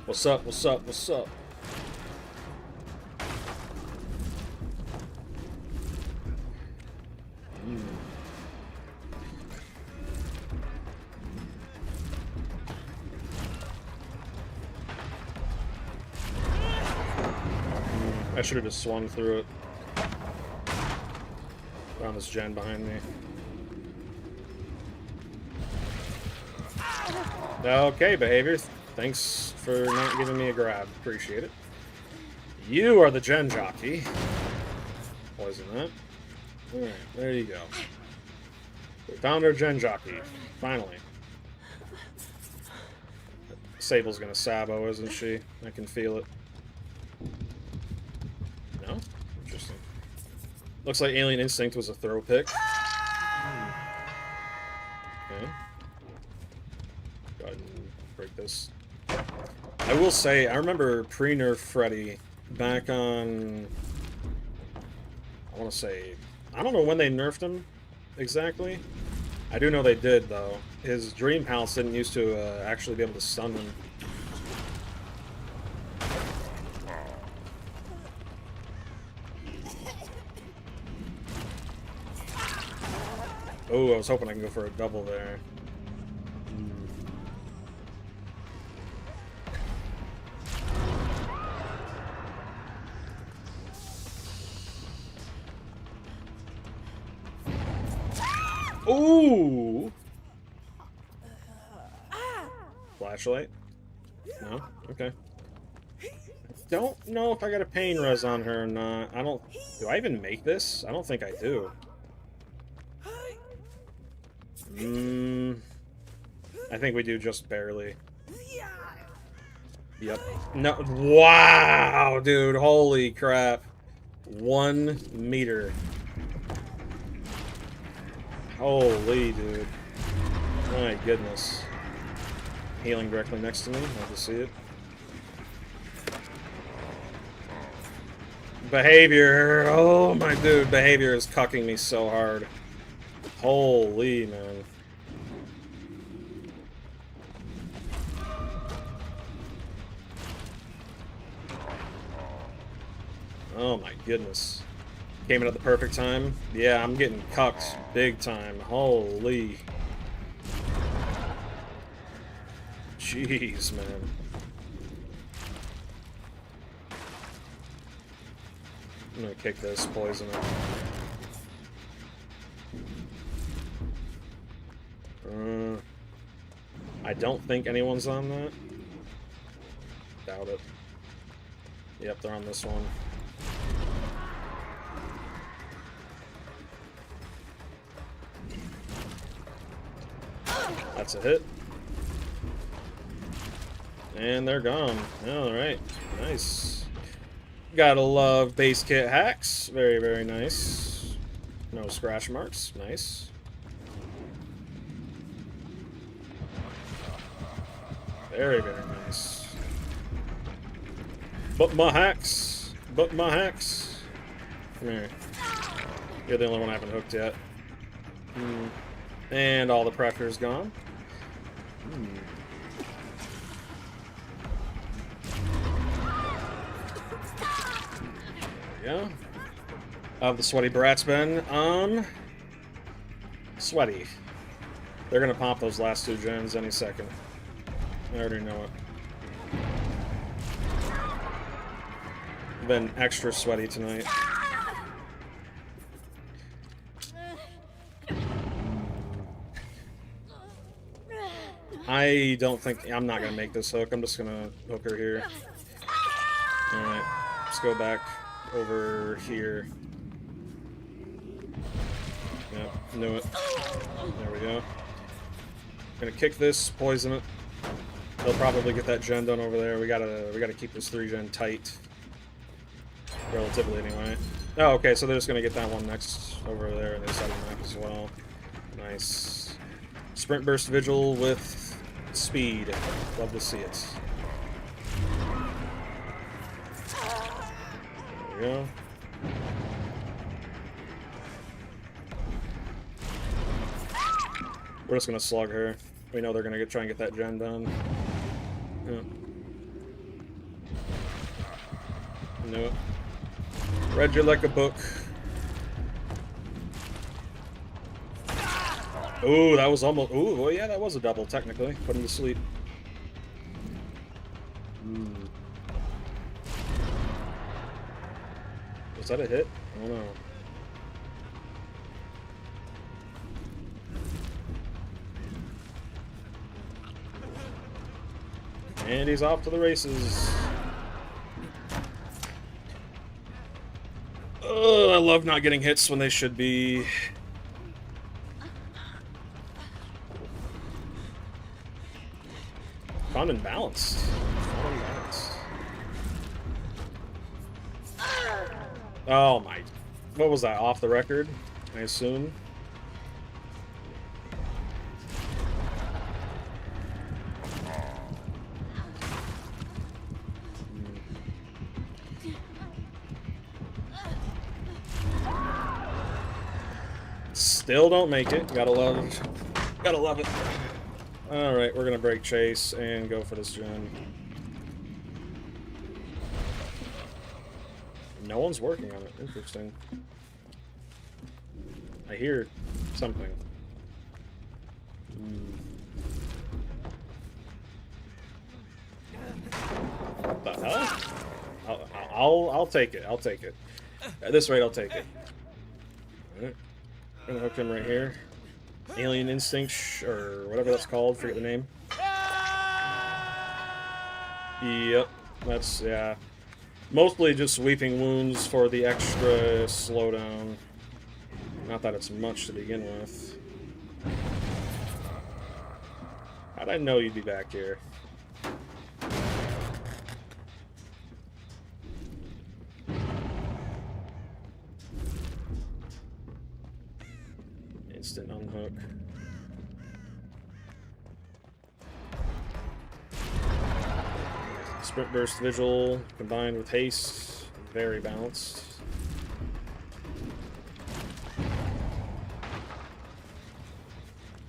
What's up? What's up? What's up? I should have just swung through it. Found this gen behind me. Okay, behavior. Thanks for not giving me a grab. Appreciate it. You are the gen jockey. Poison that. Alright, there you go. We found our gen jockey. Finally. Sable's gonna sabo, isn't she? I can feel it. No? Interesting. Looks like Alien Instinct was a throw pick. Okay. Go ahead and break this. I will say, I remember pre-nerf Freddy back on... I want to say... I don't know when they nerfed him exactly. I do know they did, though. His Dream Palace didn't used to actually be able to stun him. Oh, I was hoping I can go for a double there. Ooh! Flashlight? No? Okay. I don't know if I got a pain res on her or not. I don't... Do I even make this? I don't think I do. I think we do just barely. Yep. No. Wow, dude. Holy crap. 1 meter. Holy, dude. My goodness. Healing directly next to me. Love to see it. Behavior. Oh, my dude. Behavior is cucking me so hard. Holy, man. Oh my goodness. Came in at the perfect time. Yeah, I'm getting cucked big time. Holy. Jeez, man. I'm gonna kick this, poison it. I don't think anyone's on that. Doubt it. Yep, they're on this one. That's a hit. And they're gone. Alright. Nice. Gotta love base kit hacks. Very, very nice. No scratch marks. Nice. Very, very nice. But my hacks. But my hacks. Come here. You're the only one I haven't hooked yet. And all the pressure's gone. There we go. Of the sweaty brats been sweaty. They're gonna pop those last 2 gens any second. I already know it. Been extra sweaty tonight. I don't think... I'm not going to make this hook. I'm just going to hook her here. Alright. Let's go back over here. Yep, knew it. There we go. Gonna kick this, poison it. They'll probably get that gen done over there. We gotta keep this 3-gen tight. Relatively, anyway. Oh, okay, so they're just gonna get that one next over there on the side of the map as well. Nice. Sprint burst vigil with speed. Love to see it. There we go. We're just gonna slug her. We know they're gonna try and get that gen done. Yeah. Knew it. Read you like a book. Ooh, that was almost... Ooh, well, yeah, that was a double, technically. Put him to sleep. Was that a hit? I don't know. And he's off to the races. Oh, I love not getting hits when they should be. Fun and balanced. Fun and balanced. Oh my. What was that? Off the record, I assume. Still don't make it. Gotta love it. Gotta love it. Alright, we're gonna break chase and go for this gen. No one's working on it. Interesting. I hear something. What the hell? I'll take it. I'll take it. At this rate, I'll take it. Alright. I'm gonna hook him right here. Alien Instinct, or whatever that's called, forget the name. Yep, that's, yeah. Mostly just sweeping wounds for the extra slowdown. Not that it's much to begin with. How'd I know you'd be back here? Instant unhook. Sprint burst vigil combined with haste, very balanced.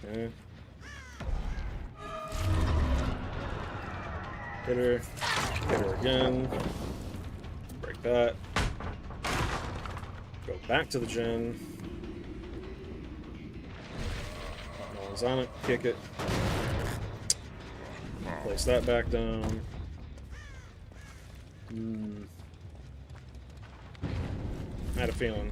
Okay. Hit her again. Break that. Go back to the gen. On it, kick it. Place that back down. I had a feeling.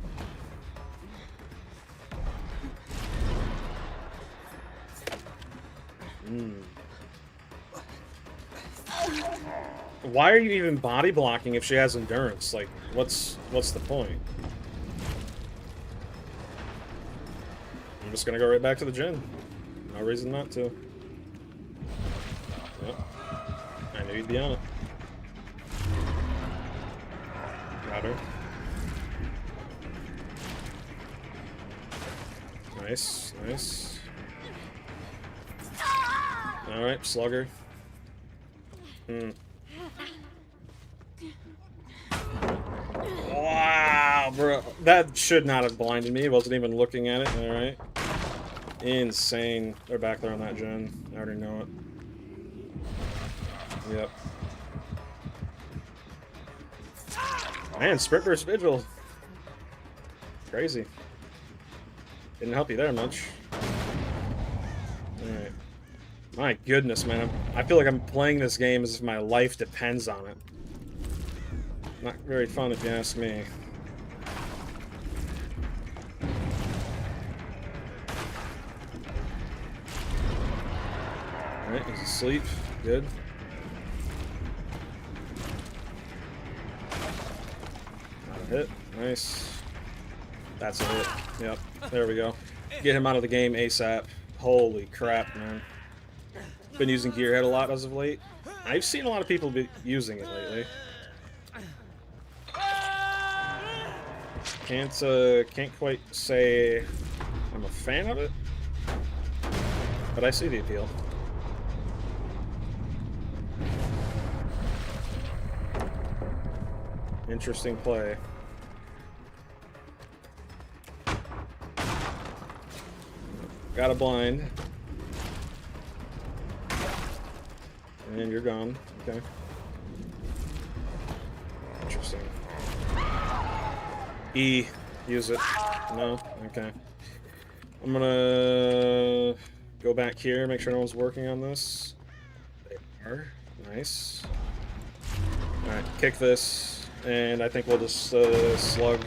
Why are you even body blocking if she has endurance? Like, what's the point? I'm just gonna go right back to the gen. No reason not to. Yep. I knew you'd be on it. Got her. Nice, nice. Alright, slugger. Wow, bro. That should not have blinded me. Wasn't even looking at it. Alright. Insane. They're back there on that gen. I already know it. Yep. Man, sprint versus vigil. Crazy. Didn't help you there much. Alright. My goodness, man. I feel like I'm playing this game as if my life depends on it. Not very fun if you ask me. Alright, he's asleep. Good. Not a hit. Nice. That's a hit. Yep. There we go. Get him out of the game ASAP. Holy crap, man. Been using Gearhead a lot as of late. I've seen a lot of people be using it lately. Can't quite say I'm a fan of it, but I see the appeal. Interesting play. Got a blind. And you're gone. Okay. Interesting. E. Use it. No? Okay. I'm gonna go back here, make sure no one's working on this. They are. Nice. Alright, kick this. And I think we'll just slug.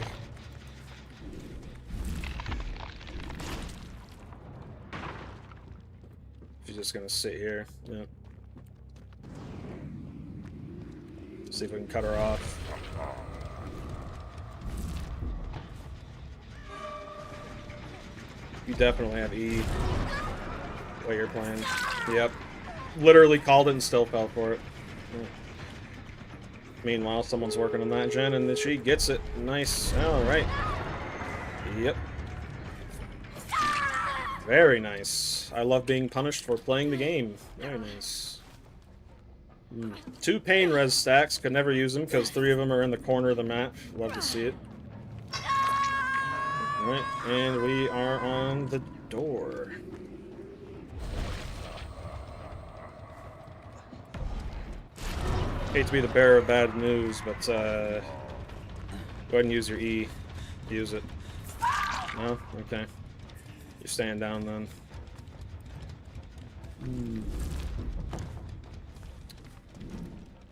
She's just gonna sit here. Yep. See if we can cut her off. You definitely have E. What you're playing. Yep. Literally called it and still fell for it. Yeah. Meanwhile, someone's working on that gen and she gets it. Nice. Alright. Yep. Very nice. I love being punished for playing the game. Very nice. 2 pain res stacks. Could never use them because 3 of them are in the corner of the map. Love to see it. Alright, and we are on the door. Hate to be the bearer of bad news, but go ahead and use your E. Use it. No? Okay. You're staying down then.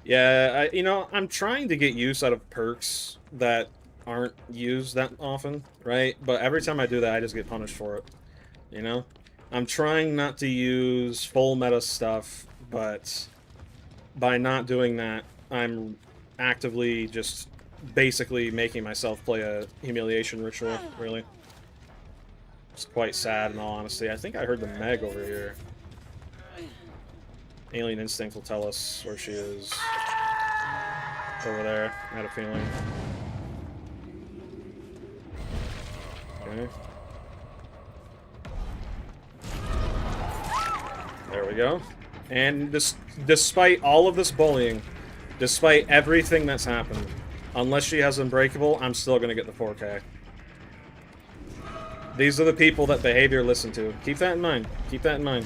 Yeah, I'm trying to get use out of perks that aren't used that often, right? But every time I do that, I just get punished for it, you know? I'm trying not to use full meta stuff, but by not doing that, I'm actively just basically making myself play a humiliation ritual, really. It's quite sad, in all honesty. I think I heard the Meg over here. Alien Instinct will tell us where she is. Over there, I had a feeling. Okay. There we go. And despite all of this bullying, despite everything that's happened, unless she has Unbreakable, I'm still going to get the 4K. These are the people that behavior listen to. Keep that in mind. Keep that in mind.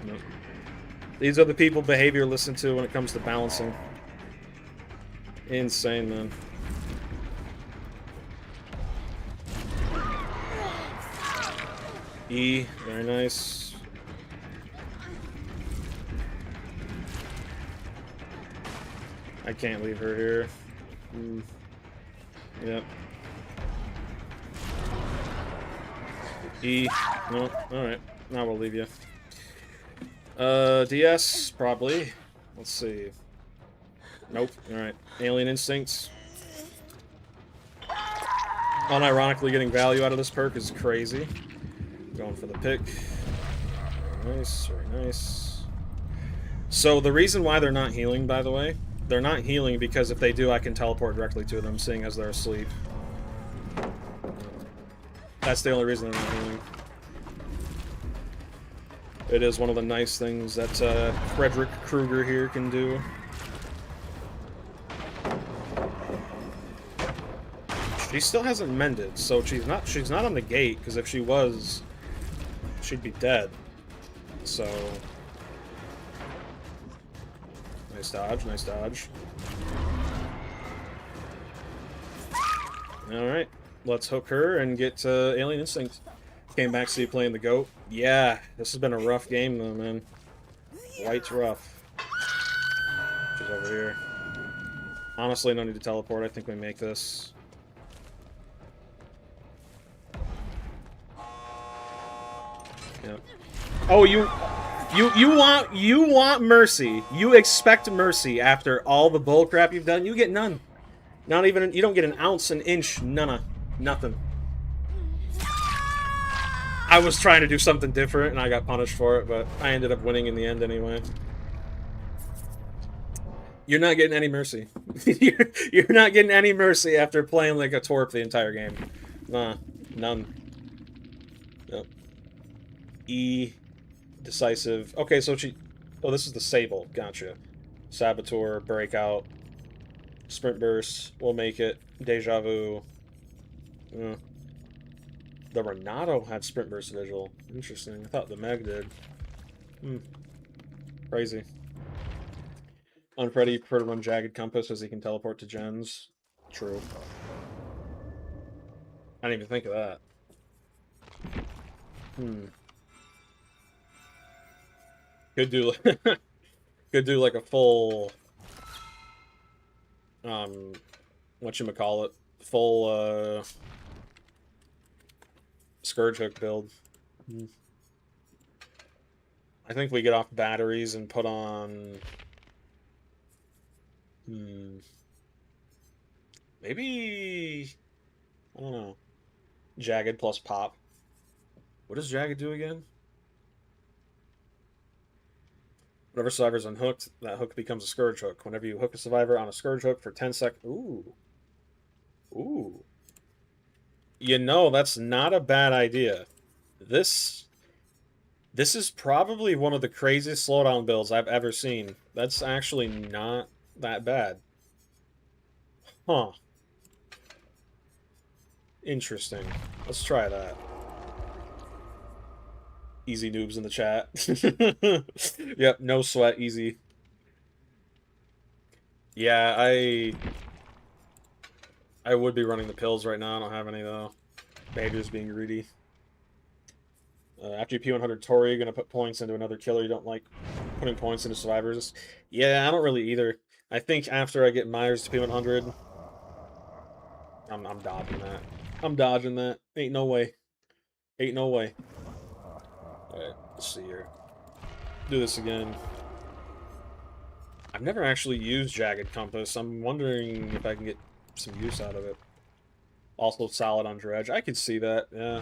Nope. These are the people behavior listen to when it comes to balancing. Insane, man. E, very nice. I can't leave her here. Yep. E, no, alright. Now we'll leave you. DS, probably. Let's see. Nope, alright. Alien Instincts. Unironically getting value out of this perk is crazy. Going for the pick. Very nice, very nice. So the reason why they're not healing, by the way, they're not healing because if they do, I can teleport directly to them, seeing as they're asleep. That's the only reason they're not healing. It is one of the nice things that Frederick Krueger here can do. She still hasn't mended, so she's not on the gate, because if she was, she'd be dead. So nice dodge, nice dodge. Alright, let's hook her and get Alien Instinct. Came back to see you playing the GOAT. Yeah, this has been a rough game though, man. White's rough. She's over here. Honestly, no need to teleport. I think we make this. Yep. Oh, you want mercy. You expect mercy after all the bullcrap you've done. You get none. Not even, you don't get an ounce, an inch, nothing. I was trying to do something different and I got punished for it, but I ended up winning in the end anyway. You're not getting any mercy. You're not getting any mercy after playing like a twerp the entire game. Nah, none. Yep. E, decisive. Okay, so she... Oh, this is the Sable. Gotcha. Saboteur, Breakout, Sprint Burst. We'll make it. Deja Vu. The Renato had Sprint Burst Vigil. Interesting. I thought the Meg did. Crazy. On Freddy, you prefer to run Jagged Compass as he can teleport to gens. True. I didn't even think of that. Could do could do like a full whatchamacallit, full Scourge Hook build. I think we get off batteries and put on maybe, I don't know, Jagged plus Pop. What does Jagged do again? Whenever survivor's unhooked, that hook becomes a Scourge Hook. Whenever you hook a survivor on a Scourge Hook for 10 seconds... Ooh. You know, that's not a bad idea. This is probably one of the craziest slowdown builds I've ever seen. That's actually not that bad. Huh. Interesting. Let's try that. Easy noobs in the chat. Yep, no sweat, easy. Yeah, I would be running the pills right now. I don't have any, though. Maybe just being greedy. After you P100 Tori, you're going to put points into another killer. You don't like putting points into survivors. Yeah, I don't really either. I think after I get Myers to P100, I'm dodging that. I'm dodging that. Ain't no way. Ain't no way. Alright, let's see here. Do this again. I've never actually used Jagged Compass. I'm wondering if I can get some use out of it. Also solid on Dredge. I could see that, yeah.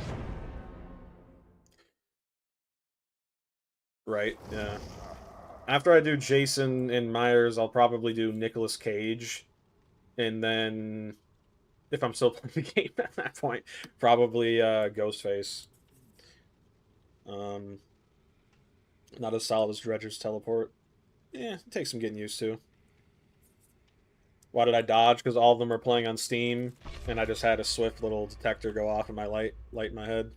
Right, yeah. After I do Jason and Myers, I'll probably do Nicolas Cage. And then, if I'm still playing the game at that point, probably Ghostface. Not as solid as Dredger's teleport. Yeah, it takes some getting used to. Why did I dodge? Because all of them are playing on Steam, and I just had a swift little detector go off in my light in my head.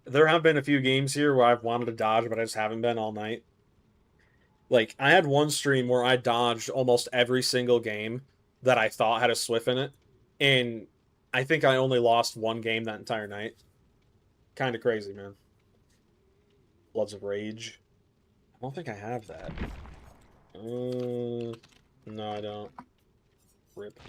There have been a few games here where I've wanted to dodge, but I just haven't been all night. Like, I had one stream where I dodged almost every single game that I thought had a swift in it, and I think I only lost one game that entire night. Kind of crazy, man. Bloods of Rage. I don't think I have that. No, I don't. Rip.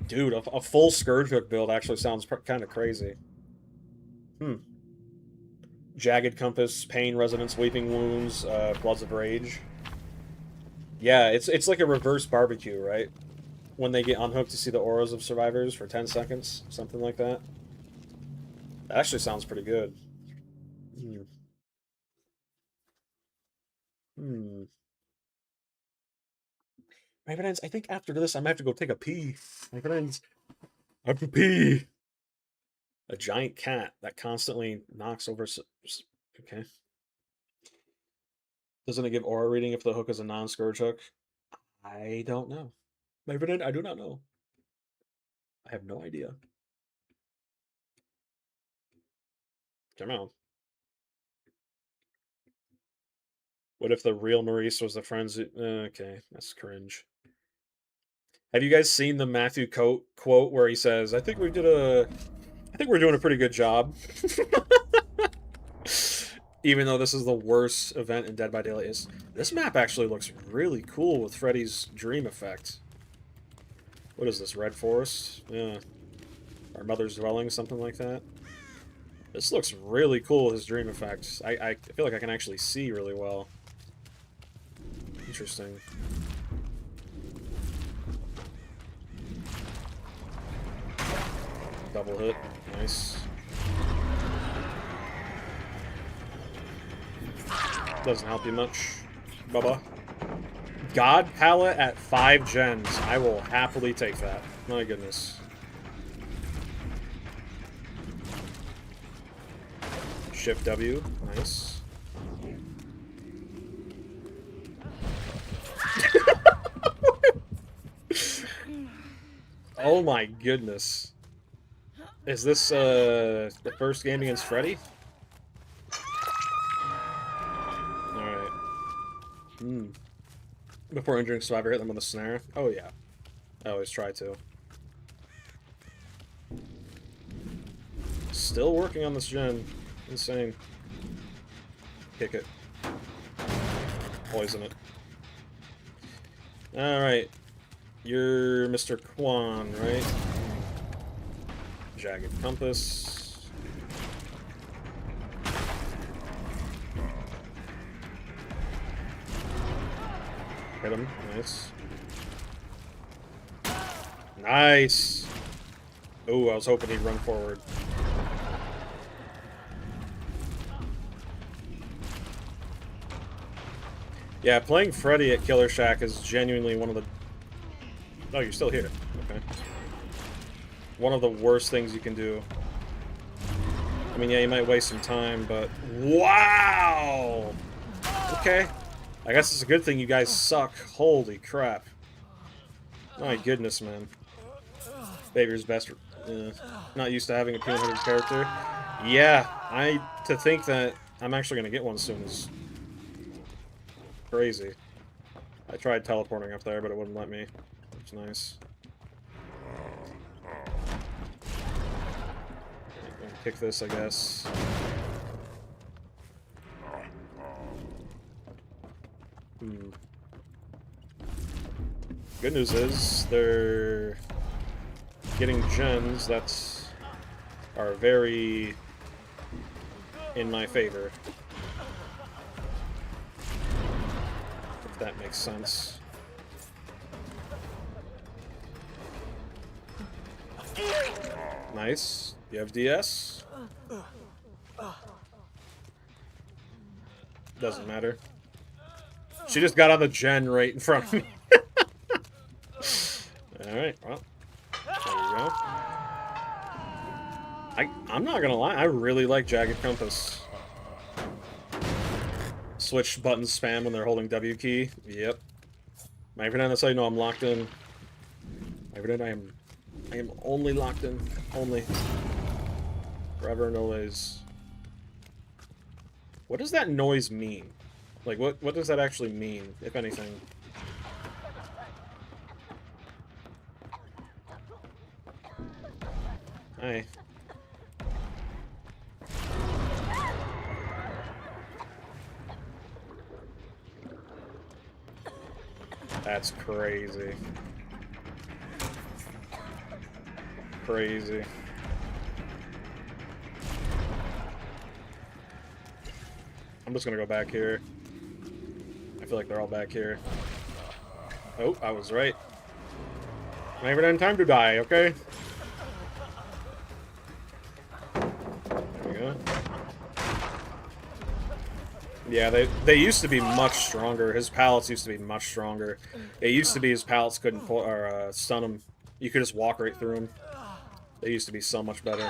Dude, a full Scourge Hook build actually sounds kind of crazy. Jagged Compass, Pain Resonance, Weeping Wounds, Bloods of Rage. Yeah, it's like a reverse barbecue, right? when they get unhooked to see the auras of survivors for 10 seconds, something like that. That actually sounds pretty good. Hmm. Hmm. My friends, I think after this I might have to go take a pee. My friends, I have to pee. A giant cat that constantly knocks over. Okay. Doesn't it give aura reading if the hook is a non-scourge hook? I don't know. My friend, I do not know. I have no idea. Come on. What if the real Maurice was the friends? Okay, that's cringe. Have you guys seen the Matthew Coat quote where he says, I think we're doing a pretty good job. Even though this is the worst event in Dead by Daylight. This map actually looks really cool with Freddy's dream effect. What is this, Red Forest? Yeah. Our Mother's Dwelling, something like that. This looks really cool, his dream effect. I feel like I can actually see really well. Interesting. Double hit. Nice. Doesn't help you much, Bubba. God palette at 5 gens. I will happily take that. My goodness. Shift W. Nice. Oh my goodness. Is this the first game against Freddy? Alright. Before injuring survivor, hit them with a snare. Oh yeah. I always try to. Still working on this gen. Insane. Kick it. Poison it. Alright. You're Mr. Quan, right? Jagged Compass. Hit him. Nice. Nice! Oh, I was hoping he'd run forward. Yeah, playing Freddy at Killer Shack is genuinely one of the... Oh, you're still here. Okay. One of the worst things you can do. I mean, yeah, you might waste some time, but... Wow! Okay. I guess it's a good thing you guys suck. Holy crap. My goodness, man. Behavior's best. Not used to having a P100 character. Yeah, to think that I'm actually going to get one soon is crazy. I tried teleporting up there, but it wouldn't let me. It's nice. Kick this, I guess. Good news is they're getting gens that are very in my favor. If that makes sense. Nice. You have DS? Doesn't matter. She just got on the gen right in front of me. Alright, well. There you go. I'm not gonna lie, I really like Jagged Compass. Switch button spam when they're holding W key. Yep. My friend, that's how you know I'm locked in. My friend, I am only locked in. Only. Forever and always. What does that noise mean? Like, what does that actually mean, if anything? Hi. That's crazy. Crazy. I'm just gonna go back here. I feel like they're all back here. Oh, I was right. Never done time to die, okay? There we go. Yeah, they used to be much stronger. His pallets used to be much stronger. It used to be his pallets couldn't pull, or stun him. You could just walk right through him. They used to be so much better.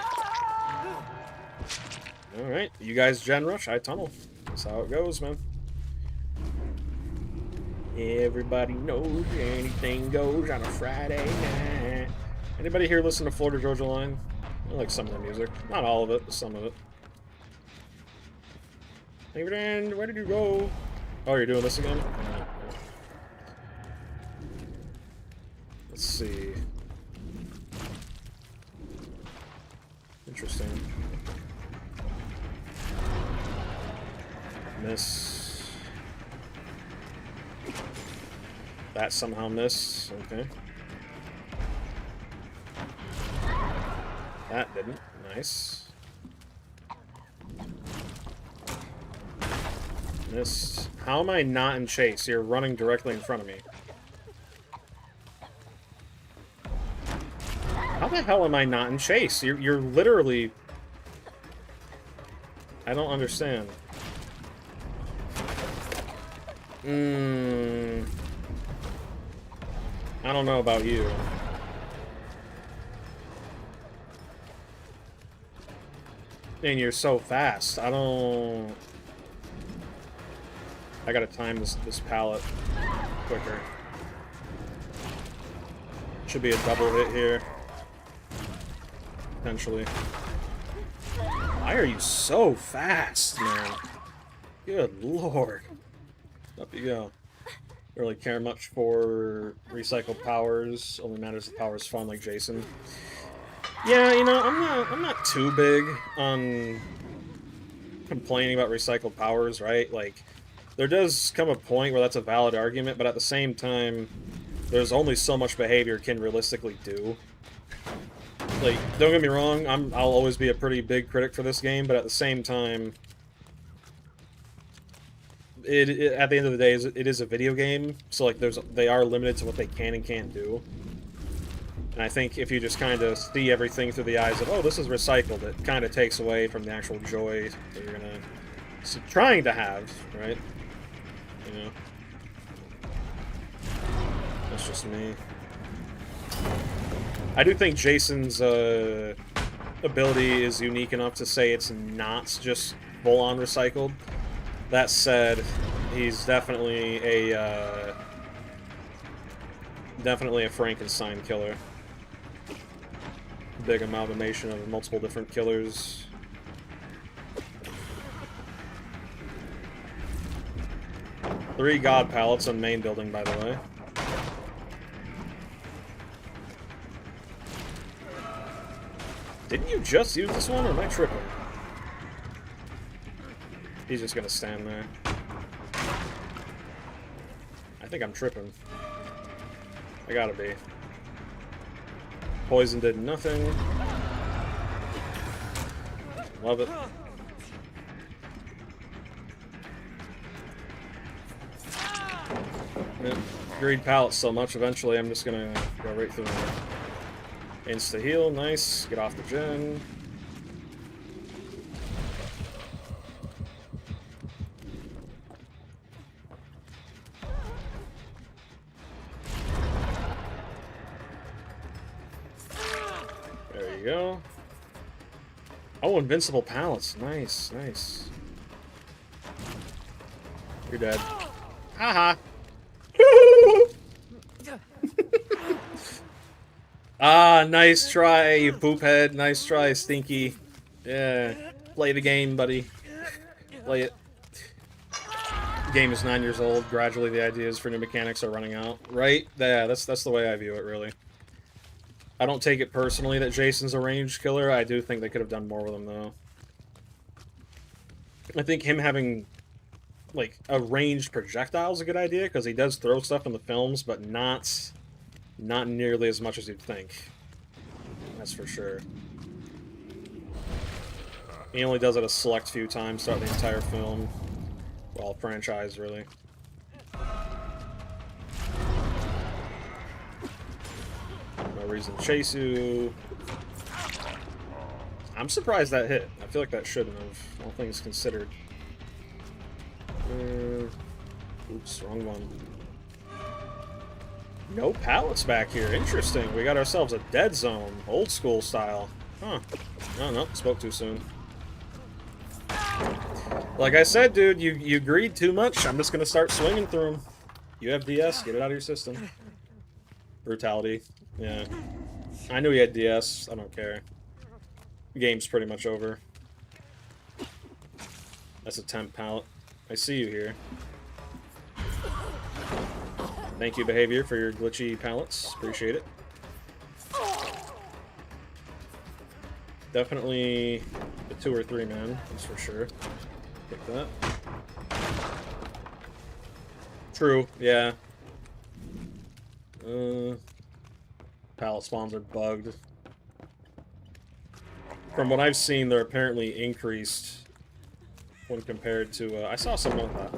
Alright, you guys gen rush, I tunnel. That's how it goes, man. Everybody knows anything goes on a Friday night. Anybody here listen to Florida Georgia Line? I like some of the music. Not all of it, but some of it. Hey, Brand, where did you go? Oh, you're doing this again? Let's see. Interesting. Miss. That somehow miss. Okay. That didn't. Nice. Missed. How am I not in chase? You're running directly in front of me. How the hell am I not in chase? You're literally... I don't understand. I don't know about you. And you're so fast. I don't... I gotta time this pallet quicker. Should be a double hit here. Potentially. Why are you so fast, man? Good lord. Up you go. Don't really care much for recycled powers. Only matters if power's fun, like Jason. Yeah, you know, I'm not too big on complaining about recycled powers, right? Like, there does come a point where that's a valid argument, but at the same time, there's only so much behavior can realistically do. Like, don't get me wrong, I'll always be a pretty big critic for this game, but at the same time, at the end of the day, it is a video game, so like they are limited to what they can and can't do. And I think if you just kind of see everything through the eyes of, oh, this is recycled, it kind of takes away from the actual joy that you're trying to have, right? You know, that's just me. I do think Jason's ability is unique enough to say it's not just full-on recycled. That said, he's definitely a Frankenstein killer. Big amalgamation of multiple different killers. Three god pallets on main building, by the way. Didn't you just use this one, or am I tripping? He's just gonna stand there. I think I'm tripping. I gotta be. Poison did nothing. Love it. Greed pallets so much, eventually I'm just gonna go right through there. Insta heal, nice. Get off the gen. There you go. Oh, invincible pallets. Nice, nice. You're dead. Haha. Ah, nice try, you poophead. Nice try, Stinky. Yeah. Play the game, buddy. Play it. The game is 9 years old. Gradually, the ideas for new mechanics are running out. Right? Yeah, that's the way I view it, really. I don't take it personally that Jason's a ranged killer. I do think they could have done more with him, though. I think him having, like, a ranged projectile is a good idea, because he does throw stuff in the films, but not nearly as much as you'd think. That's for sure. He only does it a select few times throughout the entire film. Well, franchise, really. No reason to chase you. I'm surprised that hit. I feel like that shouldn't have, all things considered. Oops, wrong one. No pallets back here. Interesting. We got ourselves a dead zone. Old school style. Huh. Oh, no. Spoke too soon. Like I said, dude, you greed too much. I'm just going to start swinging through them. You have DS. Get it out of your system. Brutality. Yeah. I knew he had DS. I don't care. The game's pretty much over. That's a temp pallet. I see you here. Thank you, Behavior, for your glitchy pallets. Appreciate it. Definitely the 2 or 3 man, that's for sure. Take that. True, yeah. Pallet spawns are bugged. From what I've seen, they're apparently increased when compared to, I saw some of that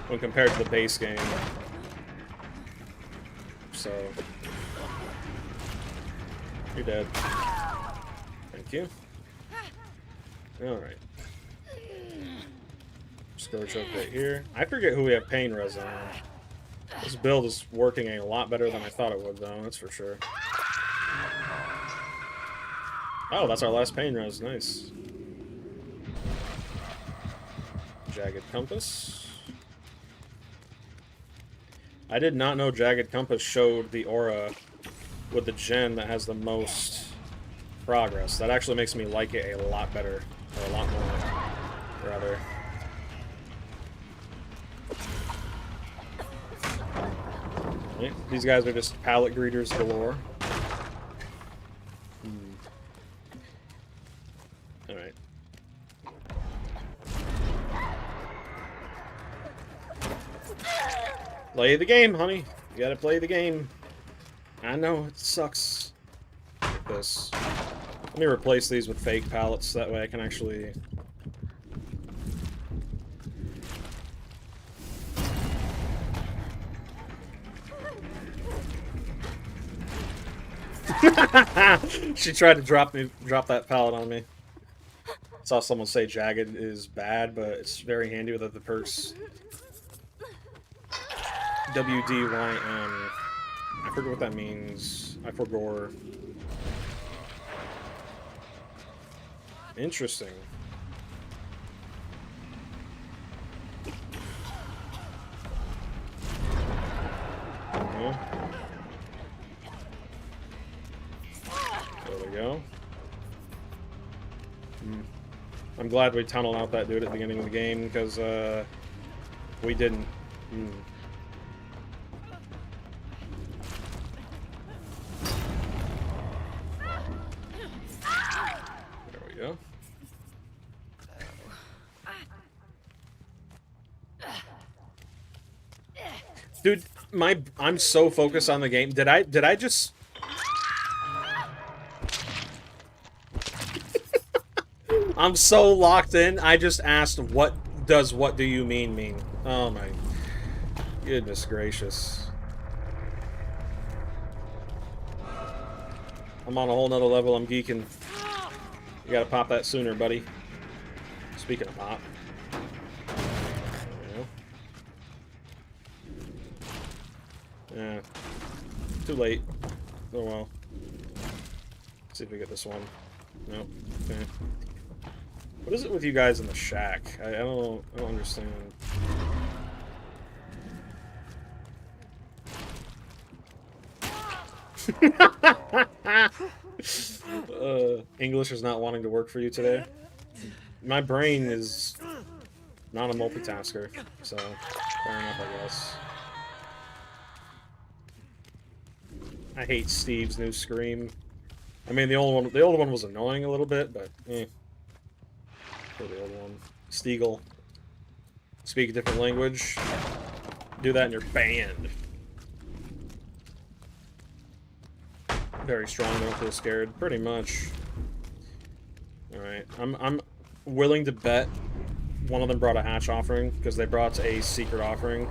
when compared to the base game. So, you're dead. Thank you. Alright. Scourge up right here. I forget who we have pain res on. This build is working a lot better than I thought it would, though, that's for sure. Oh, that's our last pain res. Nice. Jagged Compass. I did not know Jagged Compass showed the aura with the gen that has the most progress. That actually makes me like it a lot better. Or a lot more, rather. Right. These guys are just pallet greeters galore. Alright. Play the game, honey. You gotta play the game. I know, it sucks. Like this. Let me replace these with fake pallets, that way I can actually... She tried to drop that pallet on me. Saw someone say jagged is bad, but it's very handy with the perks. WDYM. I forget what that means. I forgot. Interesting. Okay. There we go. I'm glad we tunneled out that dude at the beginning of the game, because we didn't. There we go. Dude, I'm so focused on the game. Did I just... I'm so locked in. I just asked, what do you mean? Oh my goodness gracious. I'm on a whole nother level. I'm geeking. You gotta pop that sooner, buddy. Speaking of pop. Yeah. Too late. Oh well. Let's see if we get this one. Nope. Okay. What is it with you guys in the shack? I don't understand. English is not wanting to work for you today. My brain is not a multitasker, so fair enough, I guess. I hate Steve's new scream. I mean, the old one was annoying a little bit, but eh. The old one. Stiegel. Speak a different language. Do that and you're banned. Very strong, don't feel scared. Pretty much. Alright. I'm willing to bet one of them brought a hatch offering, because they brought a secret offering.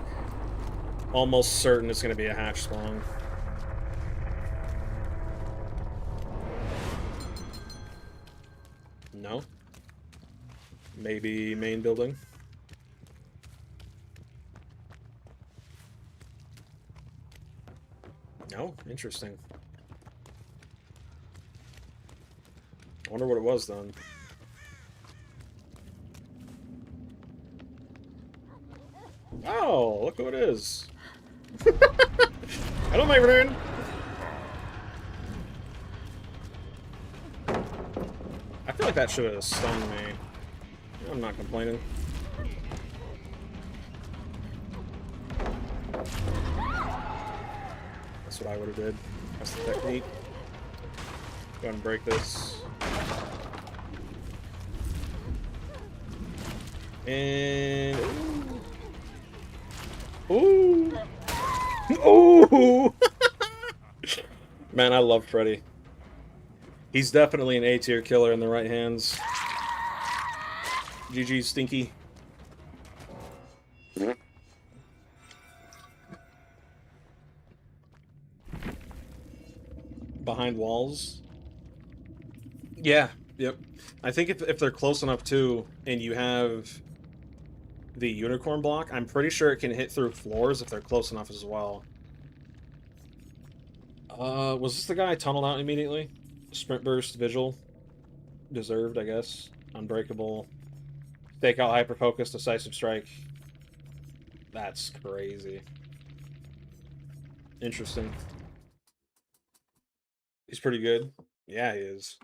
Almost certain it's going to be a hatch spawn. No. Maybe main building. No? Interesting. I wonder what it was then. Oh, look who it is. Hello, my friend. I feel like that should have stunned me. I'm not complaining. That's what I would have did. That's the technique. Go ahead and break this. And... Ooh! Ooh! Man, I love Freddy. He's definitely an A-tier killer in the right hands. GG, Stinky. Behind walls? Yeah, yep. I think if they're close enough too, and you have the unicorn block, I'm pretty sure it can hit through floors if they're close enough as well. Was this the guy I tunneled out immediately? Sprint burst, vigil. Deserved, I guess. Unbreakable. Stakeout, hyper focus, decisive strike. That's crazy. Interesting. He's pretty good. Yeah, he is.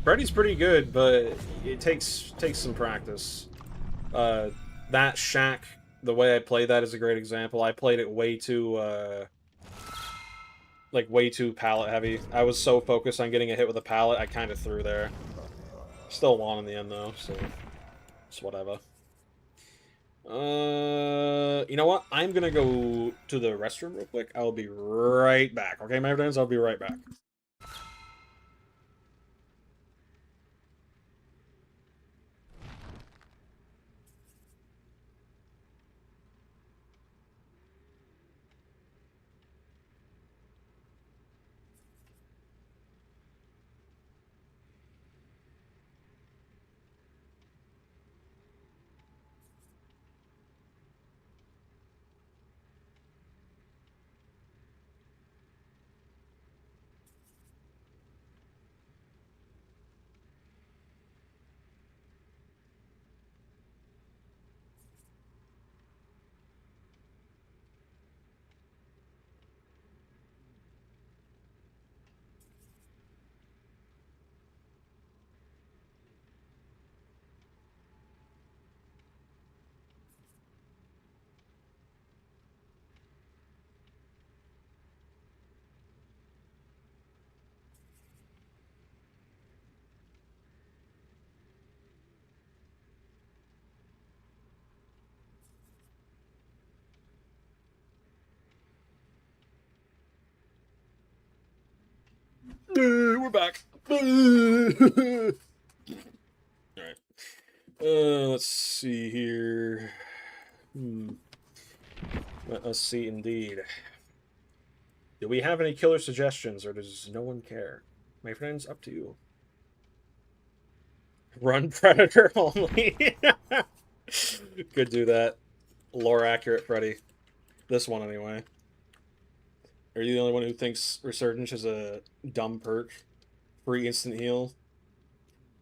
Freddy's pretty good, but it takes some practice. That shack, the way I play that is a great example. I played it way too, like, way too pallet heavy. I was so focused on getting a hit with a pallet, I kind of threw there. Still won in the end, though, so it's whatever. You know what? I'm gonna go to the restroom real quick. I'll be right back. Okay, my friends? I'll be right back. We're back. Alright. Let's see here. Let us see indeed. Do we have any killer suggestions, or does no one care? My friends, up to you. Run Predator only. Could do that. Lore accurate Freddy. This one, anyway. Are you the only one who thinks Resurgence is a dumb perk? Free instant heal?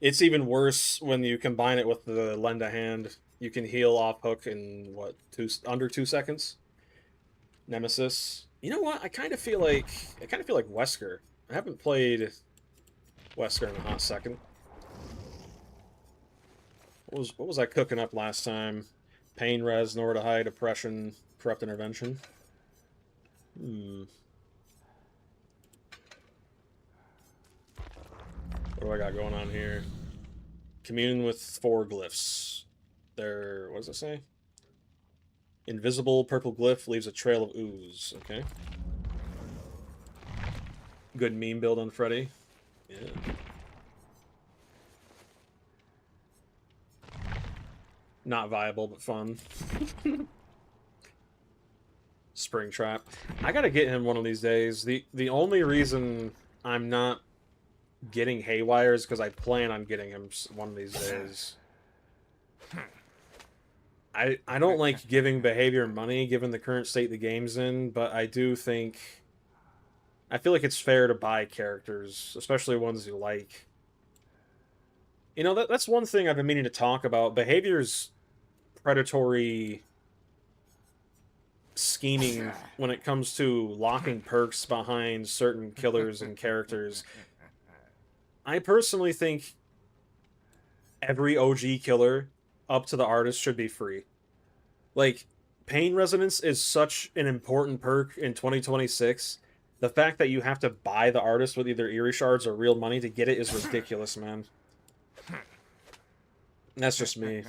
It's even worse when you combine it with the lend a hand. You can heal off hook in, what, under 2 seconds? Nemesis. You know what? I kind of feel like Wesker. I haven't played Wesker in a hot second. What was I cooking up last time? Pain res, nowhere to hide, oppression, corrupt intervention. What do I got going on here? Commune with 4 glyphs. What does it say? Invisible purple glyph leaves a trail of ooze. Okay. Good meme build on Freddy. Yeah. Not viable, but fun. Springtrap. I gotta get him one of these days. The only reason I'm not getting Haywire is because I plan on getting him one of these days. I don't like giving behavior money given the current state the game's in, but I do think I feel like it's fair to buy characters, especially ones you like. You know, that's one thing I've been meaning to talk about. Behavior's predatory scheming when it comes to locking perks behind certain killers and characters. I personally think every OG killer up to the artist should be free. Like, Pain Resonance is such an important perk in 2026. The fact that you have to buy the artist with either Eerie Shards or real money to get it is ridiculous, man. That's just me.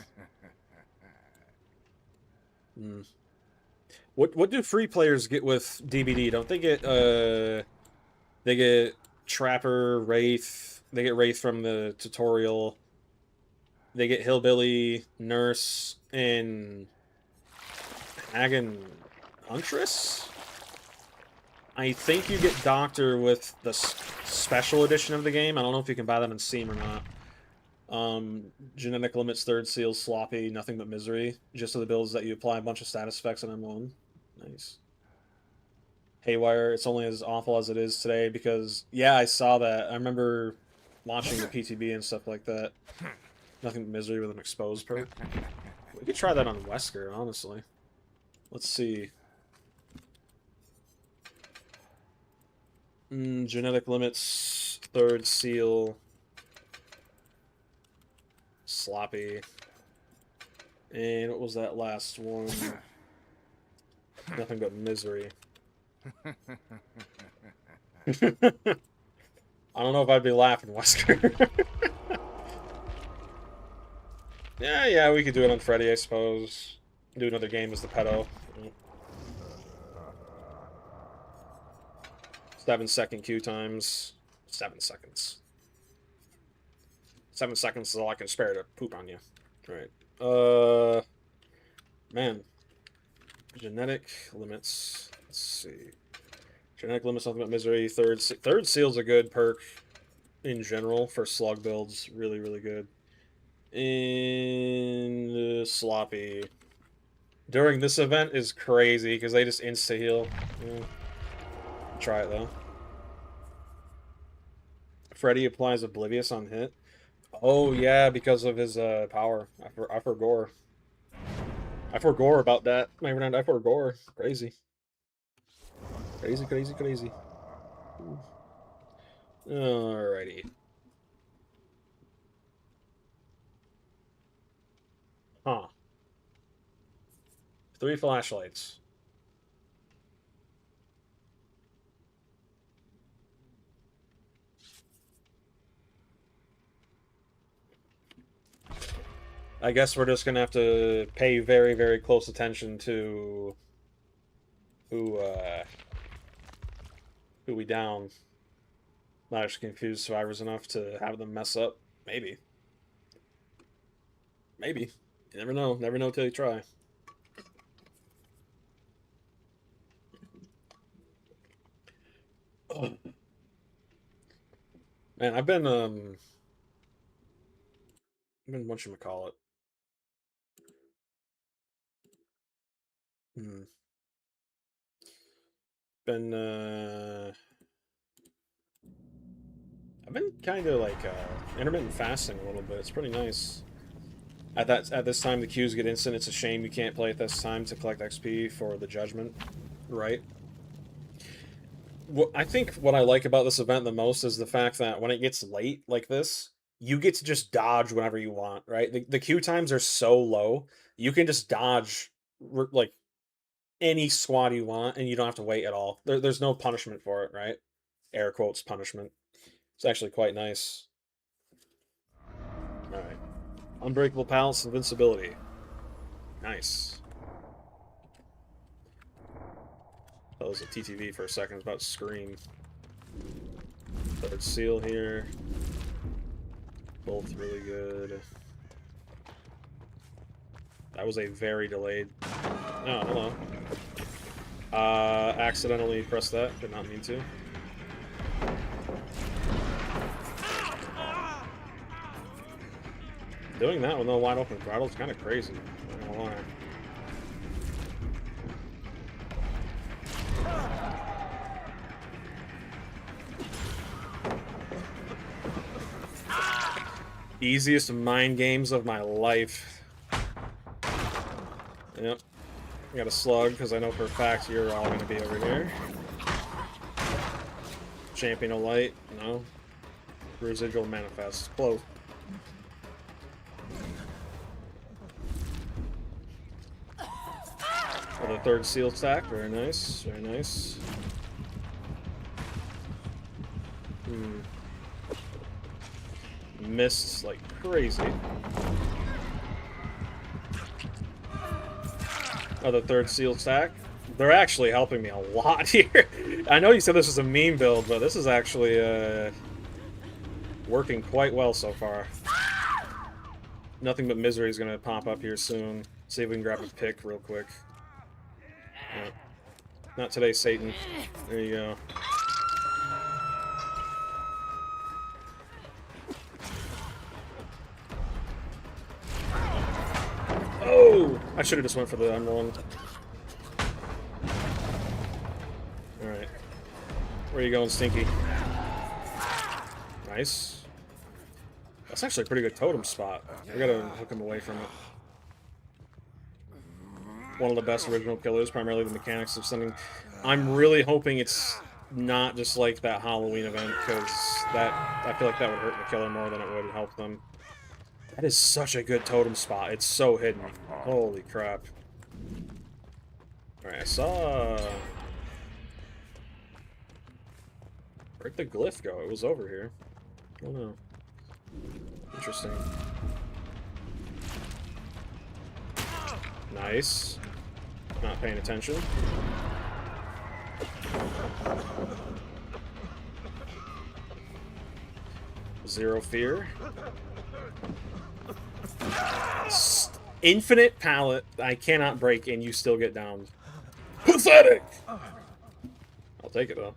What do free players get with DBD? Don't they get they get Trapper, Wraith, they get Wraith from the tutorial. They get Hillbilly, Nurse, and Hagen Huntress? I think you get Doctor with the special edition of the game. I don't know if you can buy them in Steam or not. Genetic Limits, Third Seal, Sloppy, Nothing But Misery. Just of the builds that you apply a bunch of status effects on M1. Nice. Haywire, it's only as awful as it is today because, yeah, I saw that. I remember watching the PTB and stuff like that. Nothing But Misery with an exposed perk. We could try that on Wesker, honestly. Let's see. Genetic Limits, Third Seal, Sloppy, and what was that last one? Nothing But Misery. I don't know if I'd be laughing, Wesker. Yeah, we could do it on Freddy, I suppose. Do another game as the pedo. 7-second queue times. 7 seconds. 7 seconds is all I can spare to poop on you. Right. Man. Genetic Limits. Let's see. Genetic Limits, Nothing But Misery. Third Seal's a good perk in general for slug builds. Really, really good. And Sloppy. During this event is crazy because they just insta-heal. Yeah. Try it, though. Freddy applies Oblivious on hit. Oh, yeah, because of his power. I forgot. I forgot about that. My friend, I forgot. Crazy. Crazy, crazy, crazy. Alrighty. Huh. 3 flashlights. I guess we're just gonna have to pay very, very close attention to who we down. Not actually confuse survivors enough to have them mess up. Maybe. Maybe. You never know. Never know till you try. Oh. Man, I've been whatchamacallit. I've been kind of like intermittent fasting a little bit. It's pretty nice. At this time, the queues get instant. It's a shame you can't play at this time to collect XP for the judgment, right? I think what I like about this event the most is the fact that when it gets late like this, you get to just dodge whenever you want, right? The queue times are so low, you can just dodge like any squad you want, and you don't have to wait at all. There's no punishment for it, right? Air quotes punishment. It's actually quite nice. All right. Unbreakable Palace, Invincibility. Nice. That was a TTV for a second. I was about to scream. Third Seal here. Both really good. That was a very delayed... Oh, hello. Accidentally pressed that. Did not mean to. Doing that with no wide open throttle is kind of crazy. Not gonna lie. Easiest mind games of my life. Yep. I got a slug because I know for a fact you're all going to be over here. Champion of Light, no. Residual Manifest, close. Oh, the third seal stack, very nice, very nice. Missed like crazy. Oh, the third seal stack. They're actually helping me a lot here. I know you said this was a meme build, but this is actually working quite well so far. Nothing but misery is going to pop up here soon. See if we can grab a pick real quick. Yeah. Not today, Satan. There you go. Oh! I should have just went for the unrolling. Alright. Where are you going, Stinky? Nice. That's actually a pretty good totem spot. We gotta hook him away from it. One of the best original killers, primarily the mechanics of sending. I'm really hoping it's not just like that Halloween event, because I feel like that would hurt the killer more than it would help them. That is such a good totem spot. It's so hidden. Holy crap. Alright, I saw... Where'd the glyph go? It was over here. I don't know. Interesting. Nice. Not paying attention. Zero fear. Infinite pallet. I cannot break, and you still get down. Pathetic! I'll take it, though.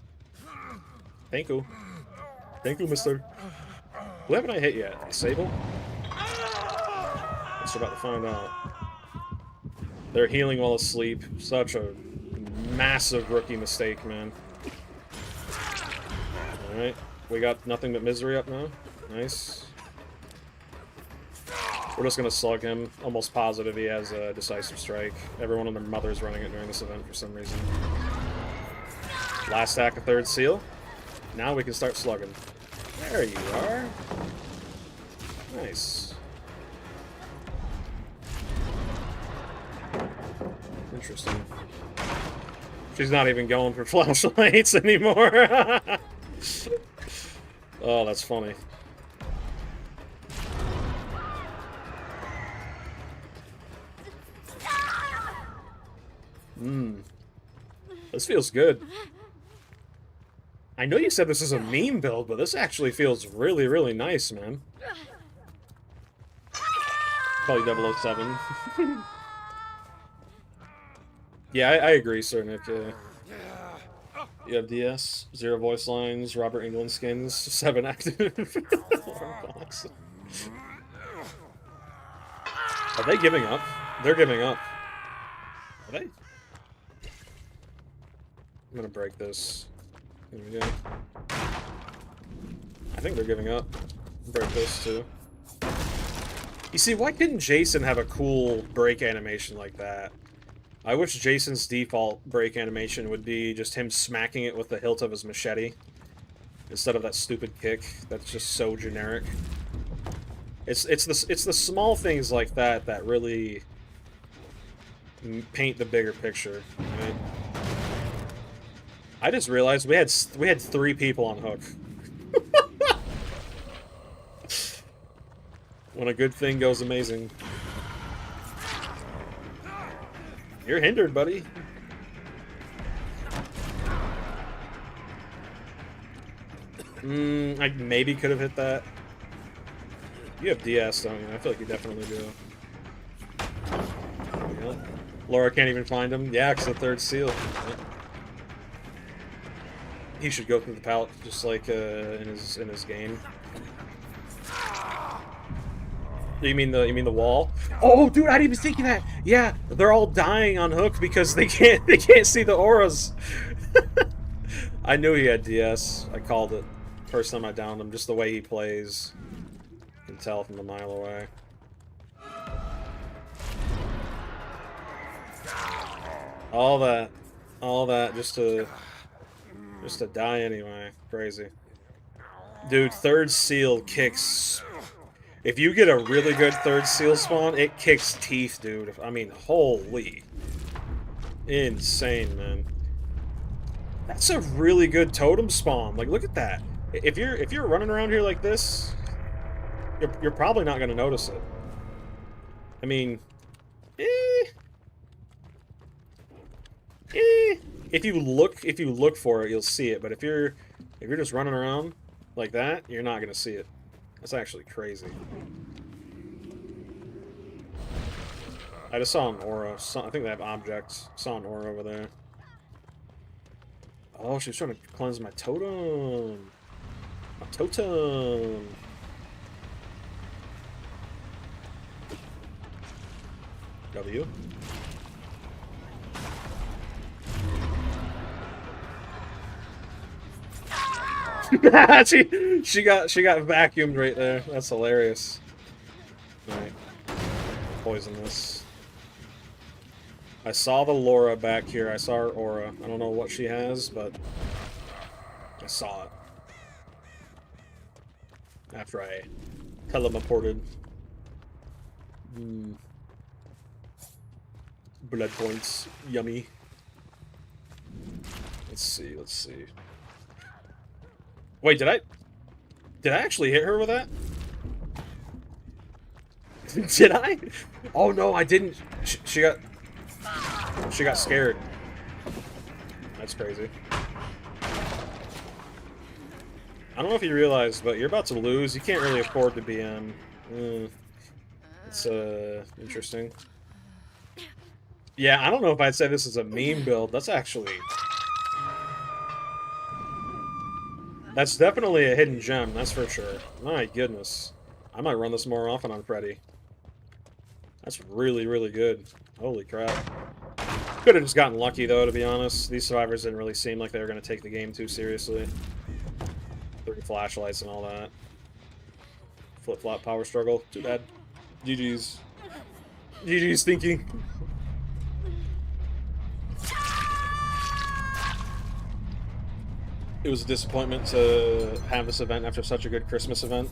Thank you. Thank you, mister. Who haven't I hit yet? Sable? Just about to find out. They're healing while asleep. Such a massive rookie mistake, man. Alright. We got nothing but misery up now. Nice. We're just gonna slug him. Almost positive he has a decisive strike. Everyone and their mother's running it during this event for some reason. Last stack of third seal. Now we can start slugging. There you are. Nice. Interesting. She's not even going for flashlights anymore. Oh, that's funny. This feels good. I know you said this is a meme build, but this actually feels really, really nice, man. Probably 007. Yeah, I agree, Sir Nick. You have DS, 0 voice lines, Robert England skins, 7 active. Are they giving up? They're giving up. Are they? I'm gonna break this. There we go. I think they're giving up. Break this too. You see, why couldn't Jason have a cool break animation like that? I wish Jason's default break animation would be just him smacking it with the hilt of his machete instead of that stupid kick. That's just so generic. It's the small things like that that really paint the bigger picture, right? I just realized we had 3 people on hook. When a good thing goes amazing. You're hindered, buddy. I maybe could have hit that. You have DS, don't you? I feel like you definitely do. Yeah. Laura can't even find him. Yeah, because the third seal. Yeah. He should go through the pallet just like in his game. You mean the wall? Oh, dude, I didn't even think of that. Yeah, they're all dying on Hook because they can't see the auras. I knew he had DS. I called it first time I downed him. Just the way he plays, you can tell from a mile away. All that just to die anyway. Crazy. Dude, third seal kicks. If you get a really good third seal spawn, it kicks teeth, dude. I mean, holy. Insane, man. That's a really good totem spawn. Like, look at that. If you're running around here like this, you're probably not gonna notice it. I mean, if you look for it, you'll see it. But if you're just running around like that, you're not gonna see it. That's actually crazy. I just saw an aura. I think they have objects. Saw an aura over there. Oh, she was trying to cleanse my totem. My totem. W. she got vacuumed right there. That's hilarious. Alright. Poison this. I saw the Laura back here. I saw her aura. I don't know what she has, but I saw it. After I teleported. Blood points. Yummy. Let's see. Wait, did I actually hit her with that? Did I? Oh no, I didn't. She got scared. That's crazy. I don't know if you realize, but you're about to lose. You can't really afford to be in. It's interesting. Yeah, I don't know if I'd say this is a meme build. That's definitely a hidden gem, that's for sure. My goodness. I might run this more often on Freddy. That's really, really good. Holy crap. Could have just gotten lucky, though, to be honest. These survivors didn't really seem like they were going to take the game too seriously. 3 flashlights and all that. Flip-flop power struggle. Too bad. GG's. GG's thinking. It was a disappointment to have this event after such a good Christmas event.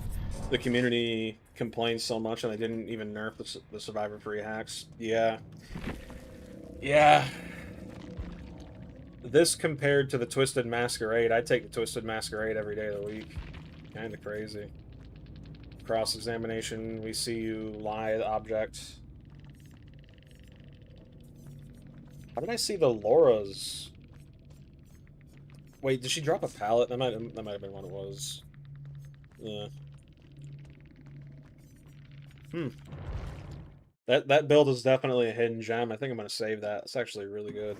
The community complained so much and they didn't even nerf the Survivor free hacks. Yeah. Yeah. This compared to the Twisted Masquerade, I'd take the Twisted Masquerade every day of the week. Kinda crazy. Cross-examination, we see you lie object. How did I see the Laura's? Wait, did she drop a pallet? That might have been what it was. Yeah. That build is definitely a hidden gem. I think I'm gonna save that. It's actually really good.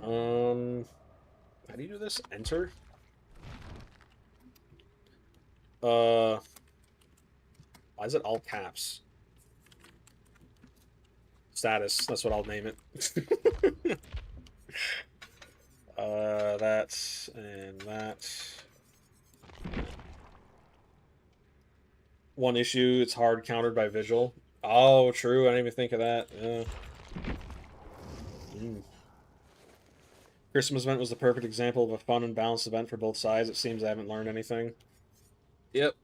How do you do this? Enter? Why is it all caps? Status, that's what I'll name it. That and that. One issue, it's hard countered by visual. Oh, true, I didn't even think of that. Yeah. Christmas event was the perfect example of a fun and balanced event for both sides. It seems I haven't learned anything. Yep.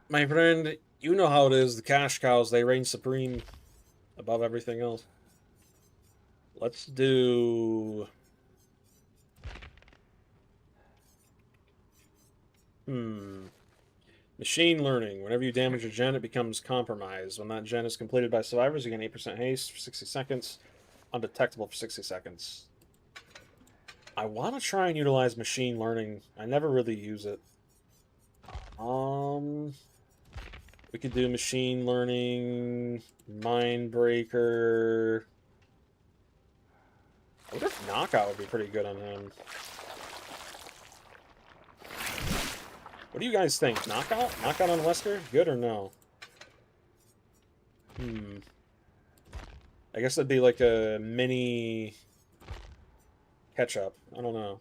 My friend, you know how it is. The cash cows, they reign supreme above everything else. Let's do... Machine learning. Whenever you damage a gen, it becomes compromised. When that gen is completed by survivors, you gain 8% haste for 60 seconds. Undetectable for 60 seconds. I want to try and utilize machine learning. I never really use it. We could do machine learning, Mindbreaker. I wonder if Knockout would be pretty good on him. What do you guys think? Knockout? Knockout on Wesker? Good or no? I guess that'd be like a mini catch-up. I don't know.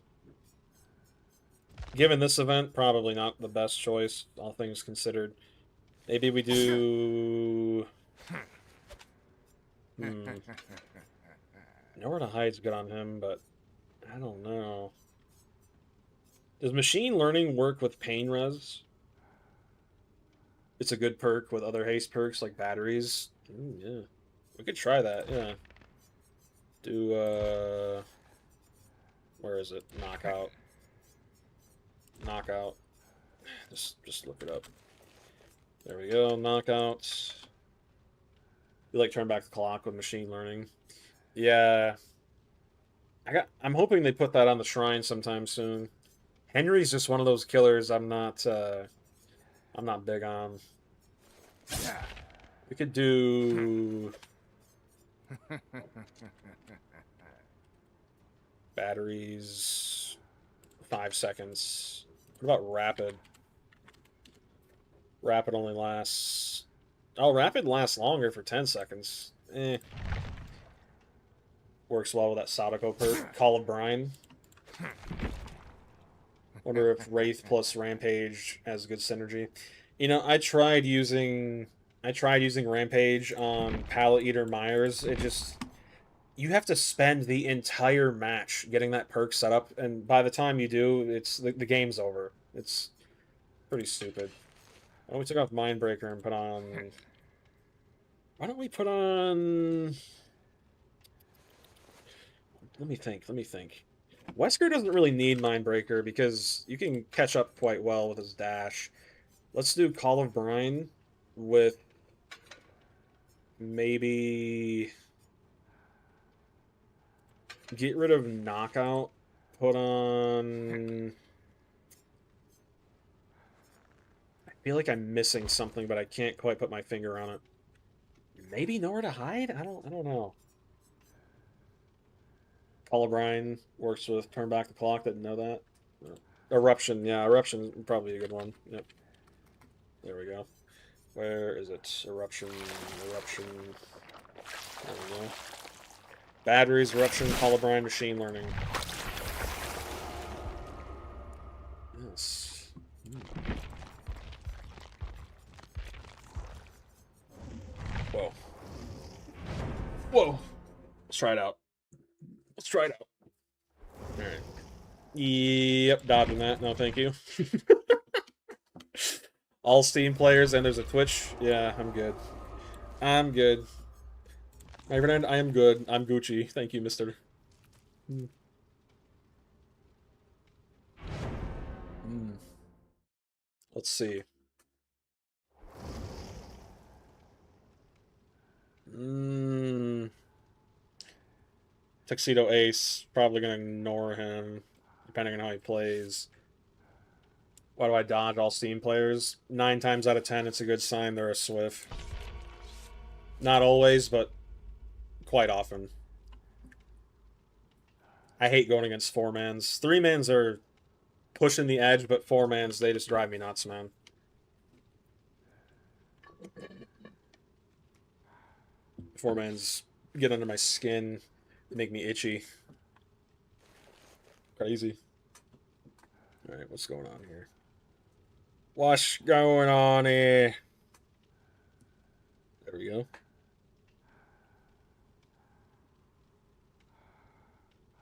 Given this event, probably not the best choice, all things considered. Maybe we do... Nowhere to Hide's good on him, but I don't know. Does machine learning work with pain res? It's a good perk with other haste perks like batteries. Ooh, yeah. We could try that, yeah. Do, where is it? Knockout. Knockout. Just look it up. There we go, knockout. You like turn back the clock with machine learning. Yeah. I'm hoping they put that on the shrine sometime soon. Henry's just one of those killers I'm not big on. We could do batteries 5 seconds. What about rapid? Rapid only lasts... Oh, rapid lasts longer for 10 seconds. Eh. Works well with that Sadako perk. Call of Brine. Wonder if Wraith plus Rampage has good synergy. You know, I tried using Rampage on Pallet Eater Myers. It just... You have to spend the entire match getting that perk set up, and by the time you do, it's the game's over. It's pretty stupid. Why don't we take off Mindbreaker and put on... Why don't we put on... Let me think. Wesker doesn't really need Mindbreaker because you can catch up quite well with his dash. Let's do Call of Brine with maybe... Get rid of Knockout. Put on... I feel like I'm missing something, but I can't quite put my finger on it. Maybe Nowhere to Hide? I don't know. Call of Brine works with Turn Back the Clock. Didn't know that. Eruption. Yeah, Eruption is probably a good one. Yep. There we go. Where is it? Eruption. There we go. Batteries, Eruption, Call of Brine, Machine Learning. Yes. Whoa. Whoa. Let's try it out. Alright. Yep, dodging that. No, thank you. All Steam players, and there's a Twitch. Yeah, I'm good. My friend, I am good. I'm Gucci. Thank you, mister. Let's see. Tuxedo Ace. Probably going to ignore him, depending on how he plays. Why do I dodge all Steam players? 9 times out of 10, it's a good sign they're a Swift. Not always, but quite often. I hate going against 4-mans. 3-mans are pushing the edge, but 4-mans, they just drive me nuts, man. Four-mans get under my skin, make me itchy. Crazy. Alright, what's going on here? What's going on here? There we go.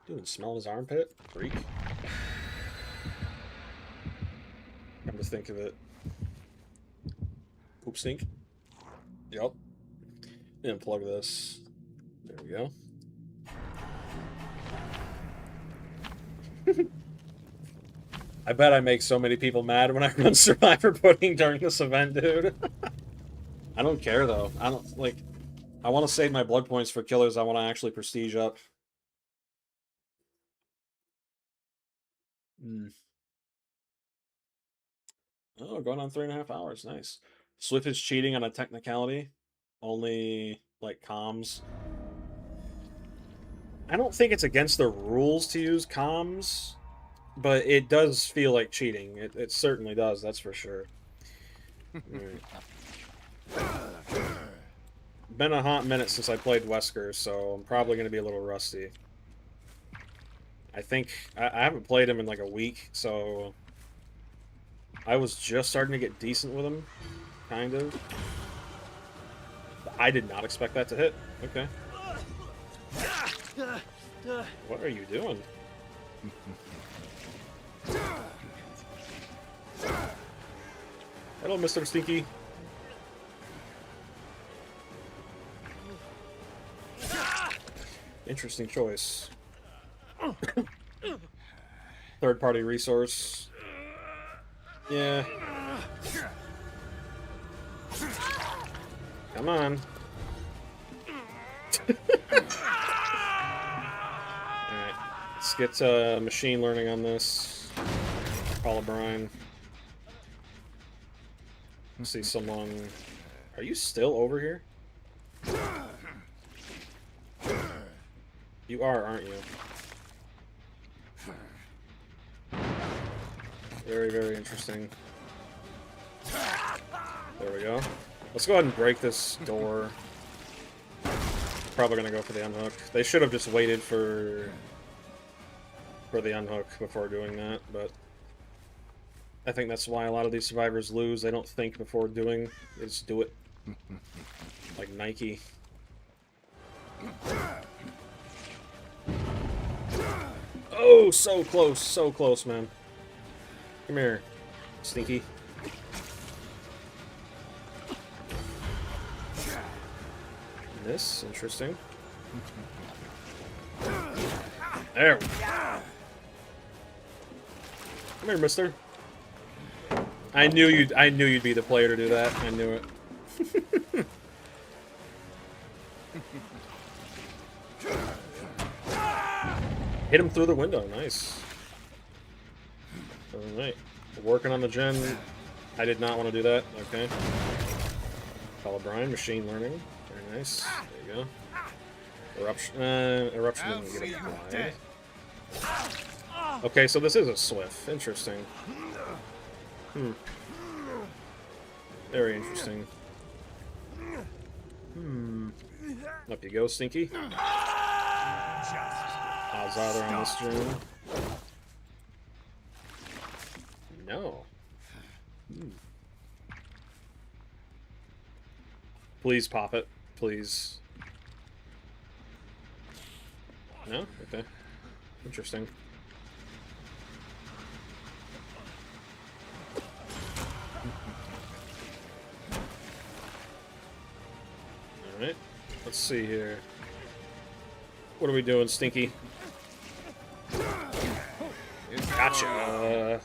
Dude, smell his armpit? Freak. Come to think of it. Poop stink? Yup. Unplug this. There we go. I bet I make so many people mad when I run Survivor Pudding during this event, dude. I don't care, though. I don't, like... I want to save my blood points for killers I want to actually prestige up. Oh, going on 3.5 hours. Nice. Swift is cheating on a technicality. Only, like, comms. I don't think it's against the rules to use comms, but it does feel like cheating. It certainly does, that's for sure. Right. been a hot minute since I played Wesker, so I'm probably going to be a little rusty. I think I haven't played him in like a week, so I was just starting to get decent with him, kind of. I did not expect that to hit. Okay. What are you doing? Hello, Mr. Stinky. Interesting choice. Third-party resource. Yeah. Come on. Alright. Let's get machine learning on this. Call O'Brien. See someone. Are you still over here? You are, aren't you? Very, very interesting. There we go. Let's go ahead and break this door. Probably gonna go for the unhook. They should have just waited for the unhook before doing that, but I think that's why a lot of these survivors lose. They don't think before doing. They just do it. Like Nike. Oh, so close, man. Come here, Stinky. This, interesting. There we go. Come here, mister. I knew you'd be the player to do that. I knew it. Hit him through the window. Nice. Alright. Working on the gen. I did not want to do that. Okay. Call O'Brien. Machine learning. Very nice. There you go. Eruption. Eruption didn't get applied. Okay, so this is a Swift. Interesting. Hmm. Very interesting. Hmm. Up you go, Stinky. Odds are there on this stream. No. Hmm. Please pop it. Please. No? Okay. Interesting. Alright. Let's see here. What are we doing, Stinky? Gotcha.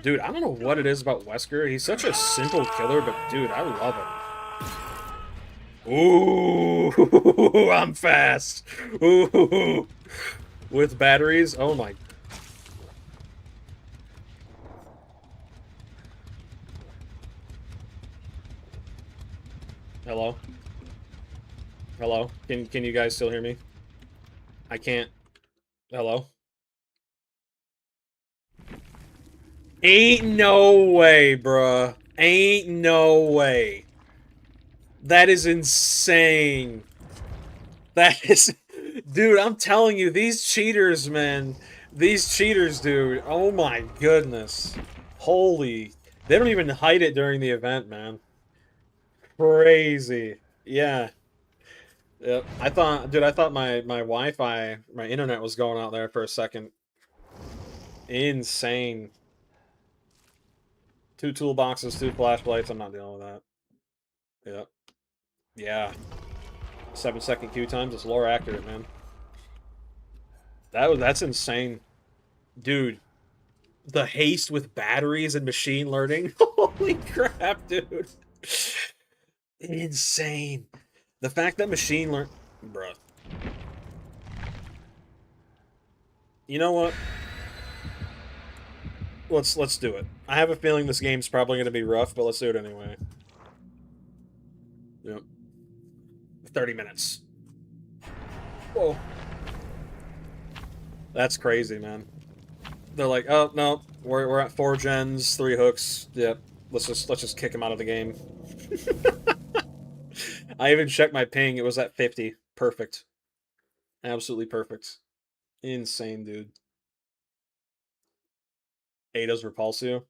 Dude, I don't know what it is about Wesker. He's such a simple killer, but dude, I love him. Ooh, I'm fast. Ooh, with batteries. Oh my. Hello? Hello? Can you guys still hear me? I can't. Hello? Ain't no way, bruh. Ain't no way. That is insane. That is... Dude, I'm telling you, these cheaters, man. These cheaters, dude. Oh my goodness. Holy... They don't even hide it during the event, man. Crazy. Yeah. Yep. I thought my Wi-Fi, my internet was going out there for a second. Insane. 2 toolboxes, 2 flashlights. I'm not dealing with that. Yep. Yeah. 7-second queue times. It's lore accurate, man. That's insane. Dude. The haste with batteries and machine learning. Holy crap, dude. Insane. The fact that machine learn... Bruh. You know what? Let's do it. I have a feeling this game's probably going to be rough, but let's do it anyway. Yep. 30 minutes. Whoa. That's crazy, man. They're like, oh, no, we're at 4 gens, 3 hooks. Yep. Let's just kick him out of the game. I even checked my ping. It was at 50. Perfect. Absolutely perfect. Insane, dude. Ada's Repulsio.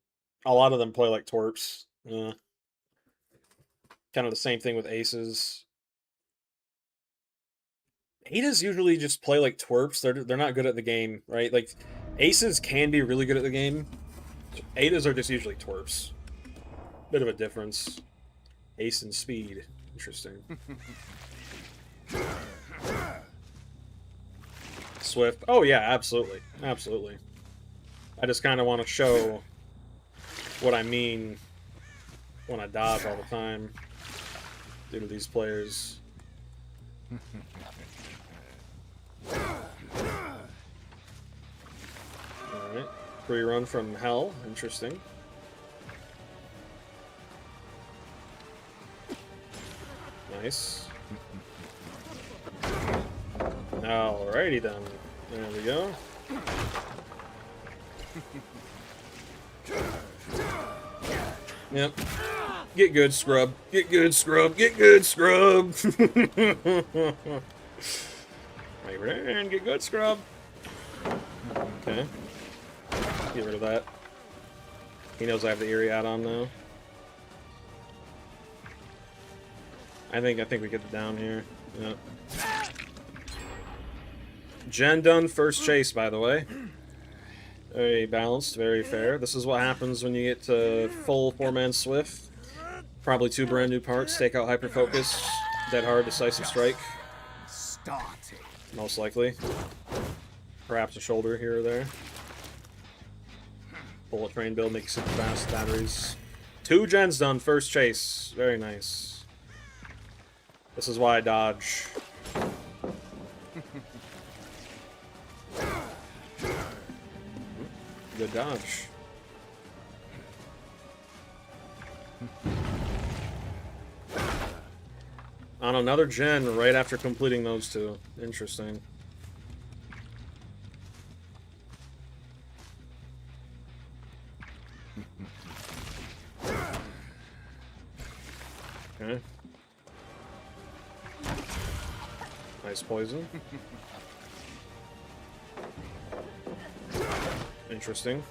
A lot of them play like twerps. Yeah. Kind of the same thing with aces. Ada's usually just play like twerps. They're not good at the game, right? Like aces can be really good at the game. Ada's are just usually twerps. Bit of a difference. Ace and speed. Interesting. Swift. Oh yeah, absolutely. Absolutely. I just kind of want to show what I mean when I dodge all the time due to these players. Alright. Free run from hell. Interesting. Nice. Alrighty then. There we go. Yep. Get good, scrub. Get good, scrub. Get good, scrub. Right there and get good, scrub. Okay. Get rid of that. He knows I have the Eerie add-on now. I think we get it down here. Yep. Gen done first chase, by the way. Very balanced, very fair. This is what happens when you get to full 4-man Swift. Probably 2 brand new parts. Take out Hyper Focus, Dead Hard, Decisive Strike. Most likely. Perhaps a shoulder here or there. Bullet Train build makes super fast batteries. 2 gens done first chase. Very nice. This is why I dodge. Good dodge. On another gen right after completing those 2. Interesting. Okay. Nice poison. Interesting.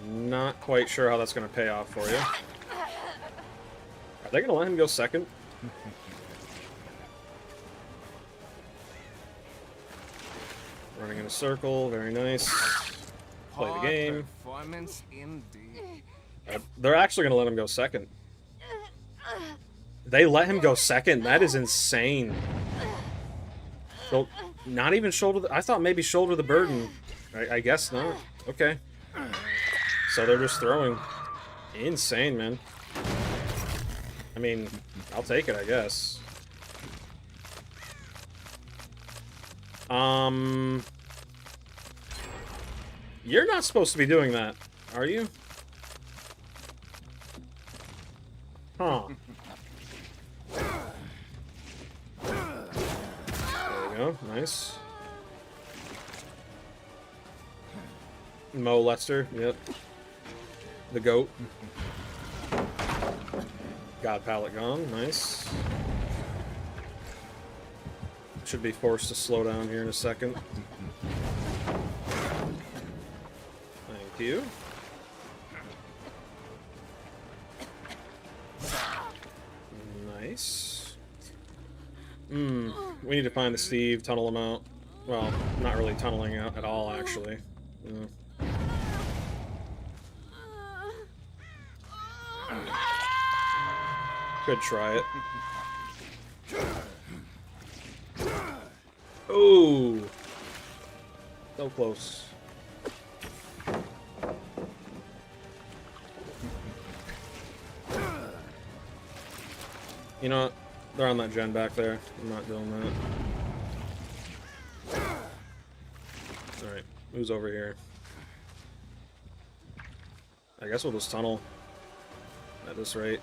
Not quite sure how that's going to pay off for you. Are they going to let him go second? Running in a circle. Very nice. Play the game. They're actually going to let him go second. They let him go second? That is insane. So, not even shoulder I thought maybe shoulder the burden. I guess not. Okay. So they're just throwing. Insane, man. I mean, I'll take it, I guess. You're not supposed to be doing that, are you? Huh. There we go, nice. Mo Lester, yep. The GOAT. God Pallet gone, nice. Should be forced to slow down here in a second. Thank you. Nice. We need to find the Steve, tunnel him out. Well, not really tunneling out at all, actually. Could try it. Oh, so close. You know what? They're on that gen back there. I'm not doing that. Alright, who's over here? I guess we'll just tunnel at this rate.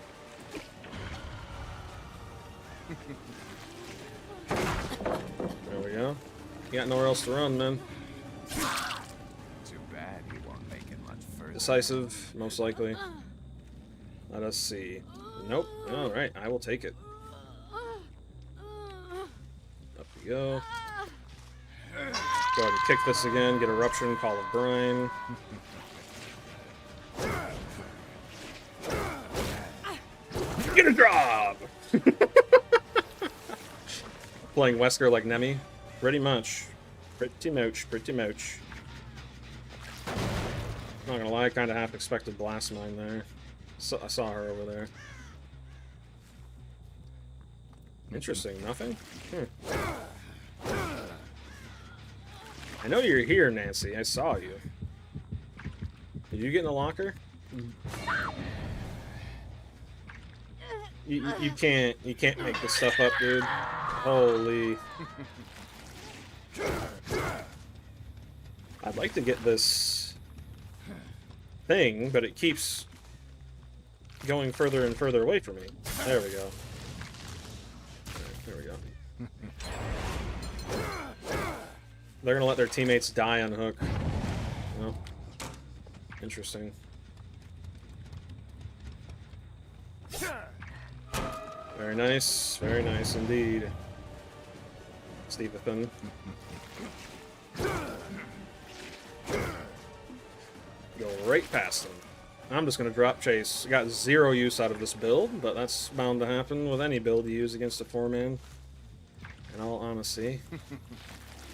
There we go. You got nowhere else to run, man. Too bad he won't make it much further. Decisive, most likely. Let us see. Nope. Alright, I will take it. Up we go. Go ahead and kick this again, get Eruption, Call of Brine. Get a job! Playing Wesker like Nemi? Pretty much. Pretty much. Not gonna lie, I kinda half expected Blast Mine there. I saw her over there. Interesting, nothing? I know you're here, Nancy. I saw you. Did you get in the locker? You can't make this stuff up, dude. Holy. I'd like to get this thing, but it keeps going further and further away from me. There we go. Right, there we go. They're gonna let their teammates die on hook. Oh. Interesting. Very nice indeed. Stevethan. Go right past him. I'm just gonna drop chase. Got zero use out of this build, but that's bound to happen with any build you use against a 4-man. In all honesty.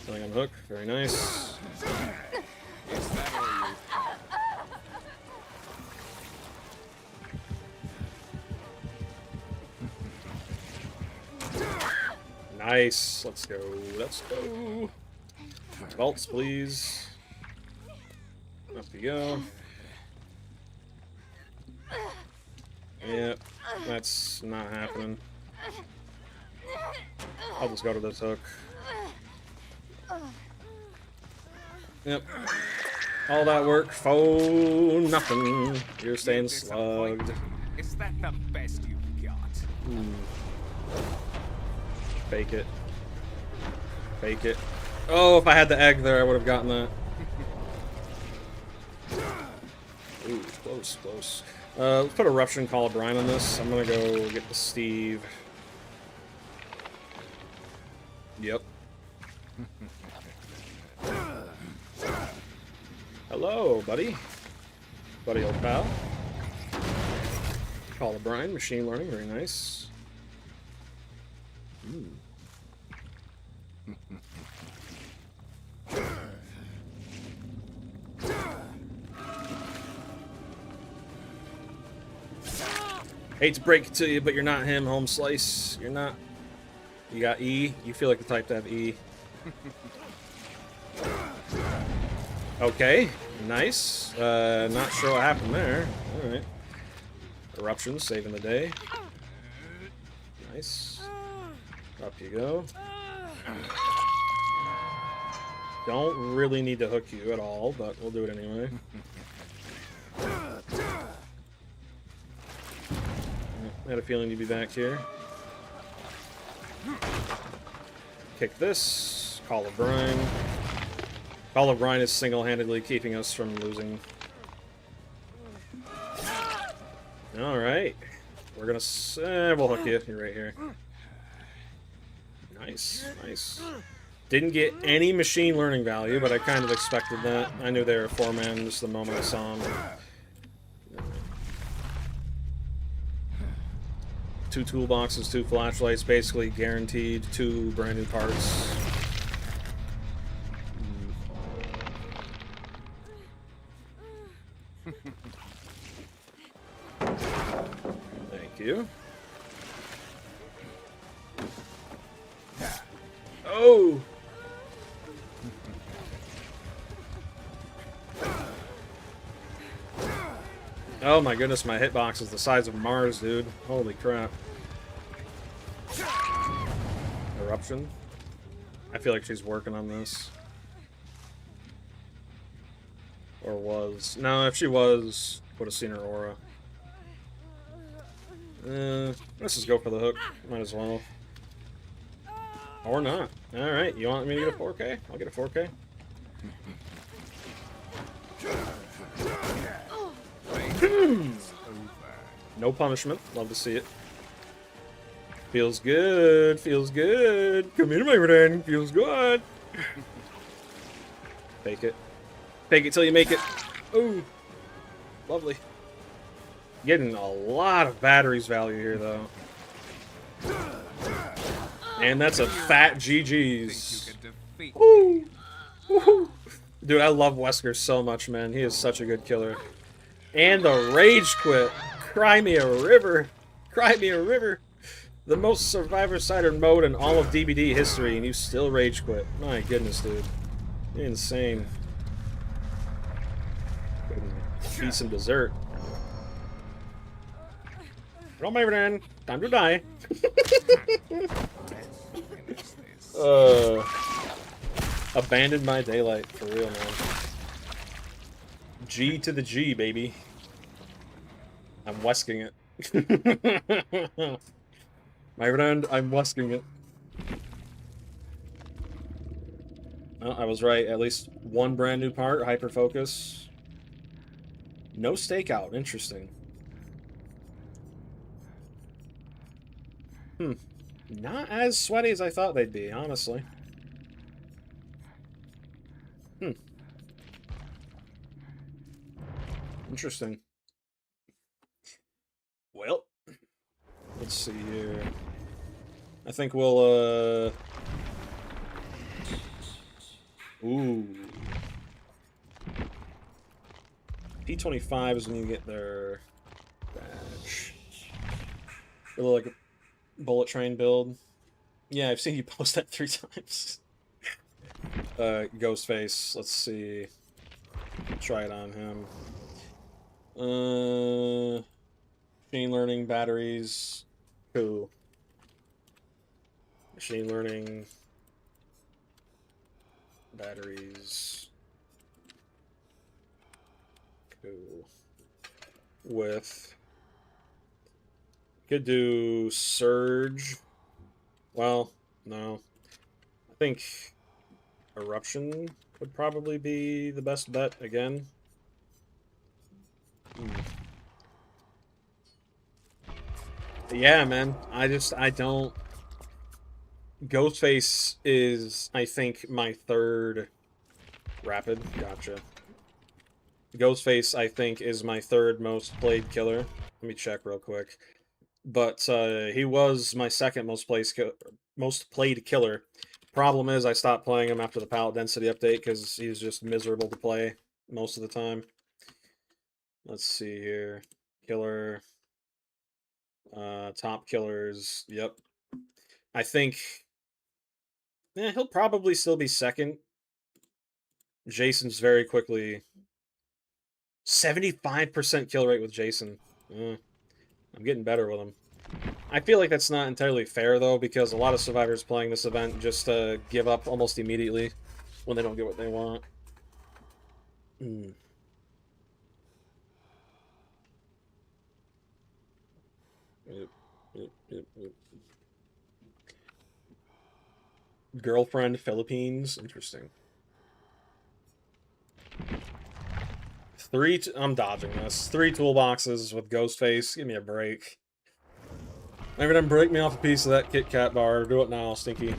Playing on hook, very nice. Nice. Let's go. Let's go. Vaults, please. Up we go. Yep, that's not happening. I'll just go to this hook. Yep. All that work for nothing. You're staying slugged. Is that the best you've got? Fake it. Fake it. Oh, if I had the egg there, I would have gotten that. Ooh, close, close. Let's put Eruption, Call of Brine on this. I'm gonna go get the Steve. Yep. Hello, buddy. Buddy, old pal. Call of Brine, machine learning, very nice. Hate to break it to you, but you're not him, Home Slice. You're not. You got E. You feel like the type to have E. Okay, nice. Not sure what happened there. Alright. Eruption, saving the day. Nice. Up you go. Don't really need to hook you at all, but we'll do it anyway. I had a feeling you'd be back here. Kick this. Call of Brine. Call of Brine is single-handedly keeping us from losing. Alright. We're gonna... we'll hook you. You're right here. Nice. Nice. Didn't get any machine learning value, but I kind of expected that. I knew they were a 4-man just the moment I saw them. 2 toolboxes, 2 flashlights, basically guaranteed 2 brand new parts. Thank you. Oh! Oh my goodness, my hitbox is the size of Mars, dude. Holy crap. Eruption. I feel like she's working on this. Or was. No, if she was, would have seen her aura. Let's just go for the hook. Might as well. Or not. Alright, you want me to get a 4K? I'll get a 4K. No punishment. Love to see it. Feels good. Feels good. Come here, my friend. Feels good. Fake it. Fake it till you make it. Ooh. Lovely. Getting a lot of batteries value here, though. And that's a fat GG's. Woo! Woo! Dude, I love Wesker so much, man. He is such a good killer. And the rage quit. Cry me a river. Cry me a river. The most survivor-sided mode in all of DBD history, and you still rage quit. My goodness, dude. You're insane. Eat some dessert. Roll my friend. Time to die. Abandoned my daylight, for real, man. G to the G, baby. I'm wesking it. My friend, I'm wesking it. Well, I was right. At least one brand new part, hyperfocus. No stakeout. Interesting. Not as sweaty as I thought they'd be, honestly. Interesting. Well, let's see here. I think we'll, Ooh. P25 is when you get their badge. Really like a bullet train build. Yeah, I've seen you post that 3 times. Ghostface, let's see. Try it on him. Machine learning batteries. Cool. Machine learning batteries. Cool. With. Could do Surge. Well, no. I think Eruption would probably be the best bet again. Yeah, man. I don't... Ghostface is, I think, my third... Rapid? Gotcha. Ghostface, I think, is my third most played killer. Let me check real quick. But he was my second most played killer. Problem is, I stopped playing him after the pallet density update because he's just miserable to play most of the time. Let's see here. Killer. Top killers. Yep. I think... Yeah, he'll probably still be second. Jason's very quickly... 75% kill rate with Jason. I'm getting better with him. I feel like that's not entirely fair, though, because a lot of survivors playing this event just give up almost immediately when they don't get what they want. Yep. Girlfriend, Philippines. Interesting. I'm dodging this. 3 toolboxes with Ghostface. Give me a break. Maybe then break me off a piece of that Kit Kat bar. Do it now, Stinky.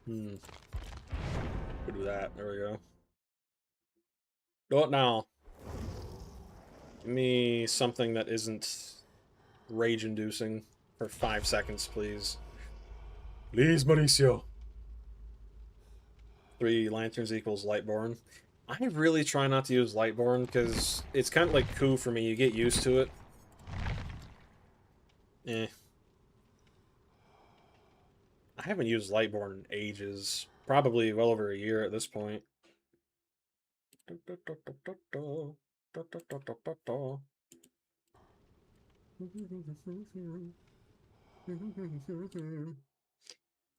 Could do that. There we go. Do it now. Give me something that isn't rage-inducing for 5 seconds, please. Please, Mauricio. 3 lanterns equals Lightborn. I really try not to use Lightborn because it's kind of like coup for me. You get used to it. I haven't used Lightborn in ages. Probably well over a year at this point.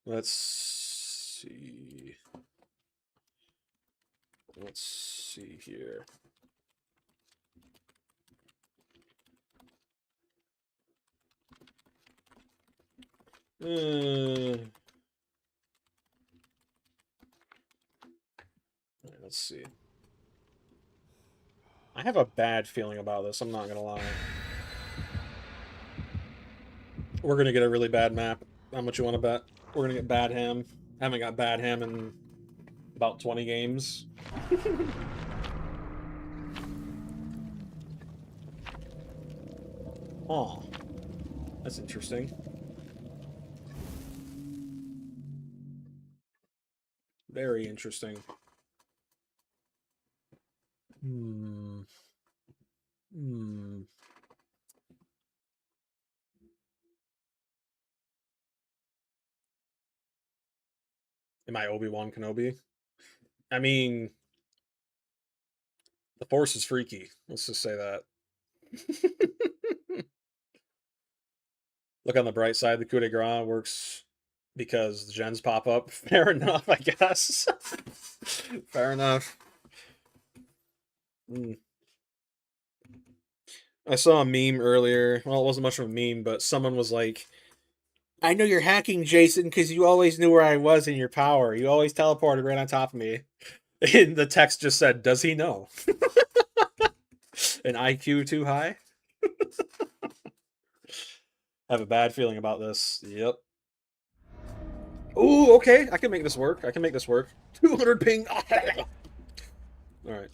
Let's see. Let's see here. Let's see. I have a bad feeling about this, I'm not gonna lie. We're gonna get a really bad map. How much you want to bet? We're gonna get bad ham. Haven't got bad ham in about 20 games. Oh, that's interesting. Very interesting. Hmm. Hmm. Am I Obi-Wan Kenobi? I mean, the Force is freaky. Let's just say that. Look on the bright side, the coup de grace works because the gens pop up. Fair enough, I guess. Fair enough. I saw a meme earlier. Well, it wasn't much of a meme, but someone was like, I know you're hacking, Jason, because you always knew where I was in your power. You always teleported right on top of me. And the text just said, does he know? An IQ too high? Have a bad feeling about this. Yep. Ooh, okay. I can make this work. I can make this work. 200 ping. Alright.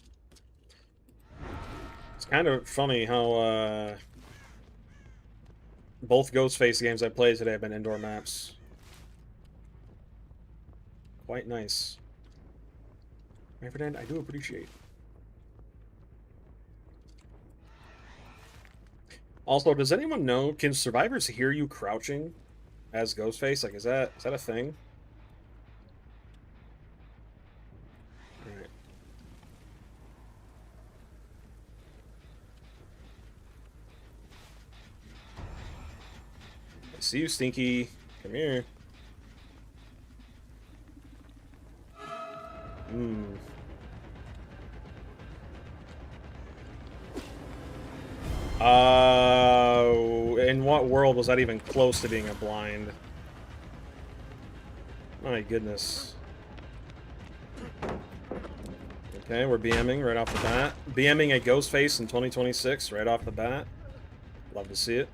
It's kind of funny how, both Ghostface games I played today have been indoor maps. Quite nice. Reverend, I do appreciate. Also, does anyone know, can survivors hear you crouching as Ghostface? Like, is that a thing? Alright. I see you, Stinky. Come here. In what world was that even close to being a blind? My goodness. Okay, we're BMing right off the bat. BMing a Ghostface in 2026 right off the bat. Love to see it.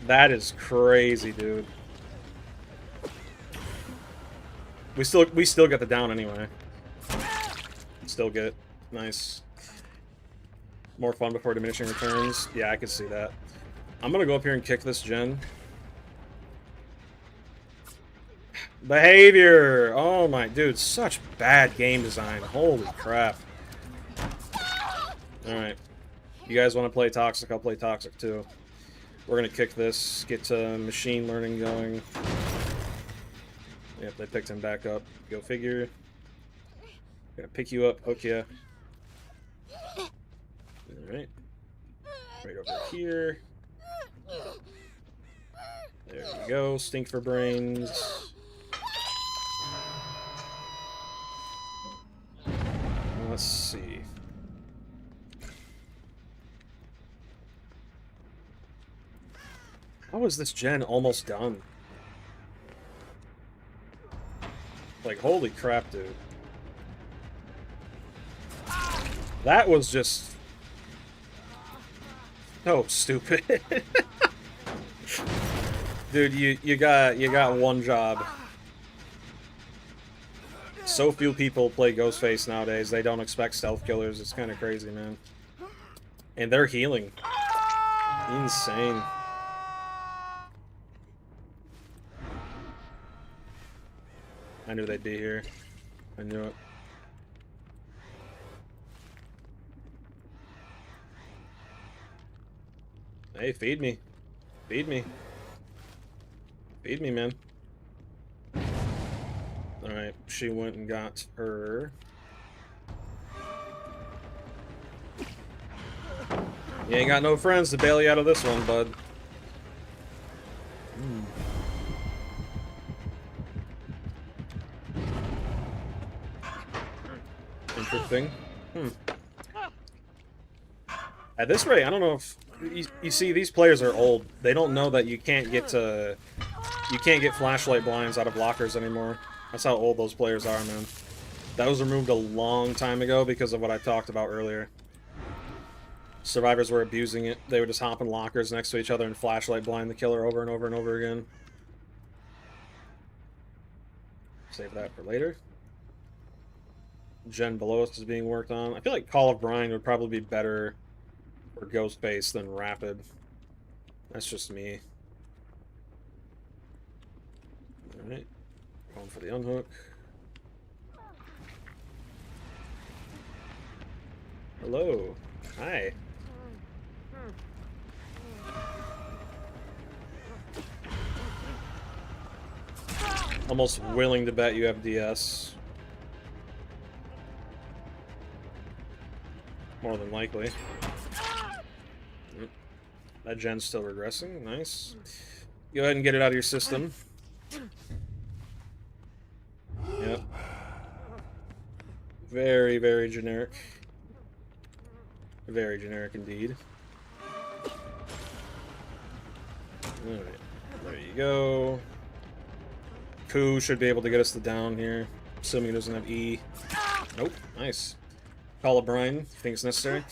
That is crazy, dude. We still get the down anyway. Still get it. Nice. More fun before diminishing returns. Yeah, I can see that. I'm gonna go up here and kick this gen. Behavior! Oh my dude, such bad game design. Holy crap. Alright. You guys want to play Toxic? I'll play Toxic too. We're gonna kick this, get machine learning going. Yep, they picked him back up. Go figure. Gonna pick you up, hook ya. Alright. Right over here. There we go. Stink for brains. Let's see. How is this gen almost done? Like, holy crap, dude. That was just so stupid. Dude, you got one job. So few people play Ghostface nowadays. They don't expect stealth killers. It's kind of crazy, man. And they're healing. Insane. I knew they'd be here. I knew it. Hey, feed me. Feed me. Feed me, man. Alright, she went and got her. You ain't got no friends to bail you out of this one, bud. Interesting. At this rate, I don't know if you see these players are old. They don't know that you can't get flashlight blinds out of lockers anymore. That's how old those players are, man. That was removed a long time ago because of what I talked about earlier. Survivors were abusing it. They would just hop in lockers next to each other and flashlight blind the killer over and over and over again. Save that for later. Gen below us is being worked on. I feel like Call of Brine would probably be better for Ghostface than Rapid. That's just me. Alright. Going for the unhook. Hello. Hi. Almost willing to bet you have DS. More than likely. That gen's still regressing. Nice. Go ahead and get it out of your system. Yep. Very, very generic. Very generic indeed. Alright. There you go. Pooh should be able to get us the down here. Assuming he doesn't have E. Nope. Nice. Call of Brine, if you think it's necessary.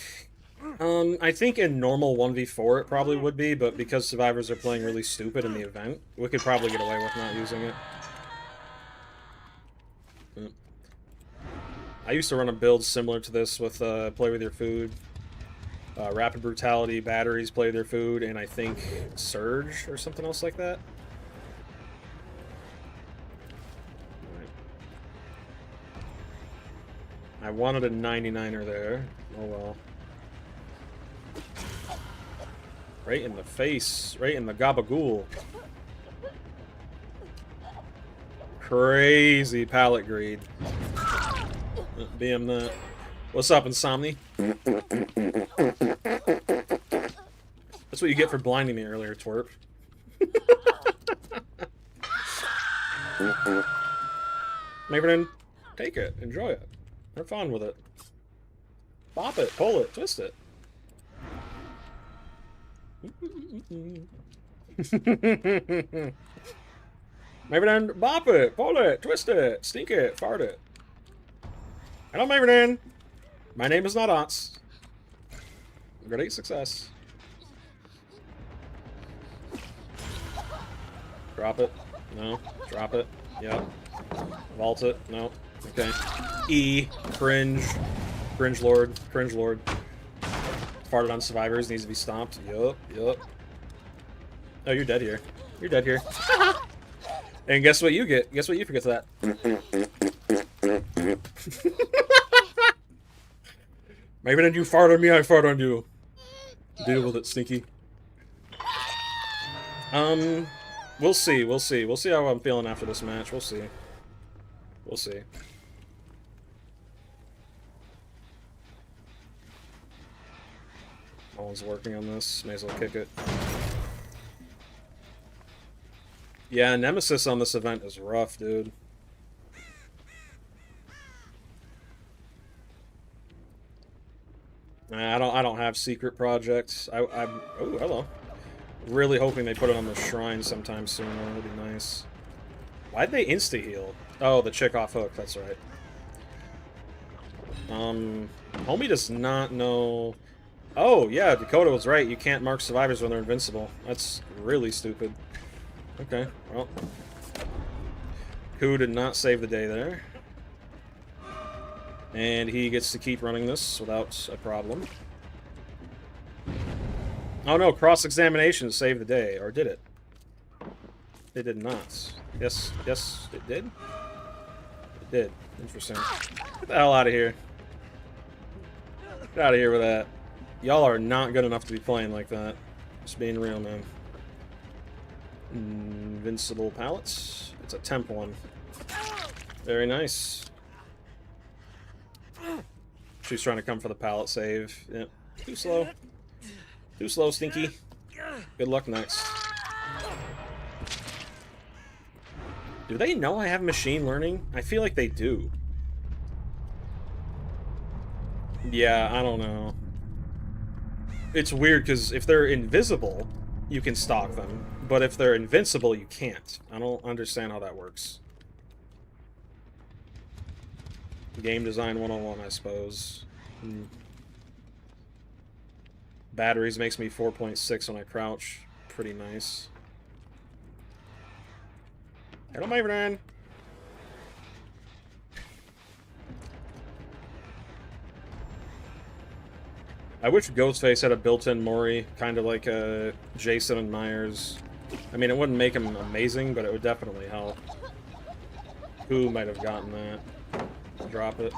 I think in normal 1v4 it probably would be, but because survivors are playing really stupid in the event, we could probably get away with not using it. I used to run a build similar to this with Play With Your Food, Rapid Brutality, Batteries, Play With Your Food, and I think Surge or something else like that. I wanted a 99er there. Oh well. Right in the face. Right in the gabagool. Crazy pallet greed. BM that. What's up, Insomni? That's what you get for blinding me earlier, twerp. Maybe then take it. Enjoy it. Have fun with it. Bop it, pull it, twist it. Maybe then bop it, pull it, twist it, stink it, fart it. Hello, Mavernan. My name is not Ants. Great success. Drop it. No. Drop it. Yep. Vault it. No. Okay. E. Cringe. Cringe Lord. Cringe Lord. Farted on survivors. Needs to be stomped. Yup. Yup. Oh, you're dead here. You're dead here. And guess what you get? Guess what you forget to that? Maybe then you fart on me, I fart on you. Deal with it, Stinky. We'll see, we'll see. We'll see how I'm feeling after this match. We'll see. We'll see. No one's working on this. May as well kick it. Yeah, Nemesis on this event is rough, dude. I don't have secret projects. I'm oh, hello. Really hoping they put it on the shrine sometime soon. That would be nice. Why'd they insta heal? Oh, the chick off hook. That's right. Homie does not know. Oh yeah, Dakota was right. You can't mark survivors when they're invincible. That's really stupid. Okay, well, Who did not save the day there. And he gets to keep running this without a problem. Oh no, cross-examination saved the day. Or did it? It did not. Yes, yes, it did? It did. Interesting. Get the hell out of here. Get out of here with that. Y'all are not good enough to be playing like that. Just being real, man. Invincible pallets. It's a temp one. Very nice. She's trying to come for the pallet save. Yep. Too slow. Too slow, Stinky. Good luck next. Do they know I have machine learning? I feel like they do. Yeah, I don't know. It's weird because if they're invisible, you can stalk them. But if they're invincible, you can't. I don't understand how that works. Game design 101, I suppose. Batteries makes me 4.6 when I crouch. Pretty nice. Hello, my friend. I wish Ghostface had a built-in Mori, kind of like Jason and Myers. I mean, it wouldn't make him amazing, but it would definitely help. Who might have gotten that? Drop it.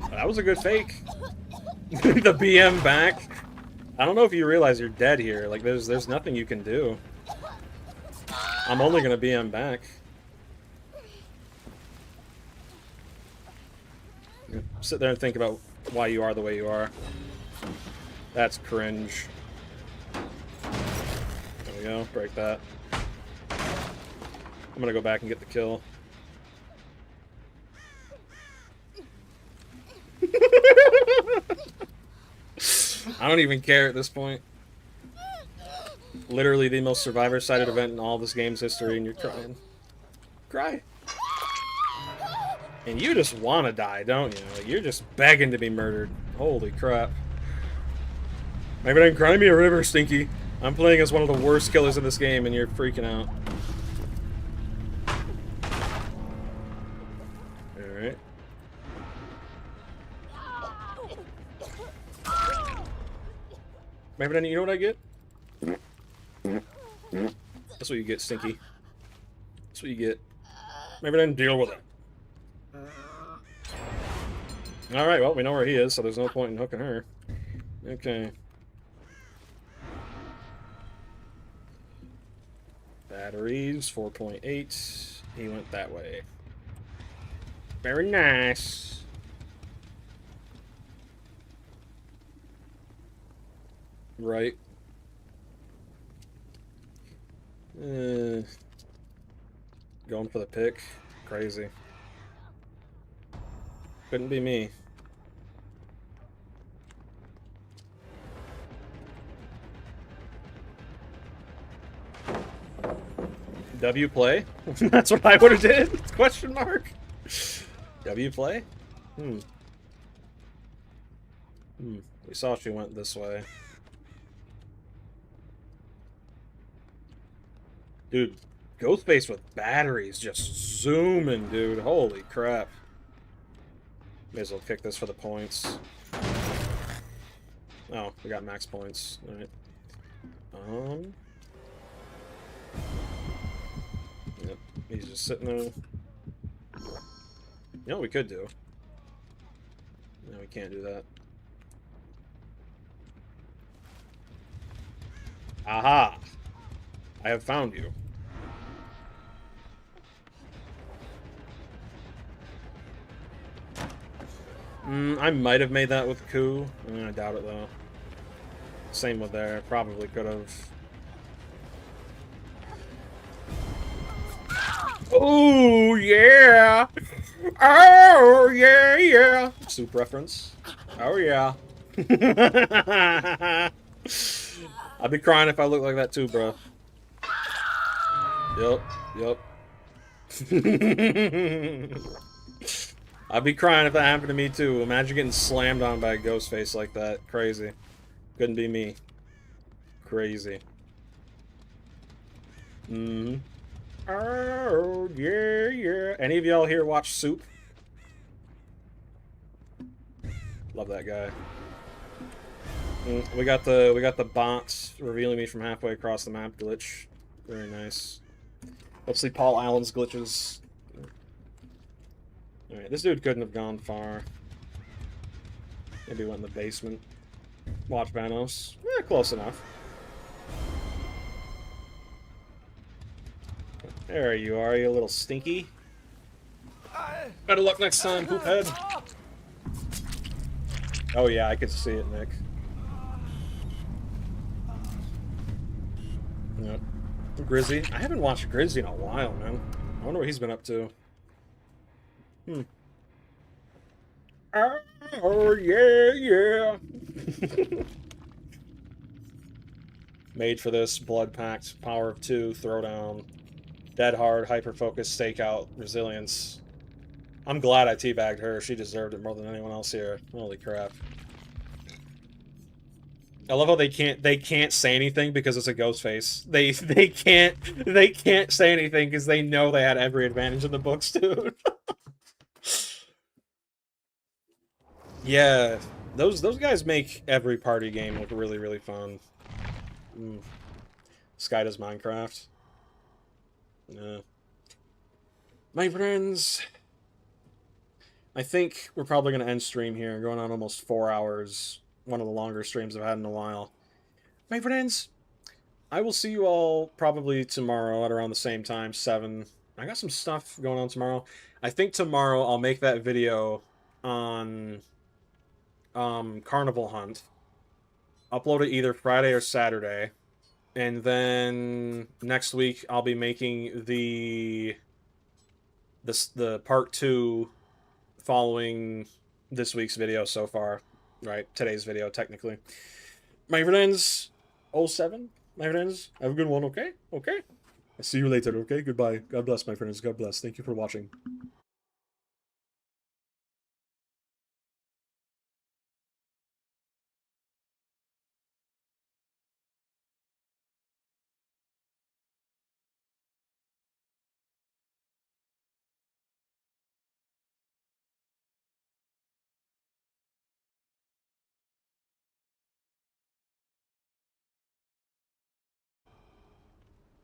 That was a good fake. The BM back. I don't know if you realize you're dead here. Like, there's nothing you can do. I'm only gonna BM back. Sit there and think about why you are the way you are. That's cringe. There we go. Break that. I'm gonna go back and get the kill. I don't even care at this point. Literally the most survivor-sided event in all this game's history, and you're crying. Cry. And you just want to die, don't you? Like, you're just begging to be murdered. Holy crap. Maybe I can cry me a river, Stinky. I'm playing as one of the worst killers in this game, and you're freaking out. Alright. Maybe then, you know what I get? That's what you get, Stinky. That's what you get. Maybe then deal with it. Alright, well, we know where he is, so there's no point in hooking her. Okay. Batteries, 4.8. He went that way. Very nice. Right. Going for the pick. Crazy. Couldn't be me. W play? That's what I would have did? Question mark? W play? We saw she went this way. Dude, Ghostface with batteries just zooming, dude. Holy crap. May as well kick this for the points. Oh, we got max points. Alright. Yep, he's just sitting there. You know what we could do? No, we can't do that. Aha! I have found you. I might have made that with Coup. I doubt it, though. Same with there. Probably could have. Oh, yeah! Oh, yeah, yeah! Soup reference. Oh, yeah. I'd be crying if I looked like that, too, bro. Yep. I'd be crying if that happened to me too. Imagine getting slammed on by a ghost face like that. Crazy. Couldn't be me. Crazy. Oh, yeah. Any of y'all here watch Soup? Love that guy. We got the bots revealing me from halfway across the map glitch. Very nice. Let's see Paul Allen's glitches. Alright, this dude couldn't have gone far. Maybe went in the basement. Watch Vanos. Close enough. There you are, you little stinky. Better luck next time, poop head. Oh yeah, I could see it, Nick. Yep. Grizzy. I haven't watched Grizzy in a while, man. I wonder what he's been up to. Oh, yeah. Made for this, blood-packed, power of 2, throwdown, dead hard, hyper-focus, stakeout, resilience. I'm glad I teabagged her. She deserved it more than anyone else here. Holy crap. I love how they can't say anything because it's a ghost face. They can't say anything because they know they had every advantage in the books, dude. Yeah, those guys make every party game look really, really fun. Sky does Minecraft. Yeah. My friends, I think we're probably going to end stream here. Going on almost 4 hours. One of the longer streams I've had in a while. My friends, I will see you all probably tomorrow at around the same time, 7. I got some stuff going on tomorrow. I think tomorrow I'll make that video on Carnival Hunt. Upload it either Friday or Saturday. And then next week I'll be making the part 2 following this week's video so far. Right, today's video, technically. My friends, 07, my friends, have a good one, okay? Okay? I'll see you later, okay? Goodbye. God bless, my friends. God bless. Thank you for watching.